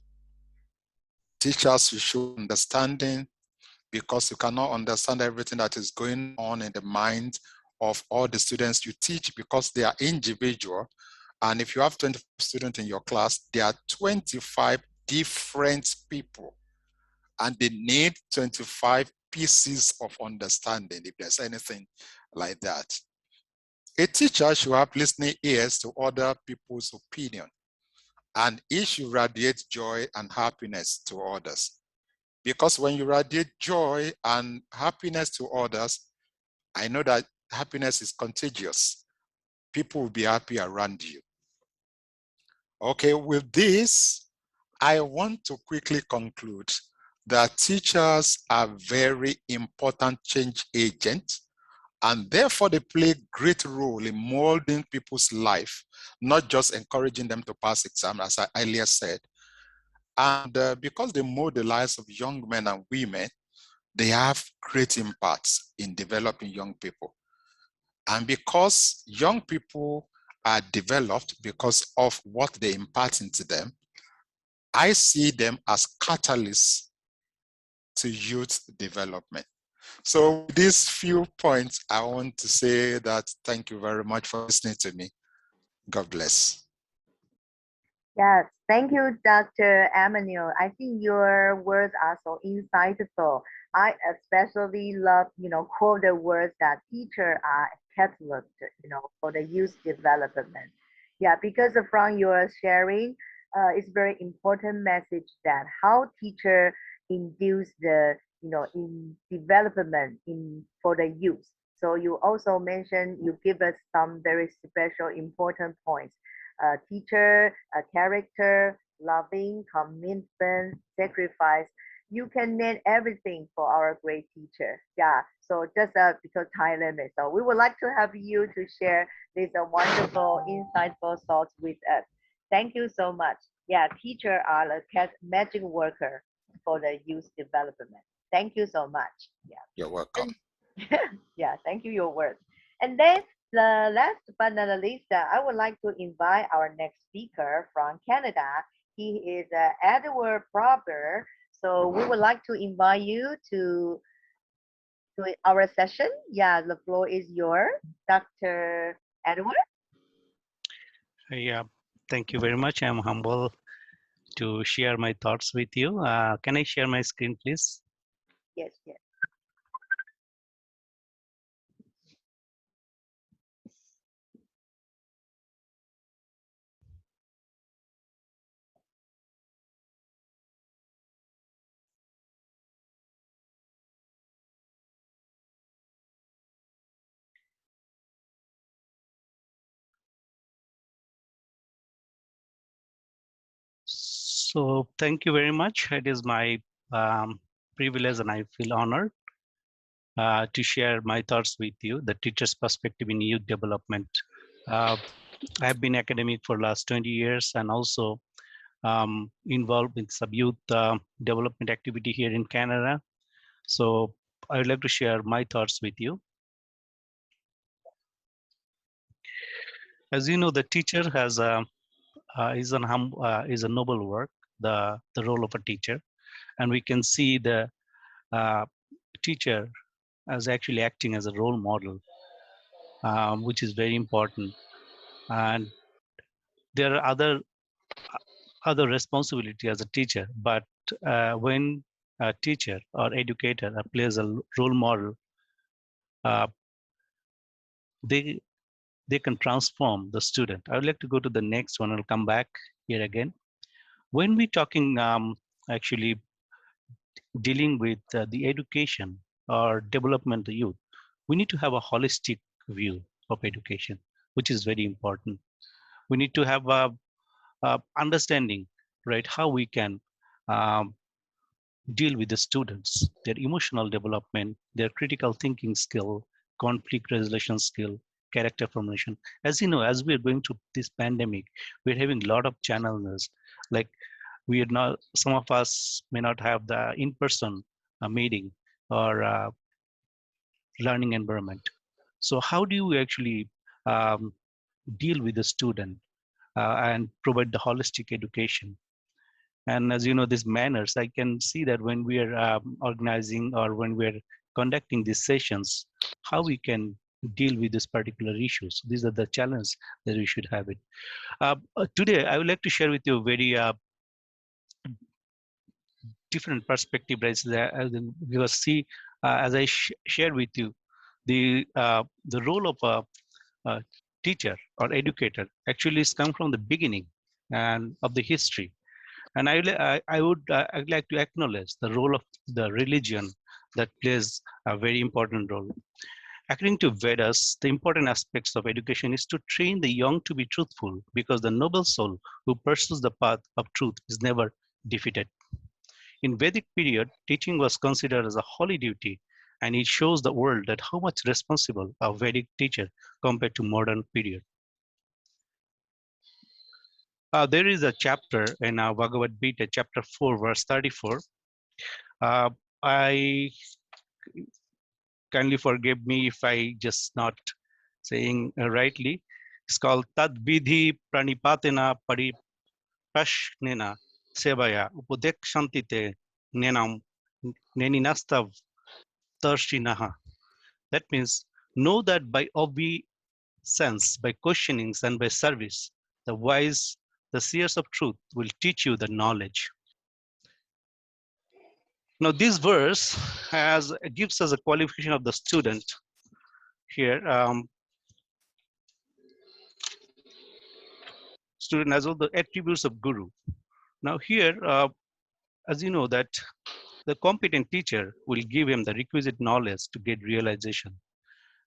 Teachers should show understanding, because you cannot understand everything that is going on in the mind of all the students you teach, because they are individual. And if you have 20 students in your class, there are 25 different people, and they need 25 pieces of understanding, if there's anything like that. A teacher should have listening ears to other people's opinion, and he should radiate joy and happiness to others. Because when you radiate joy and happiness to others, I know that happiness is contagious. People will be happy around you. Okay, with this, I want to quickly conclude that teachers are very important change agents, and therefore they play a great role in molding people's life, not just encouraging them to pass exams, as I earlier said. And because they mold the lives of young men and women, they have great impacts in developing young people. And because young people are developed because of what they impart into them, I see them as catalysts to youth development. So with these few points, I want to say that thank you very much for listening to me. God bless. Yes, thank you, Dr. Emmanuel. I think your words are so insightful. I especially love, quote the words that teachers are catalyst, for the youth development. Yeah, because from your sharing, it's very important message that how teacher induce the, in development for the youth. So you also mentioned, you give us some very special important points. Teacher, character, loving, commitment, sacrifice. You can name everything for our great teacher. Yeah. So just because time limit, so we would like to have you to share these wonderful, insightful thoughts with us. Thank you so much. Yeah, teacher are the magic worker for the youth development. Thank you so much. Yeah. You're welcome. Yeah, thank you, your words. And then the last but not the least, I would like to invite our next speaker from Canada. He is Edward Prober. So we would like to invite you to our session. Yeah, the floor is yours, Dr. Edward. Yeah, thank you very much. I'm humble to share my thoughts with you. Can I share my screen, please? Yes, yes. So thank you very much. It is my privilege and I feel honored to share my thoughts with you, the teacher's perspective in youth development. I've been academic for last 20 years and also involved in some youth development activity here in Canada. So I would like to share my thoughts with you. As you know, the teacher has is a noble work, the role of a teacher, and we can see the teacher as actually acting as a role model, which is very important. And there are other responsibility as a teacher, but when a teacher or educator plays a role model, they can transform the student. I would like to go to the next one. I'll come back here again. When we're talking actually dealing with the education or development of the youth, we need to have a holistic view of education, which is very important. We need to have a understanding, right, how we can deal with the students, their emotional development, their critical thinking skill, conflict resolution skill, character formation. As you know, as we're going through this pandemic, we're having a lot of challenges. Like we are not, some of us may not have the in-person meeting or learning environment. So how do you actually deal with the student and provide the holistic education? And as you know, these manners, I can see that when we are organizing or when we're conducting these sessions, how we can deal with these particular issues. These are the challenges that we should have it. Today, I would like to share with you a very different perspective. Because see, as I shared with you, the role of a teacher or educator actually has come from the beginning and of the history. And I'd like to acknowledge the role of the religion that plays a very important role. According to Vedas, the important aspects of education is to train the young to be truthful, because the noble soul who pursues the path of truth is never defeated. In Vedic period, teaching was considered as a holy duty, and it shows the world that how much responsible a Vedic teacher compared to modern period. There is a chapter in Bhagavad Gita, chapter 4, verse 34. I kindly forgive me if I just not saying rightly. It's called Tad Vidhi Pranipatena Paripashnena Sevaya Upodekshantite Nenam Neninastav Tarshinaha. That means know that by obeisance, by questionings, and by service, the wise, the seers of truth will teach you the knowledge. Now, this verse gives us a qualification of the student here. Student as well the attributes of guru. Now here, as you know that the competent teacher will give him the requisite knowledge to get realization.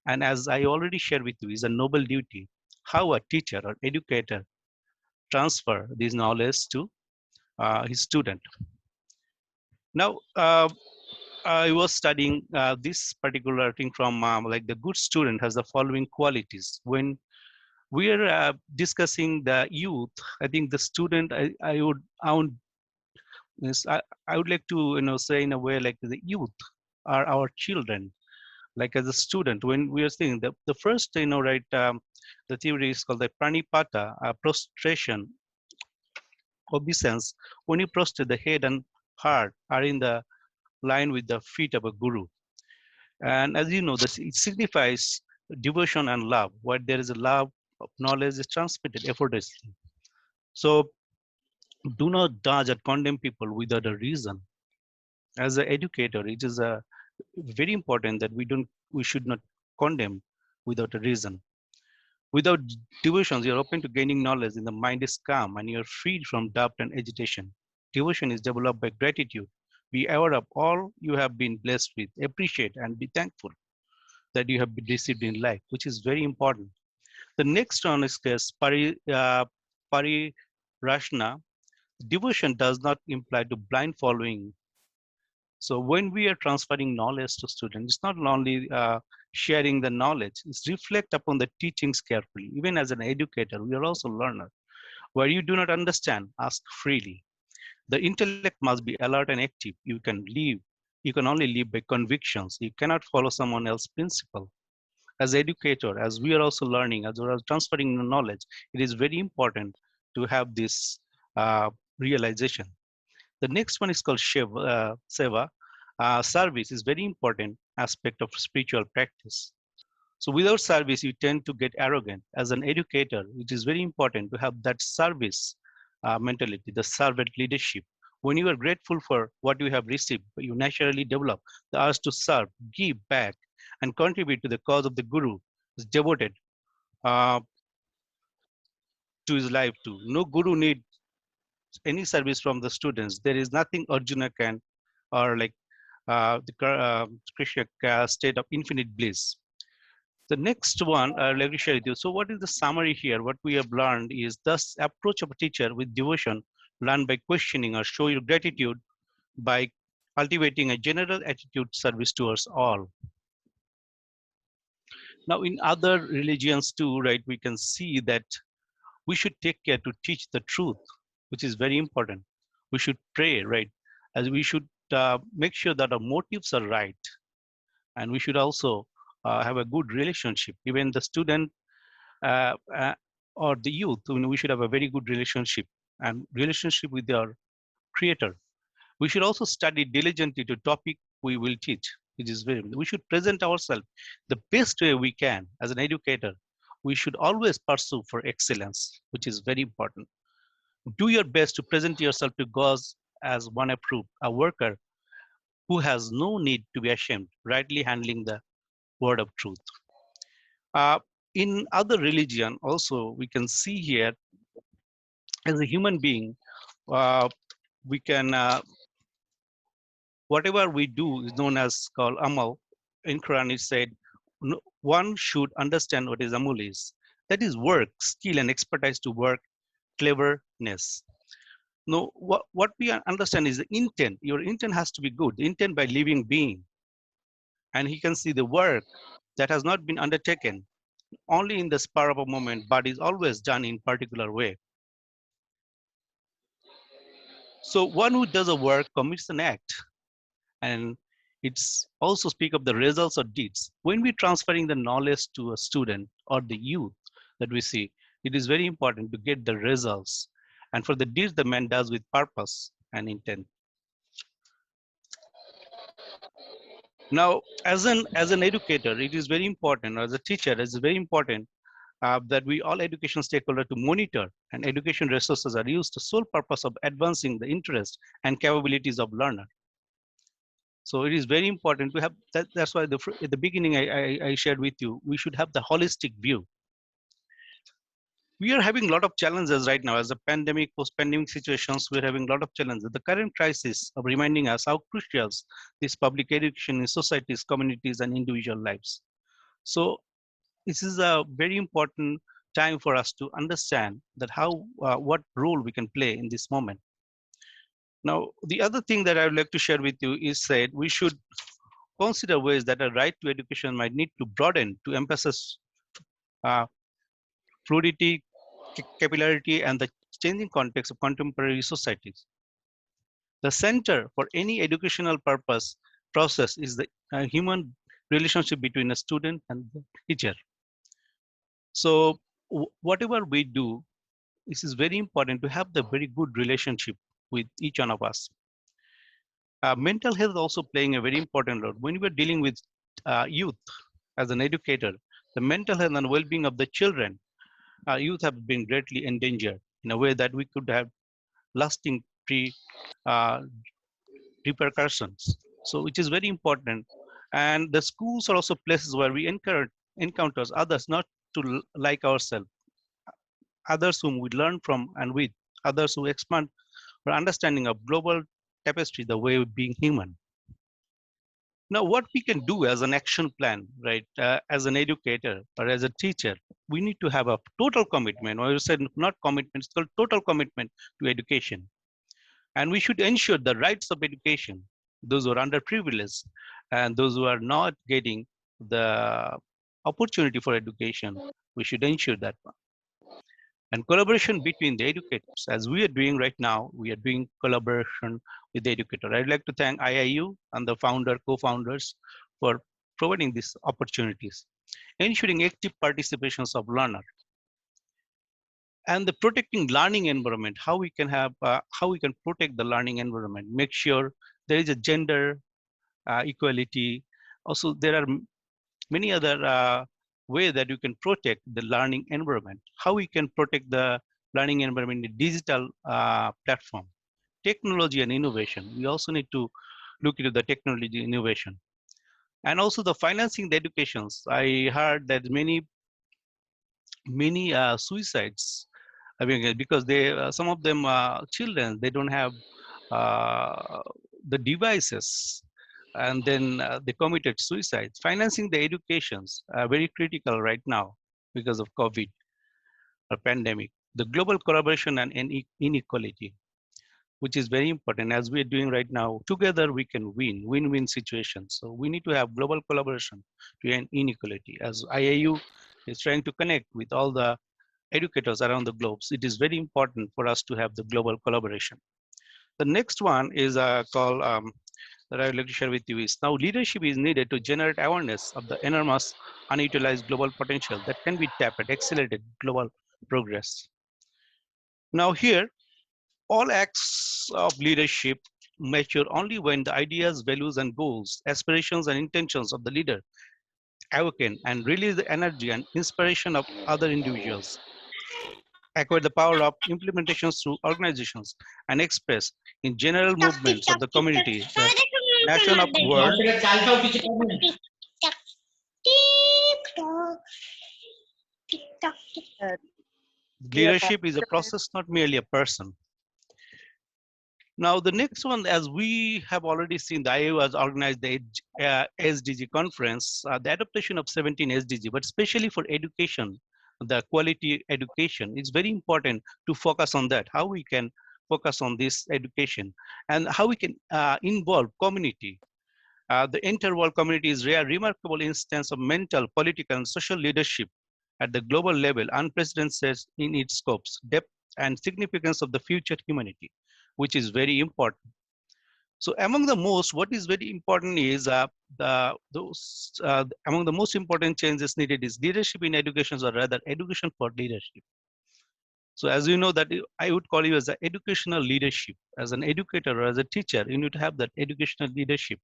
And as I already shared with you, is a noble duty how a teacher or educator transfer this knowledge to his student. Now, I was studying this particular thing from like the good student has the following qualities. When we are discussing the youth, I think the student, I would like to say in a way like the youth are our children. Like as a student, when we are saying the first, right, the theory is called the pranipata, prostration, obeisance. When you prostrate, the head and heart are in the line with the feet of a guru. And as you know, it signifies devotion and love. Where there is a love of knowledge is transmitted effortlessly. So do not judge or condemn people without a reason. As an educator, it is very important that we should not condemn without a reason. Without devotions, you're open to gaining knowledge, and the mind is calm, and you're freed from doubt and agitation. Devotion is developed by gratitude. Be aware of all you have been blessed with. Appreciate and be thankful that you have been received in life, which is very important. The next one is parirashna. Devotion does not imply to blind following. So when we are transferring knowledge to students, it's not only sharing the knowledge, it's reflect upon the teachings carefully. Even as an educator, we are also learner. Where you do not understand, ask freely. The intellect must be alert and active. You can only live by convictions. You cannot follow someone else's principle. As educator, as we are also learning, as we are transferring the knowledge, it is very important to have this realization. The next one is called Seva. Service is very important aspect of spiritual practice. So without service, you tend to get arrogant. As an educator, it is very important to have that service mentality, the servant leadership. When you are grateful for what you have received, you naturally develop the urge to serve, give back, and contribute to the cause of the Guru is devoted uh, to his life too. No Guru needs any service from the students. There is nothing Arjuna can, or like Krishna state of infinite bliss. The next one I'd like to share with you. So what is the summary here? What we have learned is thus approach of a teacher with devotion, learn by questioning or show your gratitude by cultivating a general attitude service towards all. Now in other religions too, right, we can see that we should take care to teach the truth, which is very important. We should pray, right? As we should make sure that our motives are right. And we should also have a good relationship. Even the student or the youth, we should have a very good relationship and relationship with our creator. We should also study diligently to topic we will teach, which is very, we should present ourselves the best way we can as an educator. We should always pursue for excellence, which is very important. Do your best to present yourself to God as one approved, a worker who has no need to be ashamed, rightly handling the word of truth. In other religion also, we can see here, as a human being, we can, whatever we do is known as called amal. In Quran, it said, one should understand what is amal is. That is work, skill, and expertise to work, cleverness. No, what we understand is the intent. Your intent has to be good. Intent by living being. And he can see the work that has not been undertaken only in the spur of a moment, but is always done in particular way. So one who does a work commits an act, and it's also speak of the results or deeds. When we're transferring the knowledge to a student or the youth that we see, it is very important to get the results. And for the deeds, the man does with purpose and intent. Now, as an educator, it is very important, as a teacher, it's very important that we all education stakeholders to monitor and education resources are used to sole purpose of advancing the interest and capabilities of learner. So it is very important to have that. That's why at the beginning I shared with you, we should have the holistic view. We are having a lot of challenges right now as a pandemic, post-pandemic situations. We're having a lot of challenges. The current crisis of reminding us how crucial this public education in societies, communities, and individual lives. So this is a very important time for us to understand that how, what role we can play in this moment. Now, the other thing that I would like to share with you is that we should consider ways that a right to education might need to broaden to emphasize fluidity, capillarity, and the changing context of contemporary societies. The center for any educational process is the human relationship between a student and the teacher. So whatever we do, this is very important to have the very good relationship with each one of us. Mental health also playing a very important role. When we're dealing with youth as an educator, the mental health and well-being of the children, youth have been greatly endangered in a way that we could have lasting repercussions. So which is very important. And the schools are also places where we encounter others not to like ourselves, others whom we learn from and with, others who expand our understanding of global tapestry, the way of being human. Now, what we can do as an action plan, right, as an educator or as a teacher, we need to have a total commitment, or you said not commitment, it's called total commitment to education. And we should ensure the rights of education, those who are underprivileged and those who are not getting the opportunity for education. We should ensure that one. And collaboration between the educators, as we are doing right now, we are doing collaboration with the educator. I'd like to thank IIU and the founder, co-founders for providing these opportunities, ensuring active participations of learner, and the protecting learning environment. How we can have, how we can protect the learning environment, make sure there is a gender equality. Also, there are many other ways that you can protect the learning environment. How we can protect the learning environment in digital platform, technology and innovation. We also need to look into the technology innovation. And also the financing the educations. I heard that many suicides. I mean, because they some of them children, they don't have the devices, and then they committed suicide. Financing the educations are very critical right now because of COVID or pandemic. The global collaboration and inequality, which is very important as we're doing right now. Together we can win-win situations. So we need to have global collaboration to end inequality. As IAU is trying to connect with all the educators around the globe, it is very important for us to have the global collaboration. The next one is called that I would like to share with you is now leadership is needed to generate awareness of the enormous unutilized global potential that can be tapped at accelerated global progress. Now here, all acts of leadership mature only when the ideas, values, and goals, aspirations, and intentions of the leader awaken and release the energy and inspiration of other individuals, acquire the power of implementations through organizations, and express in general movements of the community, the nation of world. Leadership is a process, not merely a person. Now, the next one, as we have already seen, the IAU has organized the SDG conference, the adaptation of 17 SDG, but especially for education, the quality education, it's very important to focus on that, how we can focus on this education and how we can involve community. The interworld community is a remarkable instance of mental, political, and social leadership at the global level, unprecedented in its scopes, depth, and significance of the future humanity, which is very important. So among the most, what is very important is among the most important changes needed is leadership in education, or rather education for leadership. So as you know that I would call you as an educational leadership, as an educator or as a teacher, you need to have that educational leadership.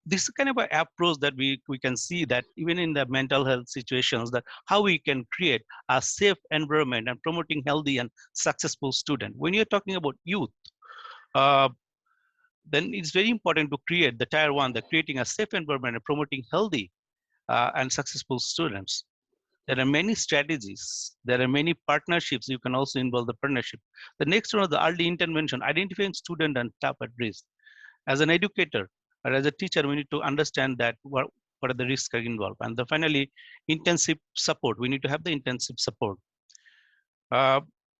This is kind of an approach that we can see that even in the mental health situations, that how we can create a safe environment and promoting healthy and successful student. When you're talking about youth, then it's very important to create the tier one, the creating a safe environment and promoting healthy and successful students. There are many strategies. There are many partnerships. You can also involve the partnership. The next one is the early intervention, identifying student and staff at risk. As an educator or as a teacher, we need to understand that what are the risks involved. And finally, intensive support. We need to have the intensive support.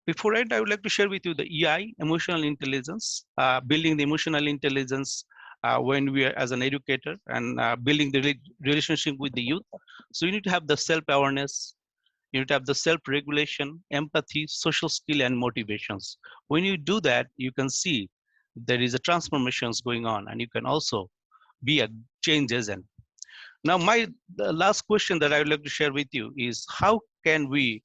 Before I would like to share with you the EI, emotional intelligence, building the emotional intelligence when we are as an educator and building the relationship with the youth. So you need to have the self-awareness, you need to have the self-regulation, empathy, social skill, and motivations. When you do that, you can see there is a transformations going on, and you can also be a change agent. Now, the last question that I would like to share with you is how can we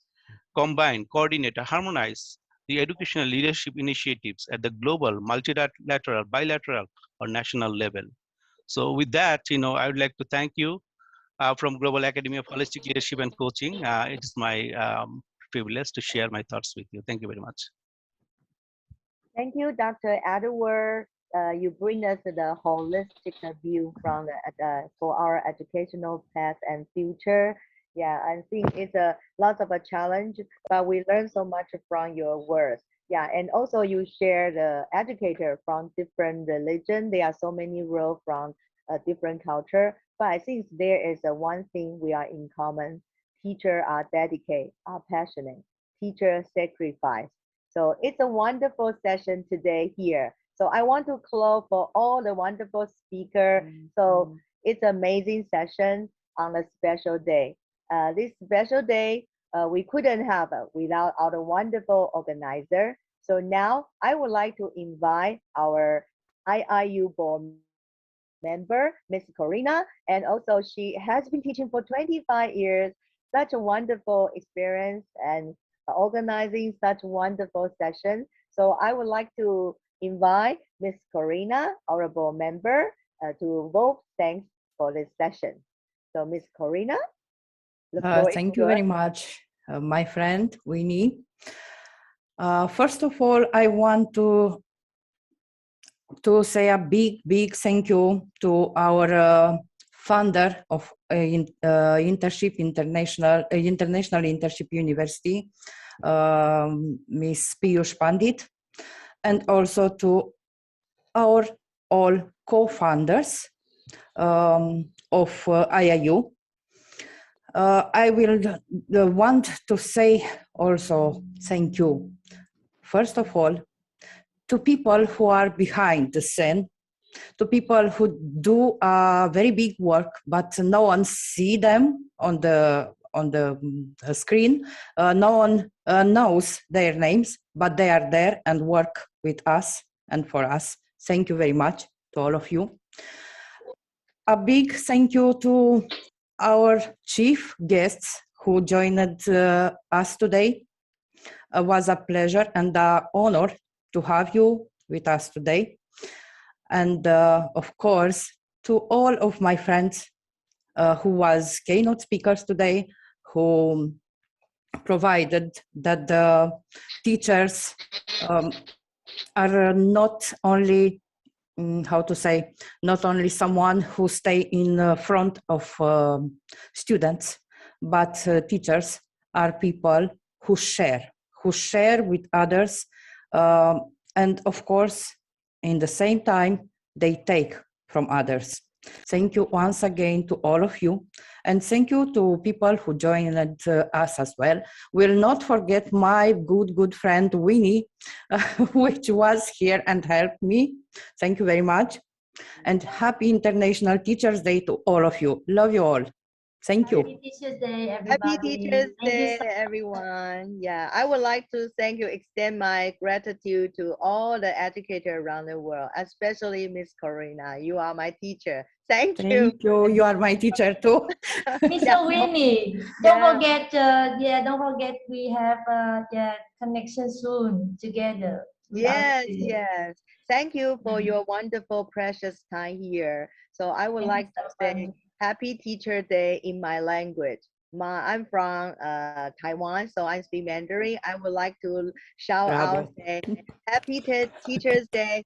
combine, coordinate, and harmonize the educational leadership initiatives at the global, multilateral, bilateral, or national level? So with that, I would like to thank you from Global Academy of Holistic Leadership and Coaching. It is my privilege to share my thoughts with you. Thank you very much. Thank you, Dr. Edward. You bring us the holistic view from for our educational path and future. Yeah, I think it's a lot of a challenge, but we learn so much from your words. Yeah, and also you share the educator from different religion. There are so many roles from a different culture, but I think there is one thing we are in common. Teachers are dedicated, are passionate. Teachers sacrifice. So it's a wonderful session today here. So I want to close for all the wonderful speaker. So it's an amazing session on a special day. This special day we couldn't have without our wonderful organizer. So now I would like to invite our IIU board member, Miss Corina, and also she has been teaching for 25 years. Such a wonderful experience and organizing such wonderful sessions. So I would like to invite Miss Corina, our board member, to vote thanks for this session. So Miss Corina, the floor is Thank you yours. very much, my friend Winnie. First of all, I want to say a big thank you to our founder of internship international internship university, Miss Piyush Pandit, and also to our all co-founders of IIU. I will want to say also thank you, first of all, to people who are behind the scene, to people who do very big work, but no one see them on the screen. No one knows their names, but they are there and work with us and for us. Thank you very much to all of you. A big thank you to our chief guests who joined us today. It was a pleasure and an honor to have you with us today. And of course, to all of my friends who was keynote speakers today, who provided that the teachers are not only, how to say, not only someone who stay in front of students, but teachers are people who share with others. And of course, in the same time, they take from others. Thank you once again to all of you. And thank you to people who joined us as well. Will not forget my good friend Winnie, which was here and helped me. Thank you very much. And happy International Teachers Day to all of you. Love you all. Thank you. Happy Teachers Day, everybody. Happy Teachers Thank you Day, everyone. Yeah, I would like to thank you, extend my gratitude to all the educators around the world, especially Miss Corina. You are my teacher. Thank you. Thank you. You are my teacher too. Mr. Winnie, don't forget, don't forget we have connection soon together. Yes. Thank you for your wonderful, precious time here. So I would like to say Happy Teacher Day in my language. I'm from Taiwan, so I speak Mandarin. I would like to shout out, say Happy Teacher's Day.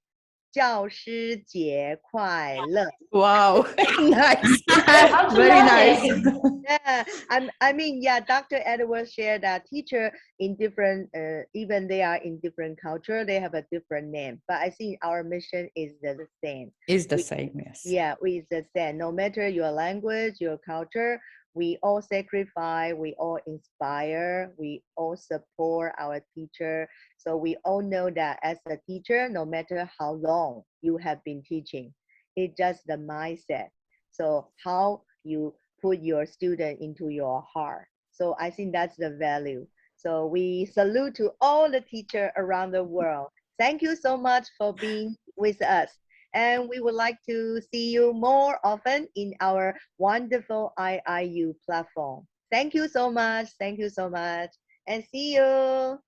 教师节快乐. Wow, nice, very nice. Yeah, I mean, yeah, Dr. Edward shared that teacher in different, even they are in different culture, they have a different name. But I think our mission is the same. Is the same, yes. Yeah, we is the same. No matter your language, your culture, we all sacrifice, we all inspire, we all support our teacher. So we all know that as a teacher, no matter how long you have been teaching, it's just the mindset. So how you put your student into your heart. So I think that's the value. So we salute to all the teachers around the world. Thank you so much for being with us. And we would like to see you more often in our wonderful IIU platform. Thank you so much. Thank you so much. And see you.